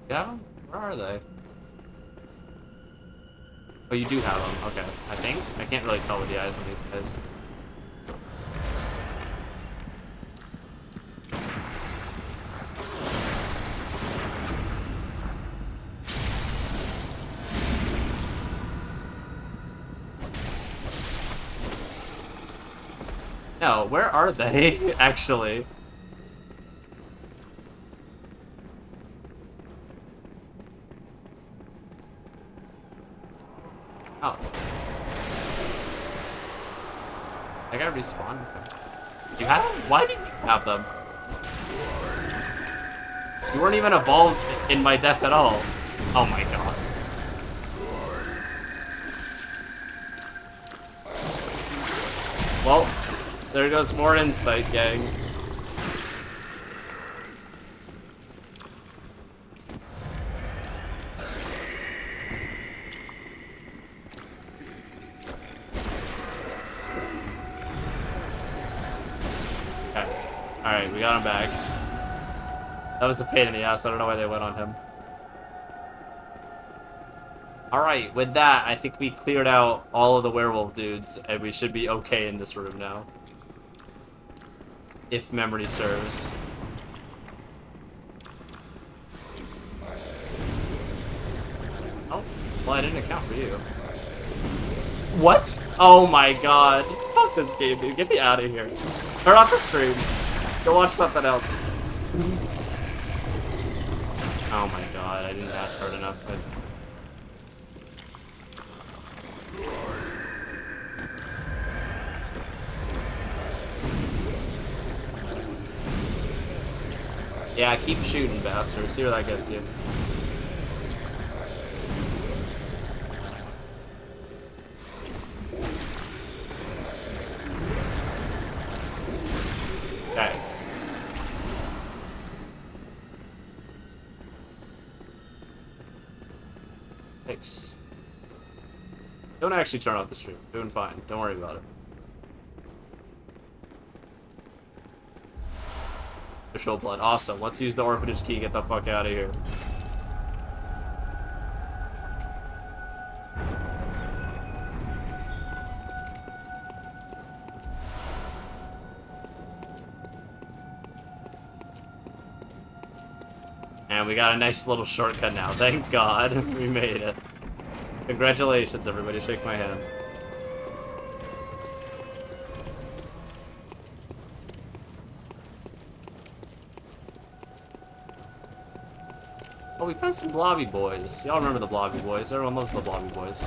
Yeah? Where are they? Oh, you do have them. Okay, I think. I can't really tell with the eyes on these guys. No, where are they, actually? Oh. I gotta respawn. You have them? Why did you have them? You weren't even involved in my death at all. Oh my god. Well, there goes more insight, gang. Alright, we got him back. That was a pain in the ass. I don't know why they went on him. Alright, with that, I think we cleared out all of the werewolf dudes, and we should be okay in this room now. If memory serves. Oh, well, I didn't account for you. What? Oh my god. Fuck this game, dude. Get me out of here. Turn off the stream. Go watch something else. Oh my god, I didn't dash hard enough. Yeah, keep shooting, bastard. See where that gets you. Okay. Thanks. Don't actually turn off the stream. Doing fine. Don't worry about it. Official blood. Awesome. Let's use the orphanage key and get the fuck out of here. And we got a nice little shortcut now. Thank God we made it. Congratulations, everybody. Shake my hand. Oh, we found some blobby boys. Y'all remember the blobby boys. Everyone loves the blobby boys.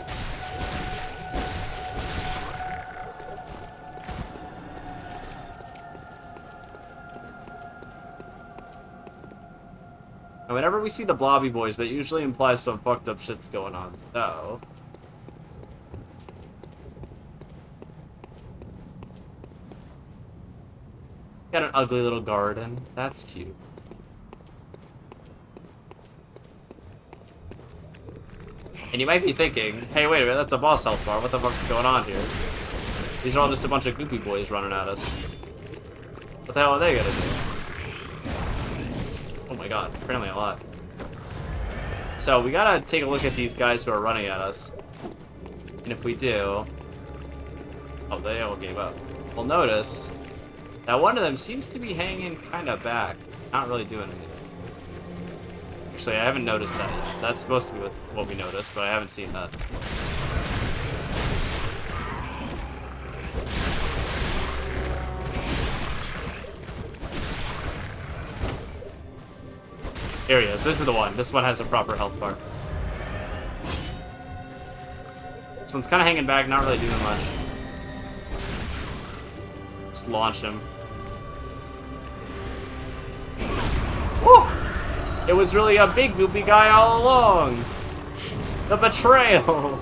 And whenever we see the blobby boys, that usually implies some fucked up shit's going on. So... got an ugly little garden. That's cute. And you might be thinking, hey, wait a minute, that's a boss health bar. What the fuck's going on here? These are all just a bunch of goopy boys running at us. What the hell are they gonna do? Oh my god, apparently a lot. So we gotta take a look at these guys who are running at us. And if we do... oh, they all gave up. We'll notice that one of them seems to be hanging kind of back. Not really doing anything. Actually, I haven't noticed that yet. That's supposed to be what we noticed, but I haven't seen that. Here he is. This is the one. This one has a proper health bar. This one's kind of hanging back, not really doing much. Just launch him. Woo! It was really a big goopy guy all along. The betrayal.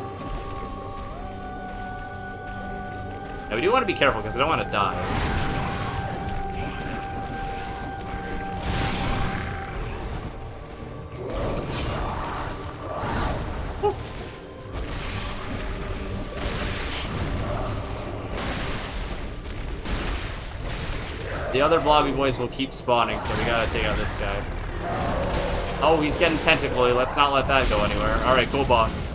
Now we do want to be careful because I don't want to die. Woo. The other blobby boys will keep spawning, so we gotta take out this guy. Oh, he's getting tentacly. Let's not let that go anywhere. Alright, cool, boss.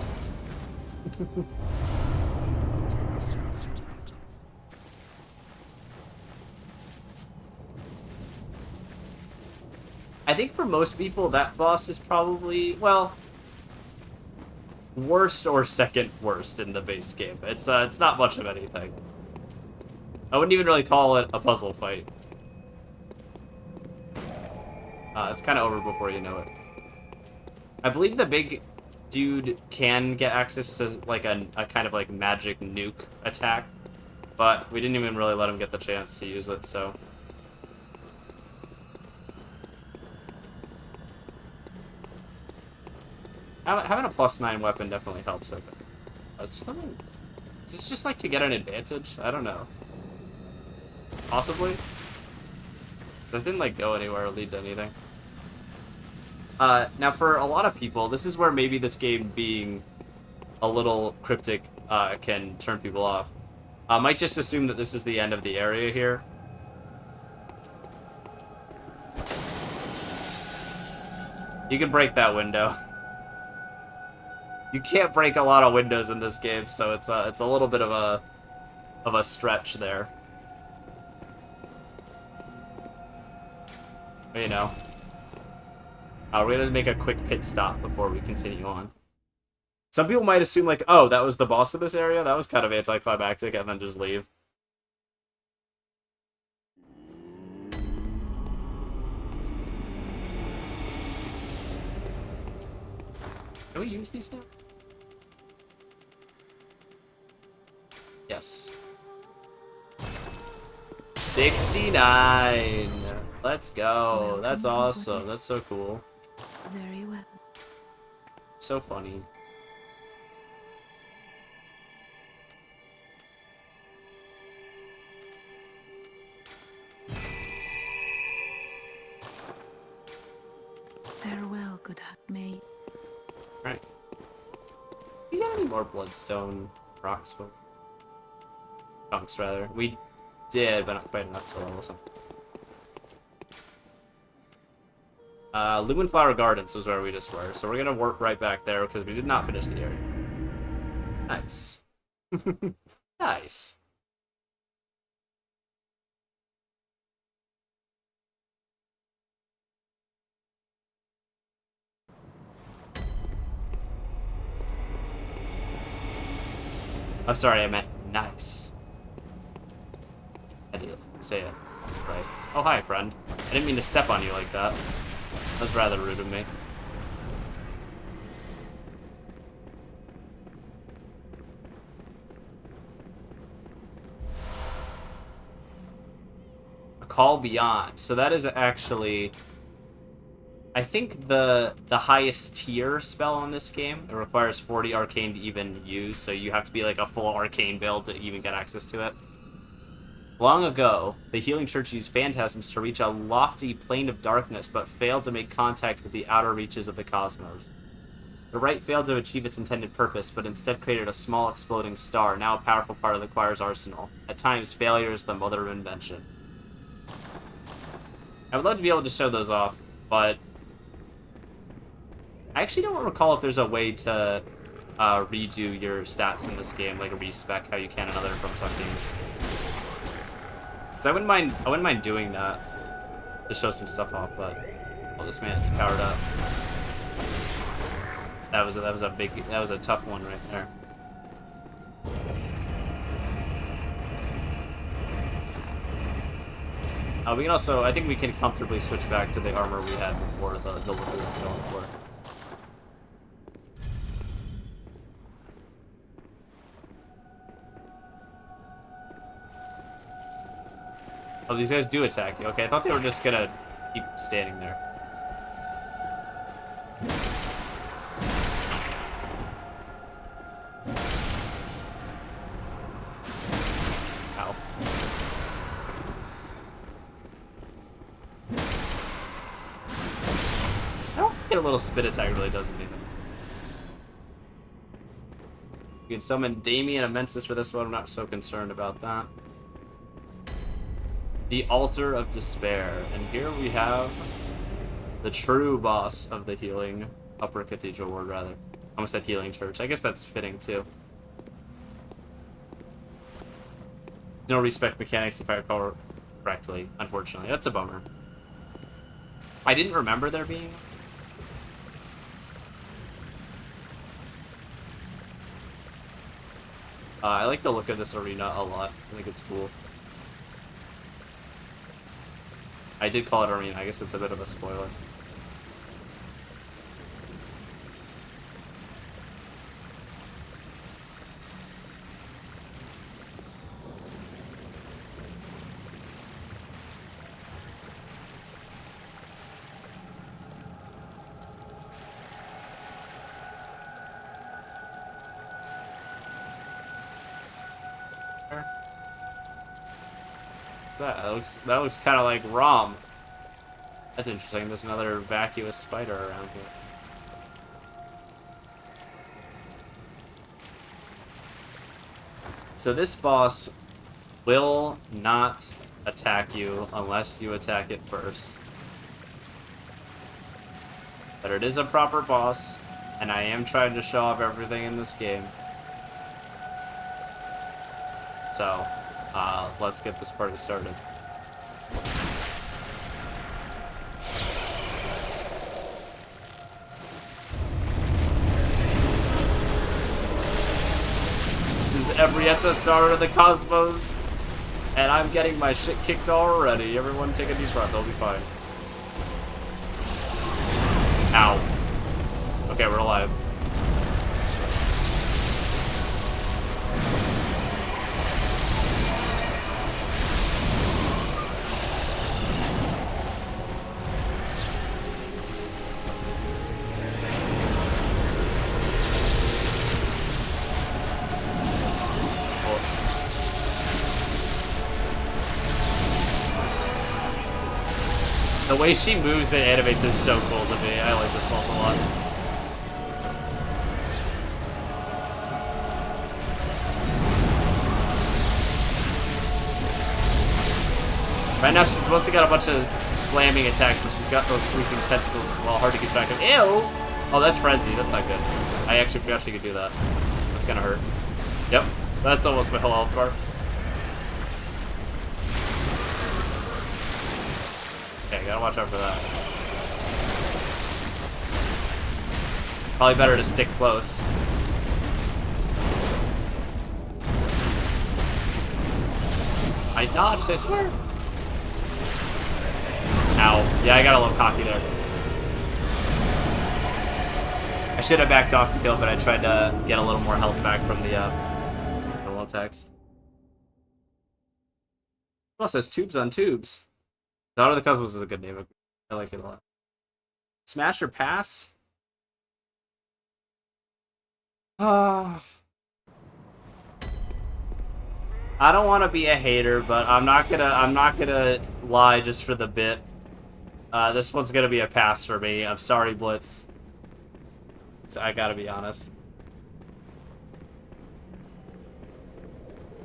I think for most people, that boss is probably, well, worst or second worst in the base game. It's not much of anything. I wouldn't even really call it a puzzle fight. It's kind of over before you know it. I believe the big dude can get access to like a kind of like magic nuke attack, but we didn't even really let him get the chance to use it, so. Having a +9 weapon definitely helps. Is there something? Is this just like to get an advantage? I don't know. Possibly? That didn't like go anywhere or lead to anything. Now for a lot of people, this is where maybe this game being a little cryptic can turn people off. Might just assume that this is the end of the area here. You can break that window. You can't break a lot of windows in this game, so it's a little bit of a stretch there. But, you know. We're gonna make a quick pit stop before we continue on. Some people might assume, like, oh, that was the boss of this area? That was kind of anticlimactic, and then just leave. Can we use these now? Yes. 69! Let's go. That's awesome. That's so cool. Very well. So funny. Farewell, good heart. May Alright. We got any more bloodstone rocks? Chunks, rather. We did, but not quite enough to level something. Lumenflower Gardens was where we just were, so we're gonna warp right back there because we did not finish the area. Nice. Nice. I'm sorry, I meant nice. I did say it right. Oh, hi, friend. I didn't mean to step on you like that. That was rather rude of me. A Call Beyond. So that is actually, I think, the highest tier spell on this game. It requires 40 arcane to even use, so you have to be like a full arcane build to even get access to it. Long ago, the Healing Church used phantasms to reach a lofty plane of darkness, but failed to make contact with the outer reaches of the cosmos. The rite failed to achieve its intended purpose, but instead created a small exploding star, now a powerful part of the choir's arsenal. At times, failure is the mother of invention. I would love to be able to show those off, but I actually don't recall if there's a way to redo your stats in this game, like a respec how you can in other FromSoft games. So I wouldn't mind doing that to show some stuff off, but oh, this man's powered up. That was a tough one right there. We can also, I think we can comfortably switch back to the armor we had before the look we were going for. Oh, these guys do attack you. Okay, I thought they were just gonna keep standing there. Ow. I don't think their little spit attack really does anything. You can summon Damien Immensis for this one. I'm not so concerned about that. The Altar of Despair. And here we have the true boss of the Healing Upper Cathedral Ward, rather. I almost said Healing Church. I guess that's fitting, too. No respec mechanics, if I recall correctly, unfortunately. That's a bummer. I didn't remember there being... I like the look of this arena a lot. I think it's cool. I did call it arena. I guess it's a bit of a spoiler. That looks kind of like Rom. That's interesting. There's another vacuous spider around here. So this boss will not attack you unless you attack it first. But it is a proper boss. And I am trying to show off everything in this game. So, let's get this party started. This is Ebrietta, Star of the Cosmos, and I'm getting my shit kicked already. Everyone take a deep breath, they'll be fine. Ow. Okay, we're alive. The way she moves and animates is so cool to me. I like this boss a lot. Right now she's mostly got a bunch of slamming attacks, but she's got those sweeping tentacles as well. Hard to keep track of. Ew! Oh, that's Frenzy. That's not good. I actually forgot she could do that. That's gonna hurt. Yep. That's almost my whole health bar. Okay, gotta watch out for that. Probably better to stick close. I dodged, I swear. Ow. Yeah, I got a little cocky there. I should have backed off to kill, but I tried to get a little more health back from the little attacks. Oh, it says Tubes on Tubes. Daughter of the Cosmos is a good name. I like it a lot. Smash or pass? I don't want to be a hater, but I'm not gonna lie just for the bit. This one's gonna be a pass for me. I'm sorry, Blitz. I gotta be honest.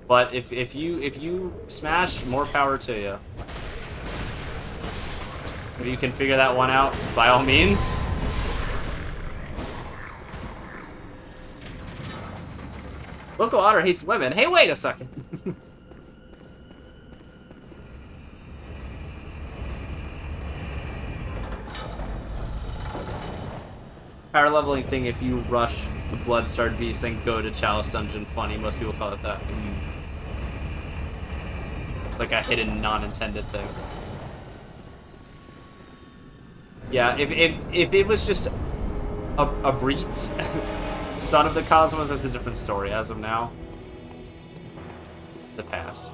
But if you smash, more power to you. If you can figure that one out, by all means. Local otter hates women. Hey, wait a second. Power leveling thing if you rush the Bloodstarred Beast and go to Chalice Dungeon. Funny, most people call it that. Like a hidden, non-intended thing. Yeah, if it was just a Breeds, Son of the Cosmos, that's a different story. As of now, the pass.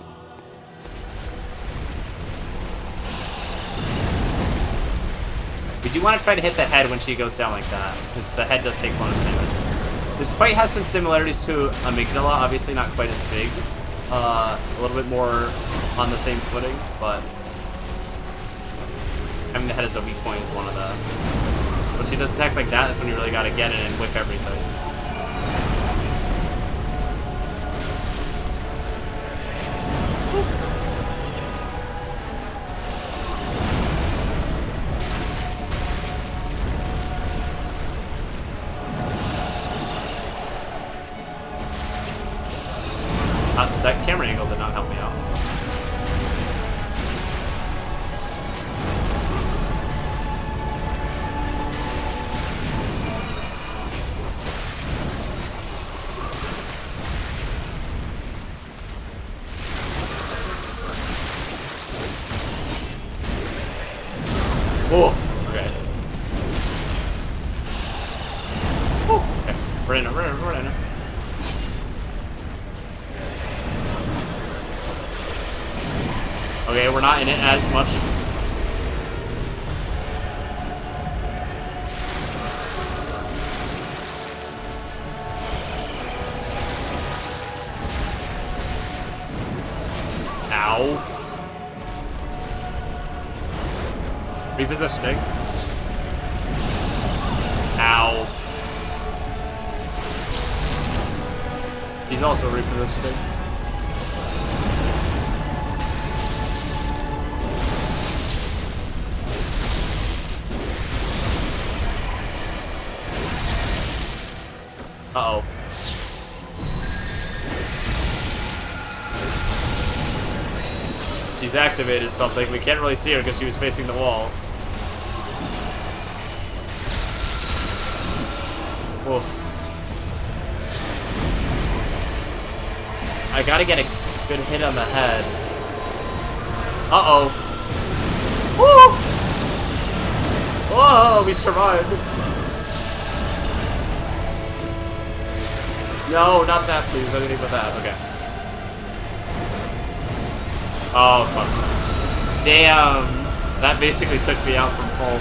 We do want to try to hit the head when she goes down like that, because the head does take bonus damage. This fight has some similarities to Amygdala, obviously not quite as big. A little bit more on the same footing, but having the head as a weak point is one of the... When she does attacks like that, that's when you really gotta get it and whip everything. That camera angle did not help me out. Oh, okay. Oh, okay. We're in it. Okay, we're not in it as much. Ow. Repositioning. Ow. He's also repositioning. She's activated something. We can't really see her because she was facing the wall. Whoa. I gotta get a good hit on the head. Uh-oh. Woo! Whoa, we survived. No, not that, please. Anything but that. Okay. Oh, fuck. Damn. That basically took me out from full.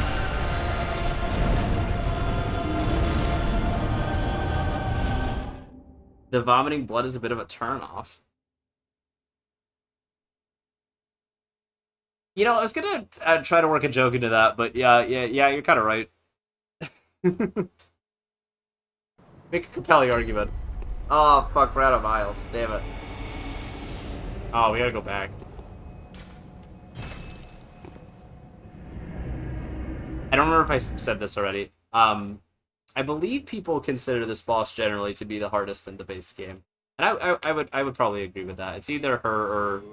The vomiting blood is a bit of a turn-off. You know, I was gonna try to work a joke into that, but yeah, you're kind of right. Make a compelling argument. Oh, fuck, we're out of miles. Damn it. Oh, we gotta go back. I don't remember if I said this already. I believe people consider this boss generally to be the hardest in the base game. And I would probably agree with that. It's either her or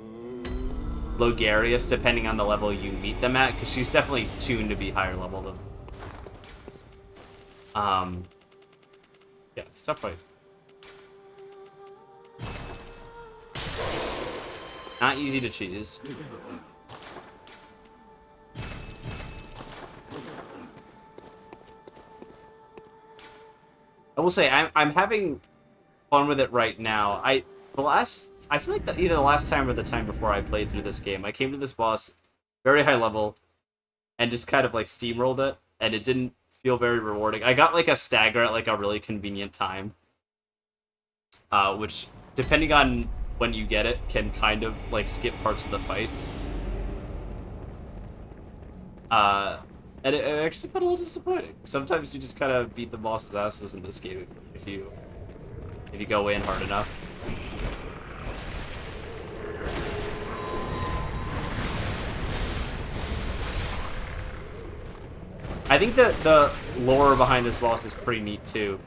Logarius, depending on the level you meet them at, because she's definitely tuned to be higher level than yeah, it's a tough fight. Not easy to cheese. I will say I'm having fun with it right now. I feel like either the last time or the time before I played through this game, I came to this boss very high level and just kind of like steamrolled it, and it didn't feel very rewarding. I got like a stagger at like a really convenient time, which depending on when you get it can kind of like skip parts of the fight. And it actually felt a little disappointing. Sometimes you just kind of beat the boss's asses in this game if you go in hard enough. I think the lore behind this boss is pretty neat too.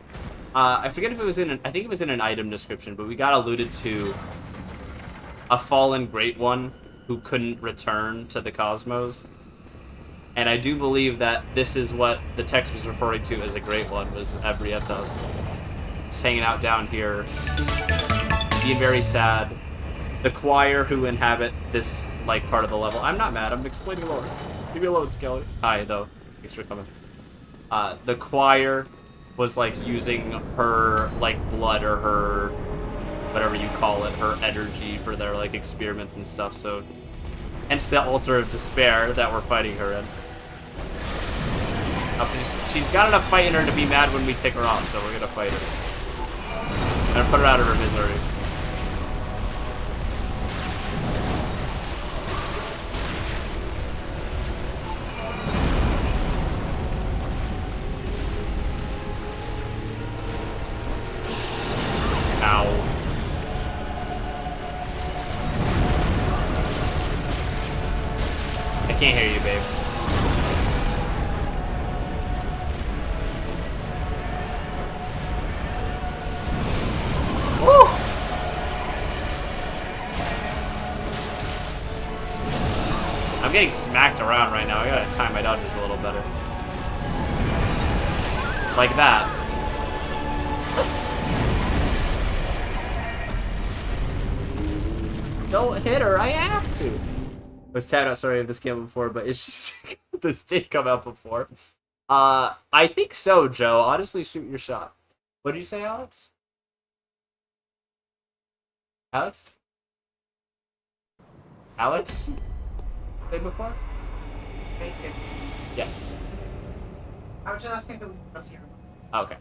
I forget if it was I think it was in an item description, but we got alluded to a fallen great one who couldn't return to the cosmos. And I do believe that this is what the text was referring to as a great one, was Ebrietas. Just hanging out down here, being very sad. The choir who inhabit this, like, part of the level. I'm not mad, I'm explaining lore. Leave me alone, Skelly. Hi, though. Thanks for coming. The choir was, like, using her, like, blood or her, whatever you call it, her energy for their, like, experiments and stuff, so... Hence the altar of despair that we're fighting her in. She's got enough fight in her to be mad when we take her off, so we're gonna fight her. I'm gonna put her out of her misery. Ow. I can't hear you, babe. Woo! I'm getting smacked around right now. I gotta time my dodges a little better. Like that. Don't hit her, I have to. I was tabbed out, sorry, of this game before, but it's just this did come out before. I think so, Joe. Honestly, shoot your shot. What did you say, Alex? Alex? Alex? Say before? Basic. Yes. I was just asking if it was here. Okay.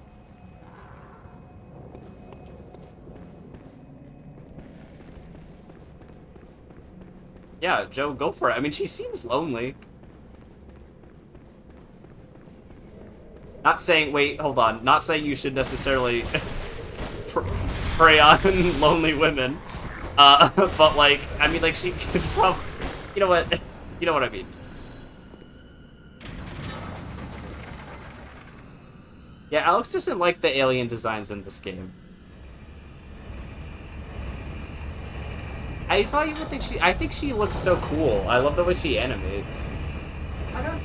Yeah, Joe, go for it. I mean, she seems lonely. Not saying, wait, hold on. Not saying you should necessarily prey on lonely women. But like, I mean, like, she could probably, you know what? You know what I mean. Yeah, Alex doesn't like the alien designs in this game. I thought you would think she... I think she looks so cool. I love the way she animates. I don't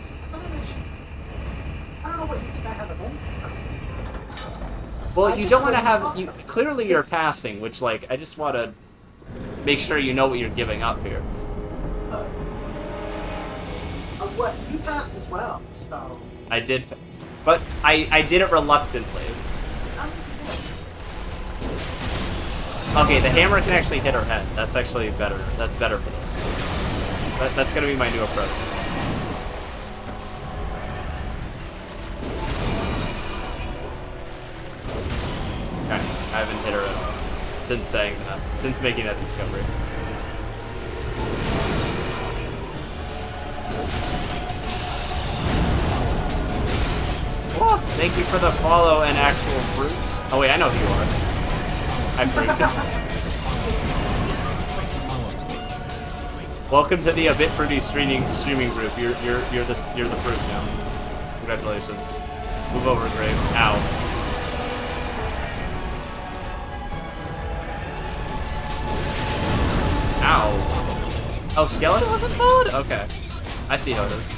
know what you think I have against her. Well, I you just don't want to really have... thought You, that. clearly you're passing, which, like, I just want to make sure you know what you're giving up here. What? You passed as well, so... I did... But I did it reluctantly. How did you do it? Okay, the hammer can actually hit her head. That's actually better. That's better for this. That's gonna be my new approach. Okay, I haven't hit her at all since saying that, since making that discovery. Oh, thank you for the follow and actual fruit. Oh wait, I know who you are. I'm fruit. Welcome to the A Bit Fruity streaming group. You're the fruit now. Congratulations. Move over, Grave. Ow. Ow. Oh, skeleton wasn't followed? Okay. I see how it is.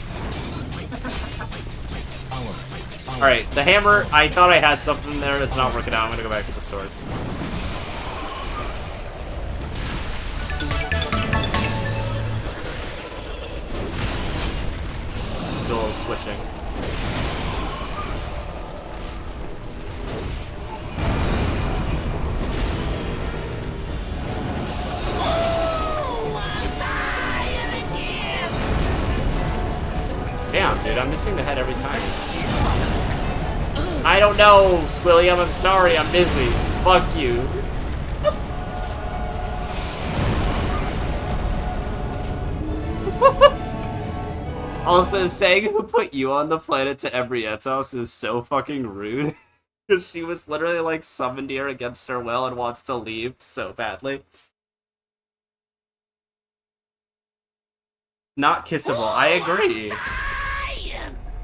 Alright, the hammer, I thought I had something there. It's not working out. I'm gonna go back to the sword. Do a little switching. Damn, dude, I'm missing the head every time. I don't know, Squilliam, I'm sorry, I'm busy. Fuck you. Also, saying who put you on the planet to Ebrietos is so fucking rude. Because she was literally, like, summoned here against her will and wants to leave so badly. Not kissable, I agree.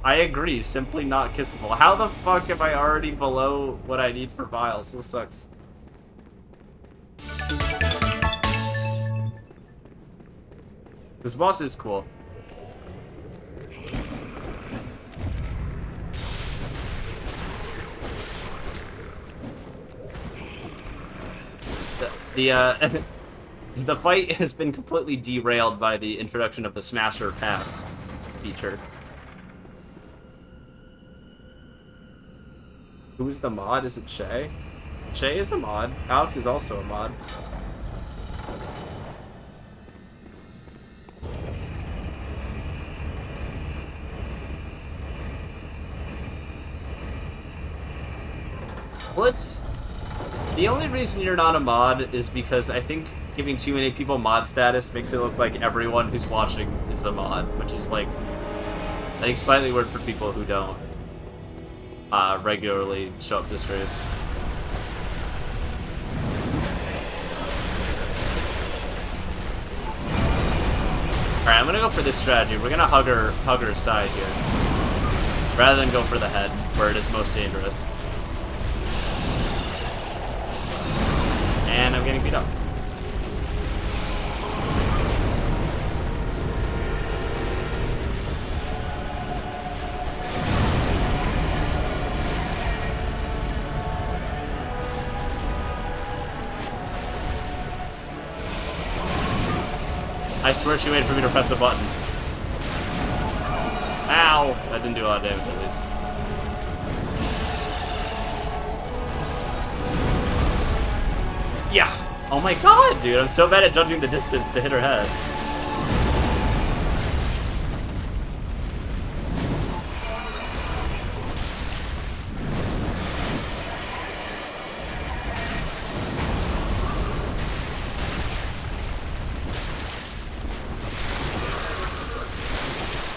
I agree, simply not kissable. How the fuck am I already below what I need for vials? This sucks. This boss is cool. The fight has been completely derailed by the introduction of the Smasher Pass feature. Who's the mod? Is it Shay? Shay is a mod. Alex is also a mod. Well, the only reason you're not a mod is because I think giving too many people mod status makes it look like everyone who's watching is a mod, which is, like, I think slightly weird for people who don't regularly show up to streams. Alright, I'm gonna go for this strategy. We're gonna hug her side here, rather than go for the head, where it is most dangerous. And I'm getting beat up. I swear she waited for me to press a button. Ow! That didn't do a lot of damage, at least. Yeah! Oh my god, dude, I'm so bad at judging the distance to hit her head.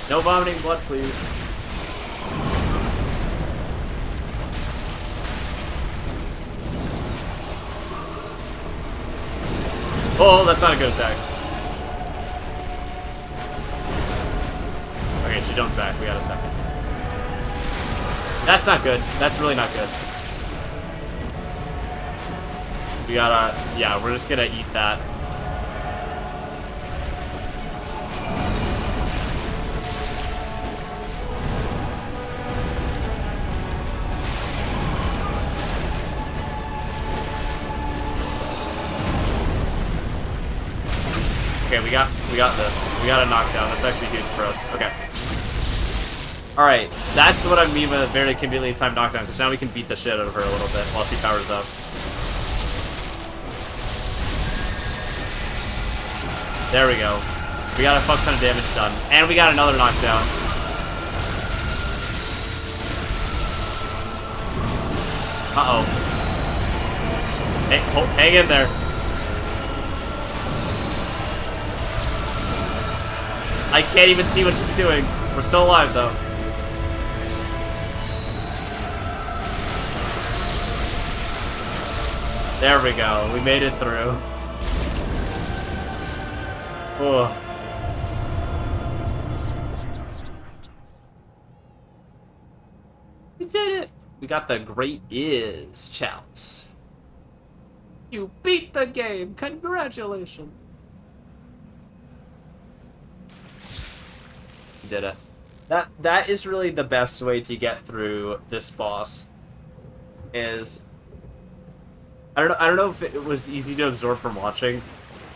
No vomiting blood, please. Oh, that's not a good attack. Okay, she jumped back. We got a second. That's not good. That's really not good. We gotta... Yeah, we're just gonna eat that. We got this. We got a knockdown. That's actually huge for us. Okay. Alright, that's what I mean by a very conveniently timed knockdown, because now we can beat the shit out of her a little bit while she powers up. There we go. We got a fuck ton of damage done. And we got another knockdown. Uh-oh. Hey, hang in there. I can't even see what she's doing. We're still alive, though. There we go. We made it through. Oh. We did it! We got the Great Is Chalice. You beat the game! Congratulations! You did it. That is really the best way to get through this boss. Is I don't know if it was easy to absorb from watching.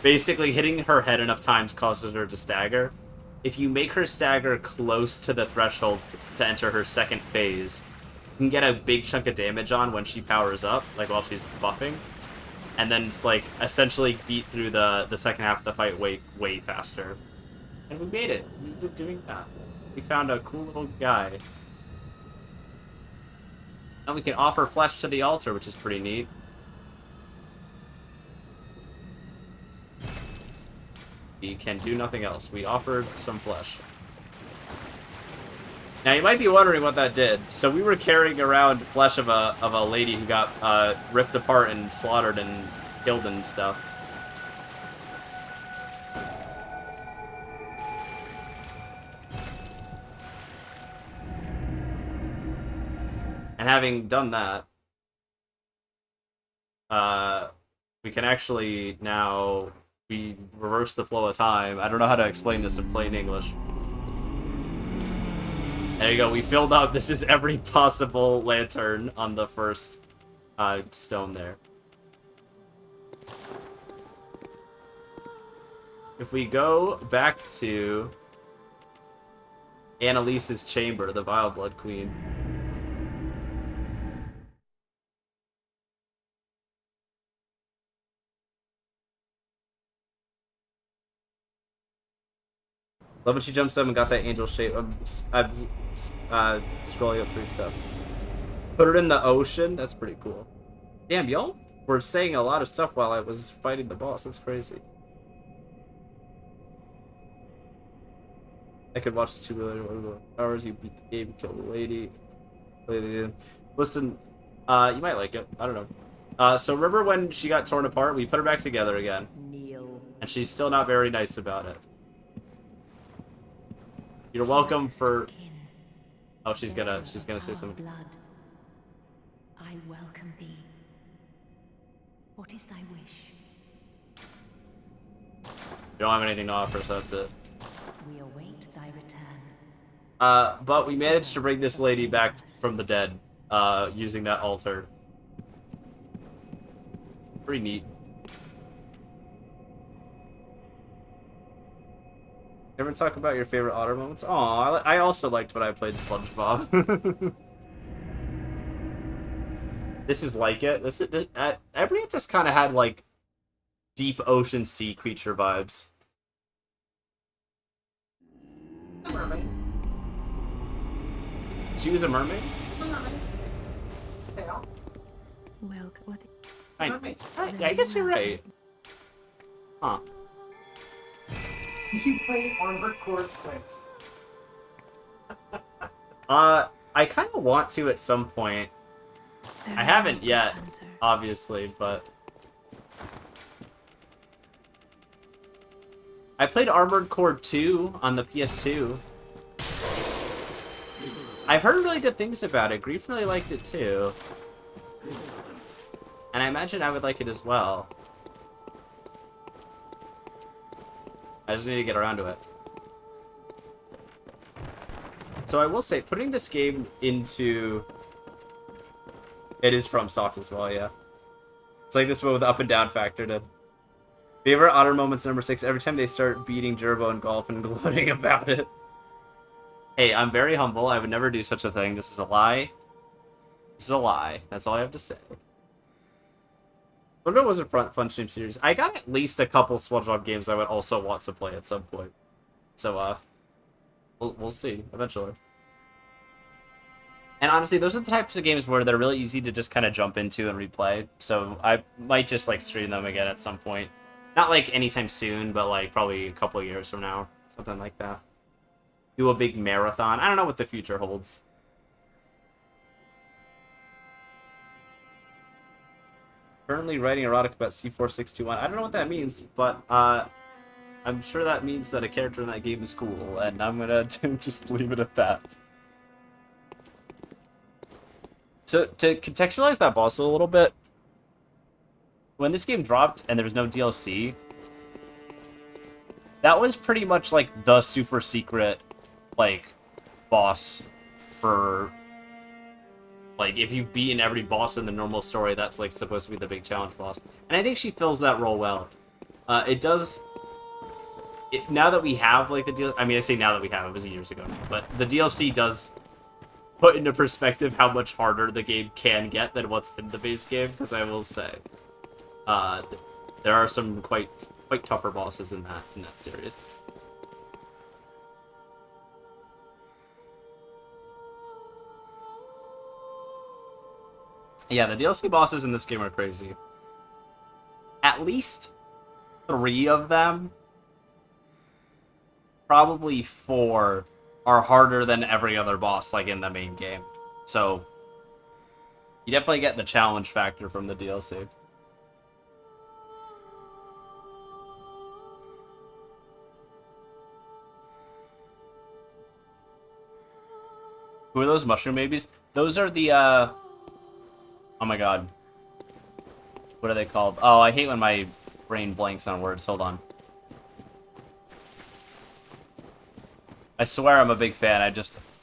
Basically, hitting her head enough times causes her to stagger. If you make her stagger close to the threshold to enter her second phase, you can get a big chunk of damage on when she powers up, like while she's buffing, and then like essentially beat through the second half of the fight way faster. And we made it. We did doing that. We found a cool little guy. And we can offer flesh to the altar, which is pretty neat. We can do nothing else. We offered some flesh. Now you might be wondering what that did. So we were carrying around flesh of a lady who got ripped apart and slaughtered and killed and stuff. And having done that, we can actually now we reverse the flow of time. I don't know how to explain this in plain English. There you go. We filled up. This is every possible lantern on the first stone there. If we go back to Annalise's chamber, the Vile Blood Queen. Love when she jumps up and got that angel shape. I'm scrolling up through stuff. Put it in the ocean. That's pretty cool. Damn, y'all were saying a lot of stuff while I was fighting the boss. That's crazy. I could watch the 2 million hours. You beat the game, kill the lady. Play the game. Listen, you might like it. I don't know. So remember when she got torn apart? We put her back together again. And she's still not very nice about it. You're welcome for... Oh, she's gonna say something. Blood. I welcome thee. What is thy wish? You don't have anything to offer, so that's it. We await thy return. But we managed to bring this lady back from the dead, using that altar. Pretty neat. Ever talk about your favorite otter moments? Aw, I also liked when I played SpongeBob. This is like it. Everyone just kind of had like deep ocean sea creature vibes. A mermaid. She was a mermaid? A mermaid. Tail. Well, what? I guess you're right. Huh. You play Armored Core 6. I kind of want to at some point. I haven't yet, obviously, but... I played Armored Core 2 on the PS2. I've heard really good things about it. Grief really liked it too. And I imagine I would like it as well. I just need to get around to it. So I will say, putting this game into... It is from Soft as well, yeah. It's like this one with the up and down factored in. Favorite otter moments number 6, every time they start beating Gerbo in golf and gloating about it. Hey, I'm very humble. I would never do such a thing. This is a lie. This is a lie. That's all I have to say. But it was a fun stream series. I got at least a couple SpongeBob games I would also want to play at some point. So, we'll see eventually. And honestly, those are the types of games where they're really easy to just kind of jump into and replay. So I might just like stream them again at some point. Not like anytime soon, but like probably a couple of years from now, something like that. Do a big marathon. I don't know what the future holds. Currently writing erotic about C4621. I don't know what that means, but I'm sure that means that a character in that game is cool, and I'm gonna just leave it at that. So, to contextualize that boss a little bit, when this game dropped and there was no DLC, that was pretty much like the super secret, like, boss for, like, if you've beaten every boss in the normal story, that's, like, supposed to be the big challenge boss. And I think she fills that role well. Now that we have, like, the DLC, I mean, I say now that we have, it was years ago, but the DLC does put into perspective how much harder the game can get than what's in the base game, because I will say, there are some quite tougher bosses in that series. Yeah, the DLC bosses in this game are crazy. At least 3 of them, probably 4, are harder than every other boss, like, in the main game. So, you definitely get the challenge factor from the DLC. Who are those mushroom babies? Those are the, oh my god. What are they called? Oh, I hate when my brain blanks on words. Hold on. I swear I'm a big fan.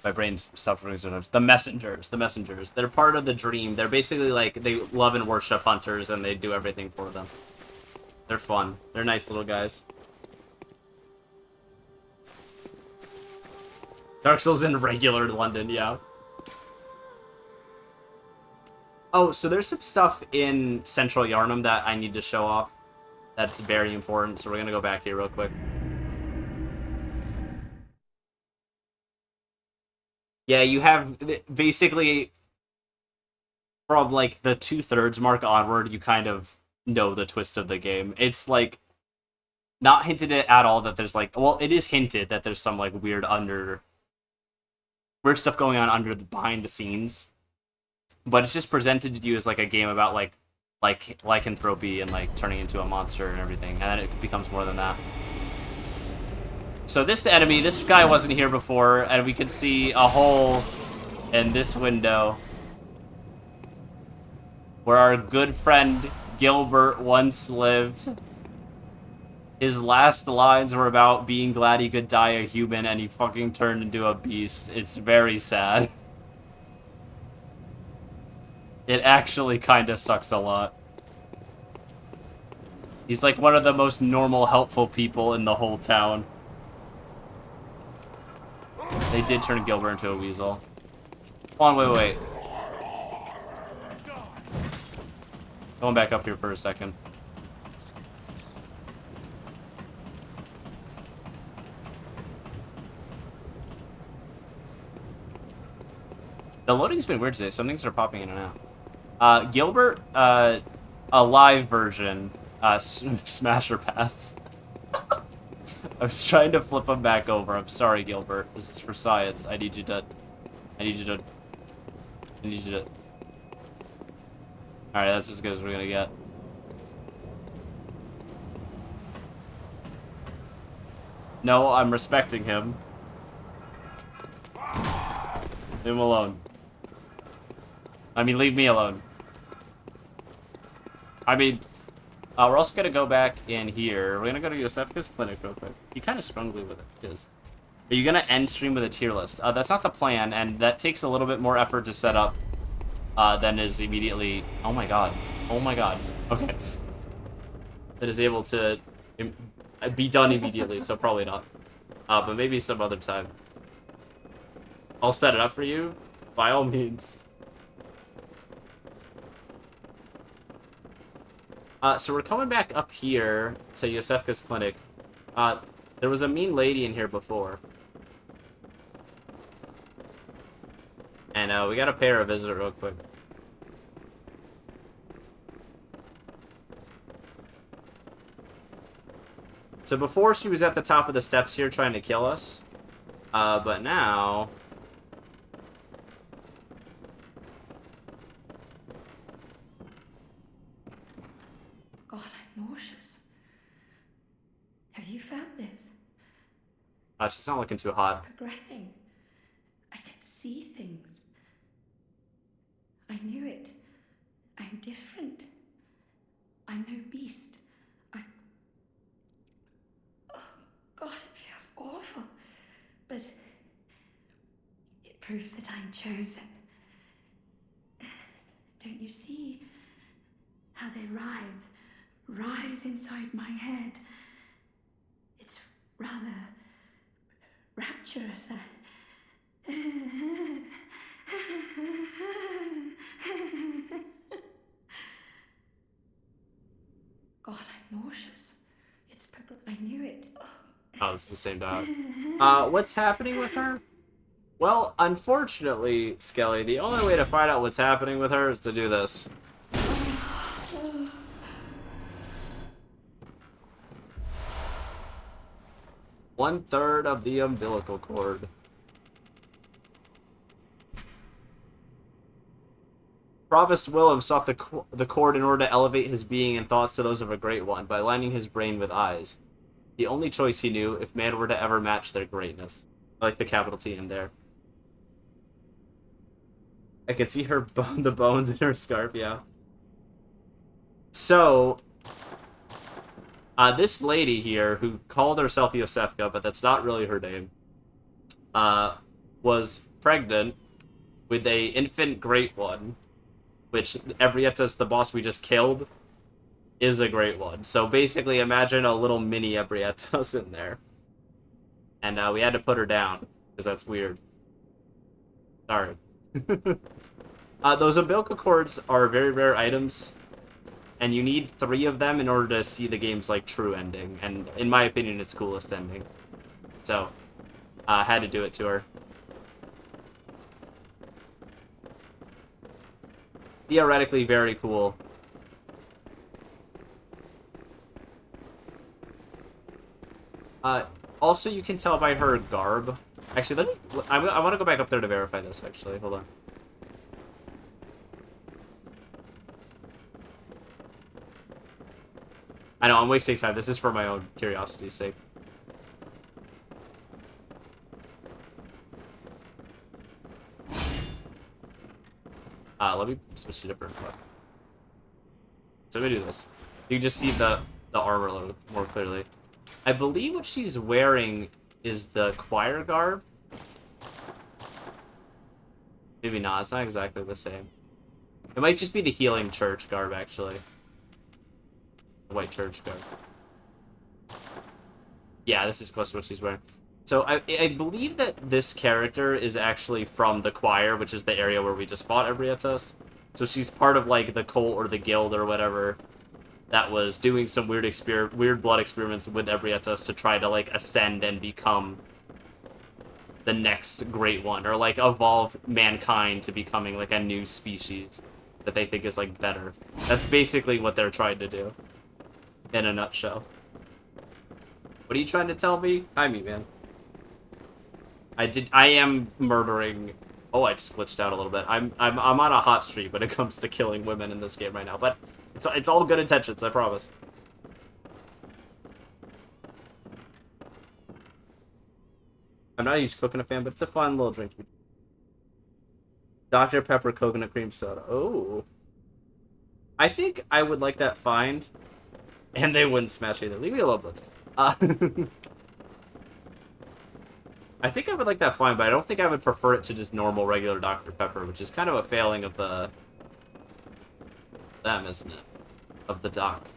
My brain stopped working sometimes. The messengers. The messengers. They're part of the dream. They're basically like, they love and worship hunters, and they do everything for them. They're fun. They're nice little guys. Dark Souls in regular London, yeah. Oh, so there's some stuff in Central Yarnum that I need to show off. That's very important, so we're gonna go back here real quick. Yeah, you have, basically, from, like, the 2/3 mark onward, you kind of know the twist of the game. It's, like, not hinted at all that there's, like, well, it is hinted that there's some, like, weird stuff going on behind the scenes. But it's just presented to you as, like, a game about, like lycanthropy and, like, turning into a monster and everything. And then it becomes more than that. So this enemy, this guy wasn't here before, and we can see a hole in this window where our good friend Gilbert once lived. His last lines were about being glad he could die a human, and he fucking turned into a beast. It's very sad. It actually kinda sucks a lot. He's like one of the most normal, helpful people in the whole town. They did turn Gilbert into a weasel. Hold on, wait. Going back up here for a second. The loading's been weird today. Some things are popping in and out. Gilbert, a live version, Smasher Pass. I was trying to flip him back over. I'm sorry, Gilbert. This is for science. I need you to... Alright, that's as good as we're gonna get. No, I'm respecting him. Leave him alone. I mean, leave me alone. I mean... we're also gonna go back in here. We're gonna go to Yosefka's clinic real quick. He kind of strongly with it. Are you gonna end stream with a tier list? That's not the plan, and that takes a little bit more effort to set up than is immediately... Oh my god. Oh my god. Okay. that is able to be done immediately, so probably not. But maybe some other time. I'll set it up for you, by all means. So we're coming back up here to Yosefka's clinic. There was a mean lady in here before. And we gotta pay her a visit real quick. So before she was at the top of the steps here trying to kill us. But now... God, I'm nauseous. Have you felt this? She's not looking too hot. It's progressing. I can see things. I knew it. I'm different. I'm no beast. Oh, God, it feels awful. But it proves that I'm chosen. Don't you see how they writhe inside my head? It's rather rapturous. God, I'm nauseous. I knew it. Oh, it's the same dog. What's happening with her? Well, unfortunately, Skelly, the only way to find out what's happening with her is to do this. 1/3 of the umbilical cord. Provost Willem sought the cord in order to elevate his being and thoughts to those of a great one by lining his brain with eyes. The only choice he knew if man were to ever match their greatness. I like the capital T in there. I can see her the bones in her scarf, yeah. So, this lady here, who called herself Yosefka, but that's not really her name, was pregnant with a infant great one, which Ebrietas, the boss we just killed, is a great one. So basically, imagine a little mini Ebrietas in there. And we had to put her down, because that's weird. Sorry. Those umbilical cords are very rare items, and you need 3 of them in order to see the game's, like, true ending. And in my opinion, its coolest ending. So, had to do it to her. Theoretically, very cool. Also, you can tell by her garb. Actually, I want to go back up there to verify this, actually. Hold on. I know, I'm wasting time. This is for my own curiosity's sake. Let me switch to different one. So let me do this. You can just see the armor a little more clearly. I believe what she's wearing is the choir garb. Maybe not. It's not exactly the same. It might just be the healing church garb, actually. The white church garb. Yeah, this is close to what she's wearing. So I believe that this character is actually from the choir, which is the area where we just fought Ebrietas. So she's part of, like, the cult or the guild or whatever that was doing some weird blood experiments with Ebrietas to try to, like, ascend and become the next great one, or, like, evolve mankind to becoming, like, a new species that they think is, like, better. That's basically what they're trying to do, in a nutshell. What are you trying to tell me? Hi, me, man. I am murdering. Oh, I just glitched out a little bit. I'm on a hot streak when it comes to killing women in this game right now, but it's all good intentions, I promise. I'm not a huge coconut fan, but it's a fun little drink. Dr. Pepper coconut cream soda. Oh. I think I would like that find, and they wouldn't smash either. Leave me alone, Blitz. I think I would like that fine, but I don't think I would prefer it to just normal, regular Dr. Pepper, which is kind of a failing of them, isn't it? Of the doc.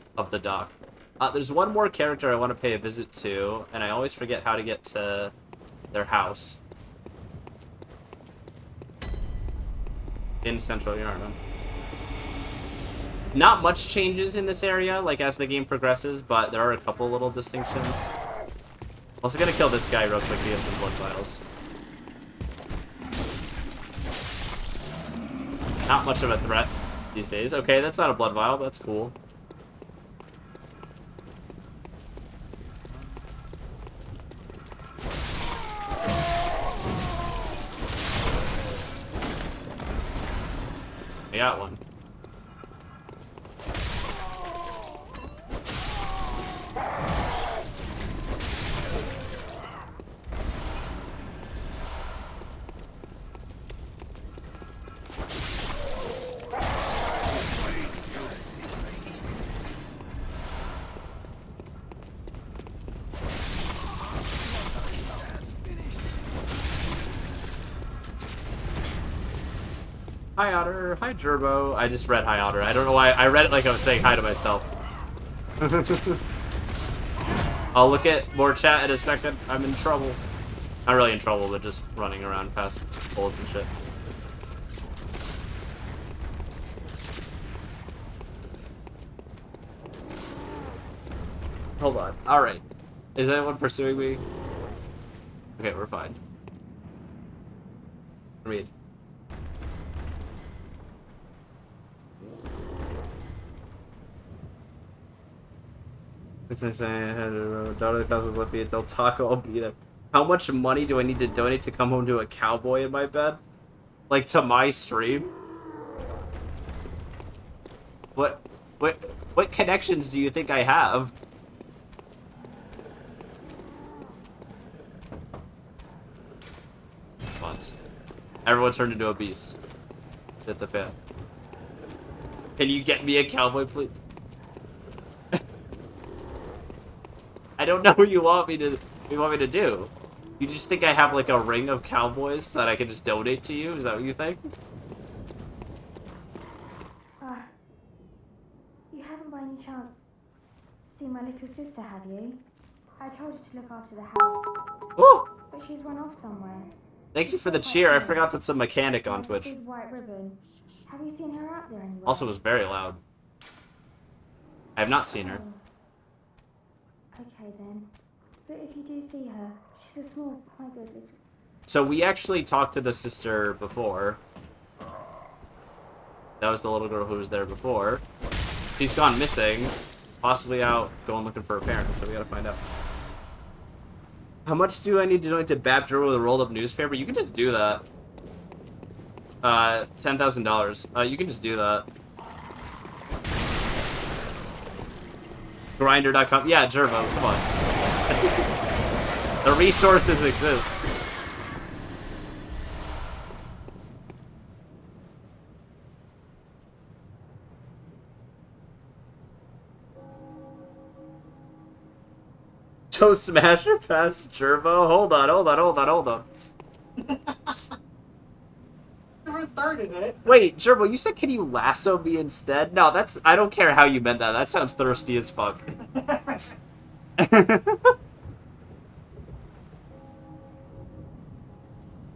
There's one more character I want to pay a visit to, and I always forget how to get to their house. In Central Yarnum. Not much changes in this area, like, as the game progresses, but there are a couple little distinctions. Also gonna kill this guy real quick to get some blood vials. Not much of a threat these days. Okay, that's not a blood vial, that's cool. I got one. Hi Otter, hi Gerbo. I just read hi Otter. I don't know why. I read it like I was saying hi to myself. I'll look at more chat in a second. I'm in trouble. Not really in trouble, but just running around past bullets and shit. Hold on. Alright. Is anyone pursuing me? Okay, we're fine. Read. I had a daughter the cosmos let me until Taco, I'll be there. How much money do I need to donate to come home to a cowboy in my bed? Like, to my stream? What connections do you think I have? Once. Everyone turned into a beast. Hit the fan. Can you get me a cowboy, please? I don't know what you want me to do. You just think I have like a ring of cowboys that I can just donate to you? Is that what you think? You haven't by any chance seen my little sister, have you? I told her to look after the house. Woo! But she's run off somewhere. Thank you for the cheer. I forgot that's a mechanic on Twitch. Big white ribbon. Have you seen her out there anywhere? Also was very loud. I have not seen her. Okay then. But if you do see her, she's a small, my good little... So we actually talked to the sister before. That was the little girl who was there before. She's gone missing. Possibly out going looking for her parents, so we gotta find out. How much do I need to donate to Bapter with a rolled up newspaper? You can just do that. $10,000. You can just do that. Grinder.com. Yeah, Gervo, come on. The resources exist. Joe Smasher past Gervo? Hold on. Never started it. Wait, Gerbo, you said can you lasso me instead? No, that's... I don't care how you meant that. That sounds thirsty as fuck.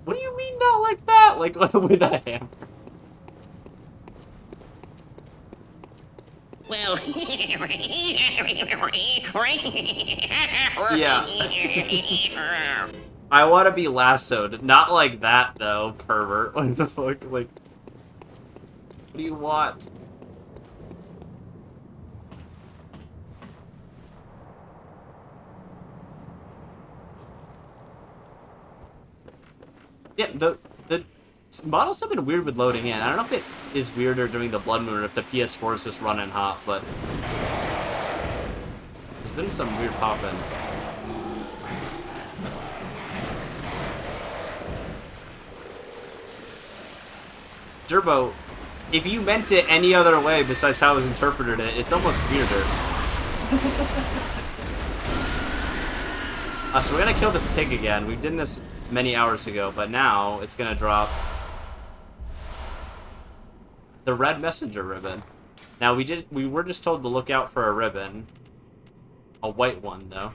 What do you mean not like that? Like, with a hammer? Well, yeah. I want to be lassoed. Not like that, though, pervert. What the fuck? Like, what do you want? Yeah, the models have been weird with loading in. I don't know if it is weirder during the Blood Moon or if the PS4 is just running hot, but there's been some weird pop-in. Gerbo, if you meant it any other way besides how I was interpreted it, it's almost weirder. So we're gonna kill this pig again. We did this many hours ago, but now it's gonna drop the red messenger ribbon. Now we were just told to look out for a ribbon. A white one, though.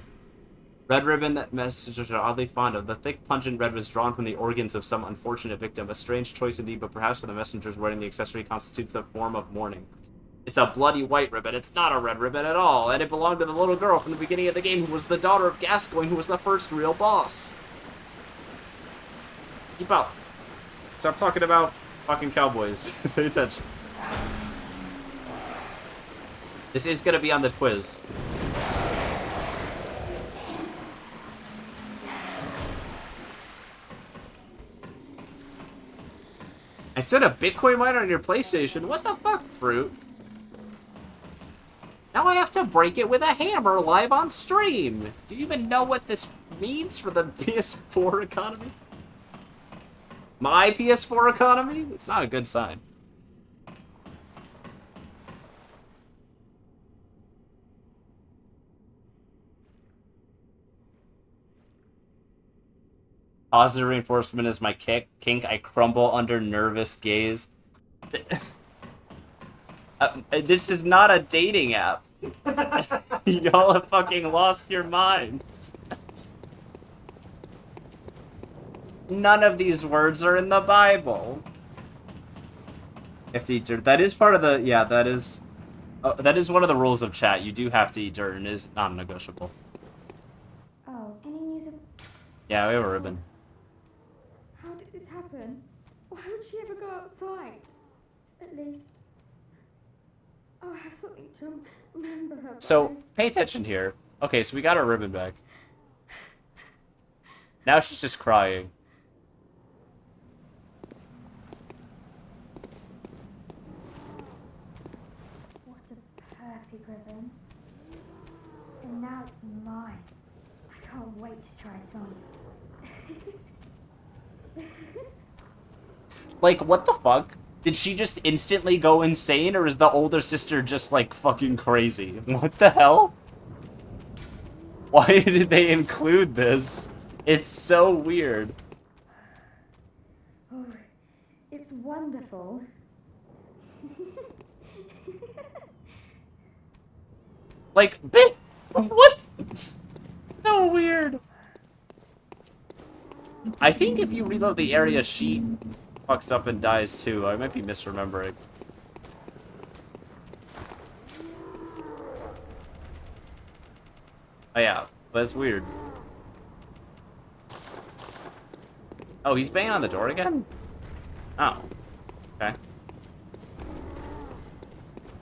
Red ribbon that messengers are oddly fond of. The thick, pungent red was drawn from the organs of some unfortunate victim. A strange choice indeed, but perhaps for the messengers wearing the accessory constitutes a form of mourning. It's a bloody white ribbon. It's not a red ribbon at all, and it belonged to the little girl from the beginning of the game who was the daughter of Gascoigne, who was the first real boss. Keep up. Stop talking about fucking cowboys. Pay attention. This is gonna be on the quiz. I stood a Bitcoin miner on your PlayStation. What the fuck, Fruit? Now I have to break it with a hammer live on stream. Do you even know what this means for the PS4 economy? My PS4 economy? It's not a good sign. Positive reinforcement is my kink. I crumble under nervous gaze. This is not a dating app. Y'all have fucking lost your minds. None of these words are in the Bible. You have to eat dirt. That is part of the... Yeah, that is one of the rules of chat. You do have to eat dirt, and it is non-negotiable. Oh, any news of... Yeah, we have a ribbon. How did this happen? Why would she ever go outside? At least... Oh, I have something to remember her by. So, pay attention here. Okay, so we got our ribbon back. Now she's just crying. What a perfect ribbon. And now it's mine. I can't wait to try it on. Like, what the fuck? Did she just instantly go insane, or is the older sister just, like, fucking crazy? What the hell? Why did they include this? It's so weird. Oh, it's wonderful. Like, what? So weird. I think if you reload the area, she fucks up and dies too. I might be misremembering. Oh yeah, but it's weird. Oh, he's banging on the door again? Oh. Okay.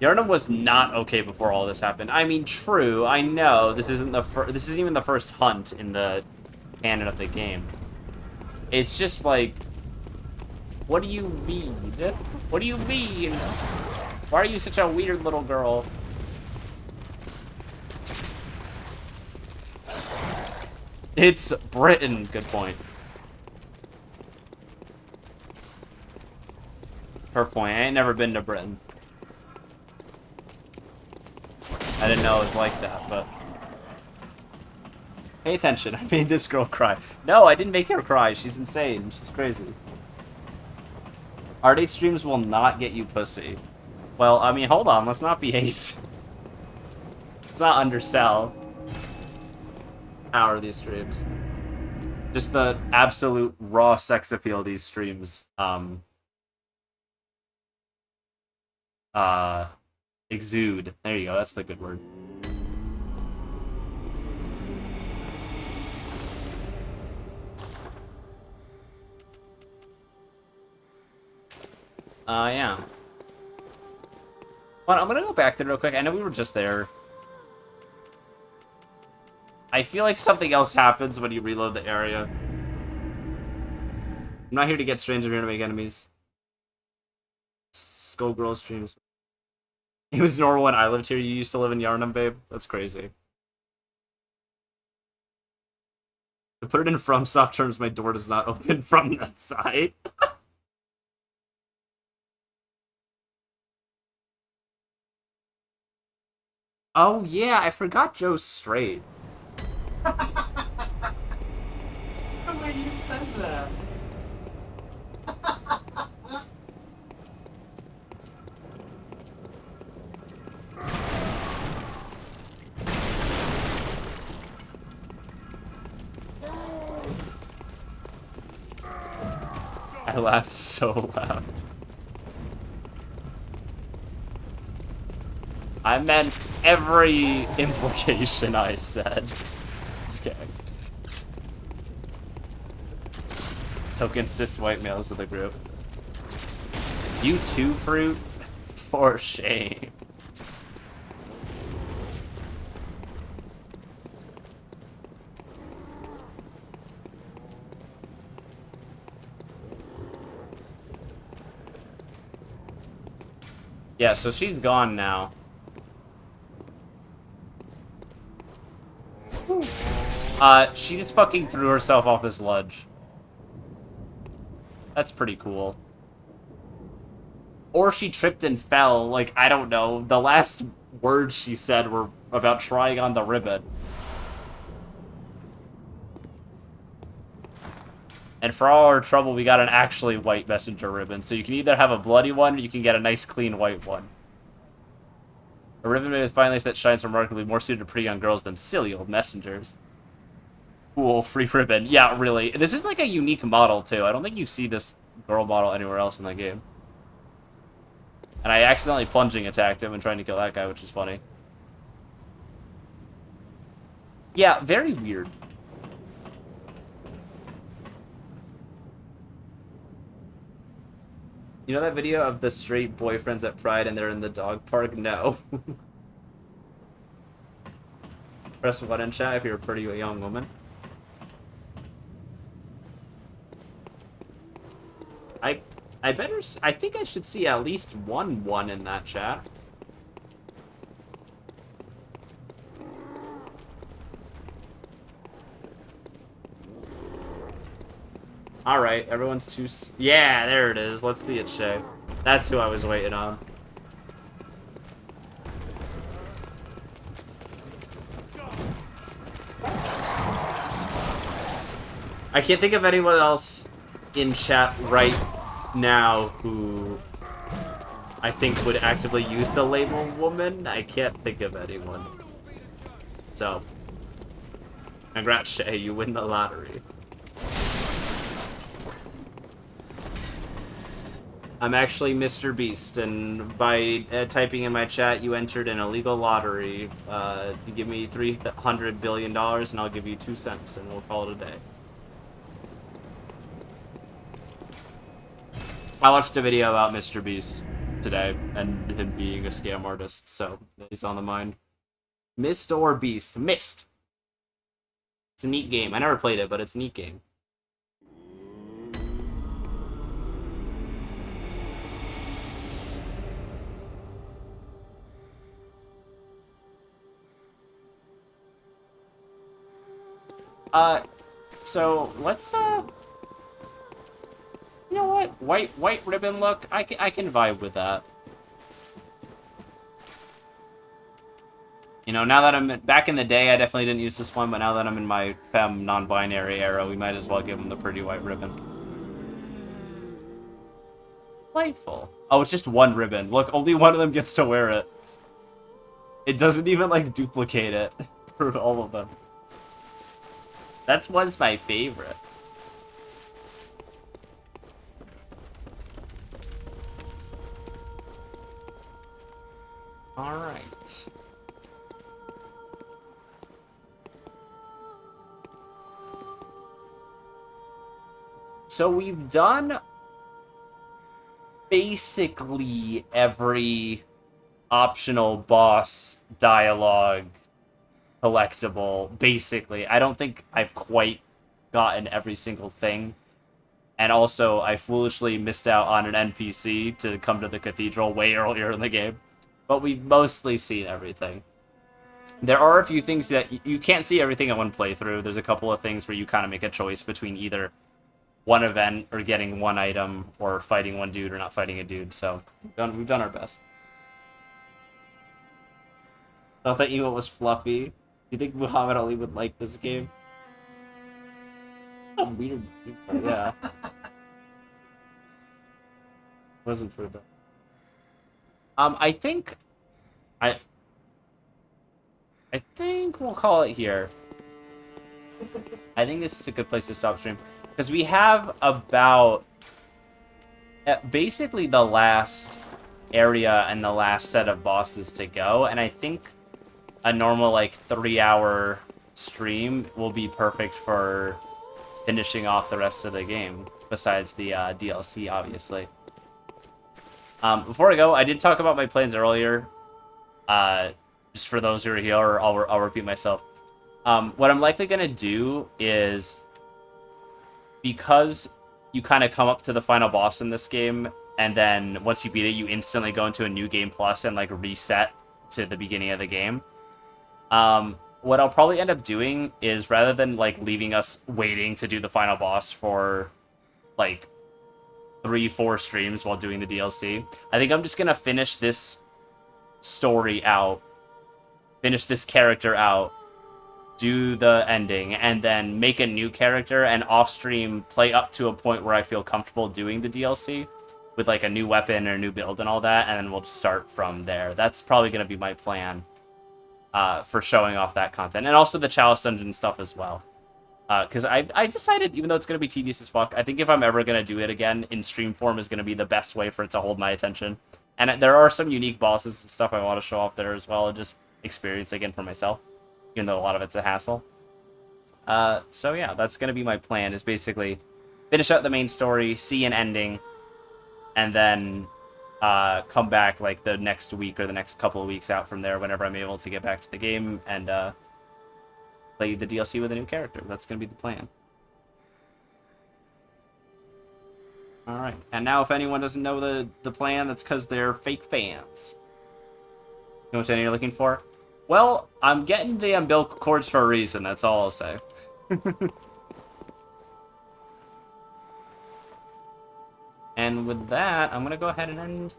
Yharnam was not okay before all this happened. I mean, true, I know this isn't even the first hunt in the canon of the game. It's just like, what do you mean? What do you mean? Why are you such a weird little girl? It's Britain. Good point. Her point. I ain't never been to Britain. I didn't know it was like that, but... Pay attention. I made this girl cry. No, I didn't make her cry. She's insane. She's crazy. R8 streams will not get you pussy. Well, I mean, hold on. Let's not be hasty. Let's not undersell. How are these streams? Just the absolute raw sex appeal of these streams. Exude. There you go. That's the good word. Yeah. Well, I'm gonna go back there real quick. I know we were just there. I feel like something else happens when you reload the area. I'm not here to get strange, I'm here to make enemies. Skullgirl streams. It was normal when I lived here. You used to live in Yharnam, babe? That's crazy. To put it in FromSoft terms, my door does not open from that side. Oh yeah, I forgot Joe's straight. The way you said that. I laughed so loud. I meant every implication I said. Just kidding. Token cis white males of the group. You too, Fruit? For shame. Yeah, so she's gone now. She just fucking threw herself off this ledge. That's pretty cool. Or she tripped and fell, like, I don't know. The last words she said were about trying on the ribbon. And for all our trouble, we got an actually white messenger ribbon. So you can either have a bloody one, or you can get a nice clean white one. A ribbon made with fine lace that shines remarkably, more suited to pretty young girls than silly old messengers. Cool, free ribbon. Yeah, really. This is like a unique model, too. I don't think you see this girl model anywhere else in the game. And I accidentally plunging attacked him and trying to kill that guy, which is funny. Yeah, very weird. You know that video of the straight boyfriends at Pride and they're in the dog park? No. Press 1 in chat if you're a pretty young woman. I think I should see at least one in that chat. Alright, everyone's too... Yeah, there it is. Let's see it, Shay. That's who I was waiting on. I can't think of anyone else in chat right now who I think would actively use the label woman. I can't think of anyone. So, congrats, Shay. You win the lottery. I'm actually Mr. Beast, and by typing in my chat, you entered an illegal lottery. You give me $300 billion, and I'll give you 2 cents, and we'll call it a day. I watched a video about Mr. Beast today, and him being a scam artist, so it's on the mind. Mist or Beast? Mist! It's a neat game. I never played it, but it's a neat game. So let's, you know what? White ribbon look, I can vibe with that. You know, now that I'm back in the day, I definitely didn't use this one, but now that I'm in my femme non-binary era, we might as well give him the pretty white ribbon. Delightful. Oh, it's just one ribbon. Look, only one of them gets to wear it. It doesn't even, like, duplicate it for all of them. That's one's my favorite. Alright. So we've done basically every optional boss dialogue collectible, basically. I don't think I've quite gotten every single thing. And also, I foolishly missed out on an NPC to come to the cathedral way earlier in the game. But we've mostly seen everything. There are a few things that you can't see everything in one playthrough. There's a couple of things where you kind of make a choice between either one event or getting one item or fighting one dude or not fighting a dude. So we've done our best. Thought that emote was fluffy. Do you think Muhammad Ali would like this game? Oh, weird. Yeah. Wasn't for the. I think we'll call it here. I think this is a good place to stop stream because we have about basically the last area and the last set of bosses to go, and I think a normal, like, 3-hour stream will be perfect for finishing off the rest of the game, besides the DLC, obviously. Before I go, I did talk about my plans earlier. Just for those who are here, I'll repeat myself. What I'm likely going to do is, because you kind of come up to the final boss in this game, and then once you beat it, you instantly go into a new game plus and, like, reset to the beginning of the game. What I'll probably end up doing is, rather than, like, leaving us waiting to do the final boss for, like, 3-4 streams while doing the DLC, I think I'm just gonna finish this story out, finish this character out, do the ending, and then make a new character and off-stream play up to a point where I feel comfortable doing the DLC with, like, a new weapon or a new build and all that, and then we'll just start from there. That's probably gonna be my plan. For showing off that content, and also the Chalice Dungeon stuff as well. Because I decided, even though it's going to be tedious as fuck, I think if I'm ever going to do it again, in stream form is going to be the best way for it to hold my attention. And there are some unique bosses and stuff I want to show off there as well, and just experience again for myself, even though a lot of it's a hassle. So yeah, that's going to be my plan, is basically finish out the main story, see an ending, and then come back, like, the next week or the next couple of weeks out from there, whenever I'm able to get back to the game and play the DLC with a new character. That's going to be the plan. Alright, and now if anyone doesn't know the plan, that's because they're fake fans. You know what you're looking for? Well, I'm getting the umbilical cords for a reason, that's all I'll say. And with that, I'm going to go ahead and end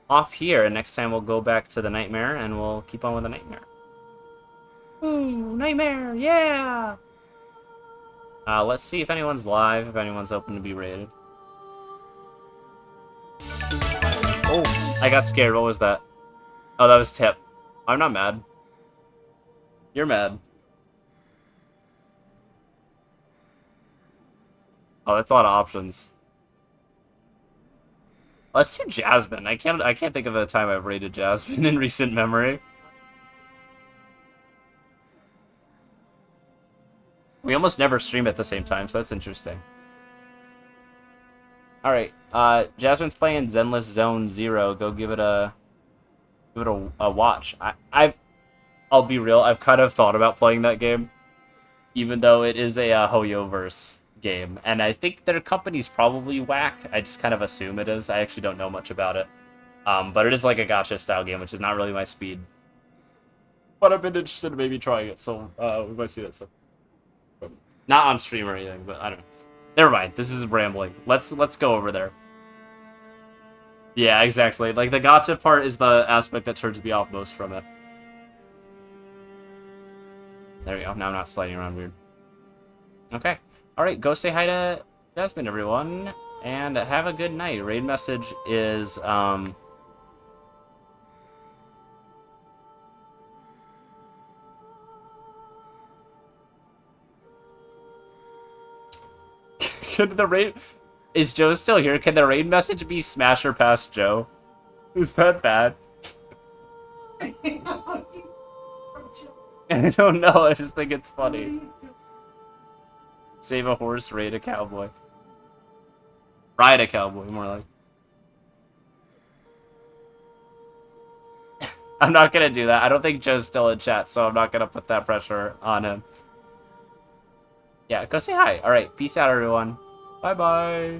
off here. And next time we'll go back to the nightmare and we'll keep on with the nightmare. Ooh, nightmare, yeah! Let's see if anyone's live, if anyone's open to be raided. Oh, I got scared. What was that? Oh, that was Tip. I'm not mad. You're mad. Oh, that's a lot of options. Let's do Jasmine. I can't think of a time I've rated Jasmine in recent memory. We almost never stream at the same time, so that's interesting. Alright, Jasmine's playing Zenless Zone Zero. Go give it a watch. I'll be real, I've kind of thought about playing that game, even though it is a Hoyoverse game, and I think their company's probably whack. I just kind of assume it is. I actually don't know much about it. But it is like a gacha style game, which is not really my speed. But I've been interested in maybe trying it, so we might see that soon. Not on stream or anything, but I don't know. Never mind, this is rambling. Let's go over there. Yeah, exactly. Like, the gacha part is the aspect that turns me off most from it. There we go. Now I'm not sliding around weird. Okay. Alright, go say hi to Jasmine, everyone. And have a good night. Raid message is, Could the raid... Is Joe still here? Can the raid message be Smasher past Joe? Is that bad? I don't know, I just think it's funny. Save a horse, raid a cowboy. Ride a cowboy, more like. I'm not gonna do that. I don't think Joe's still in chat, so I'm not gonna put that pressure on him. Yeah, go say hi. Alright, peace out, everyone. Bye-bye.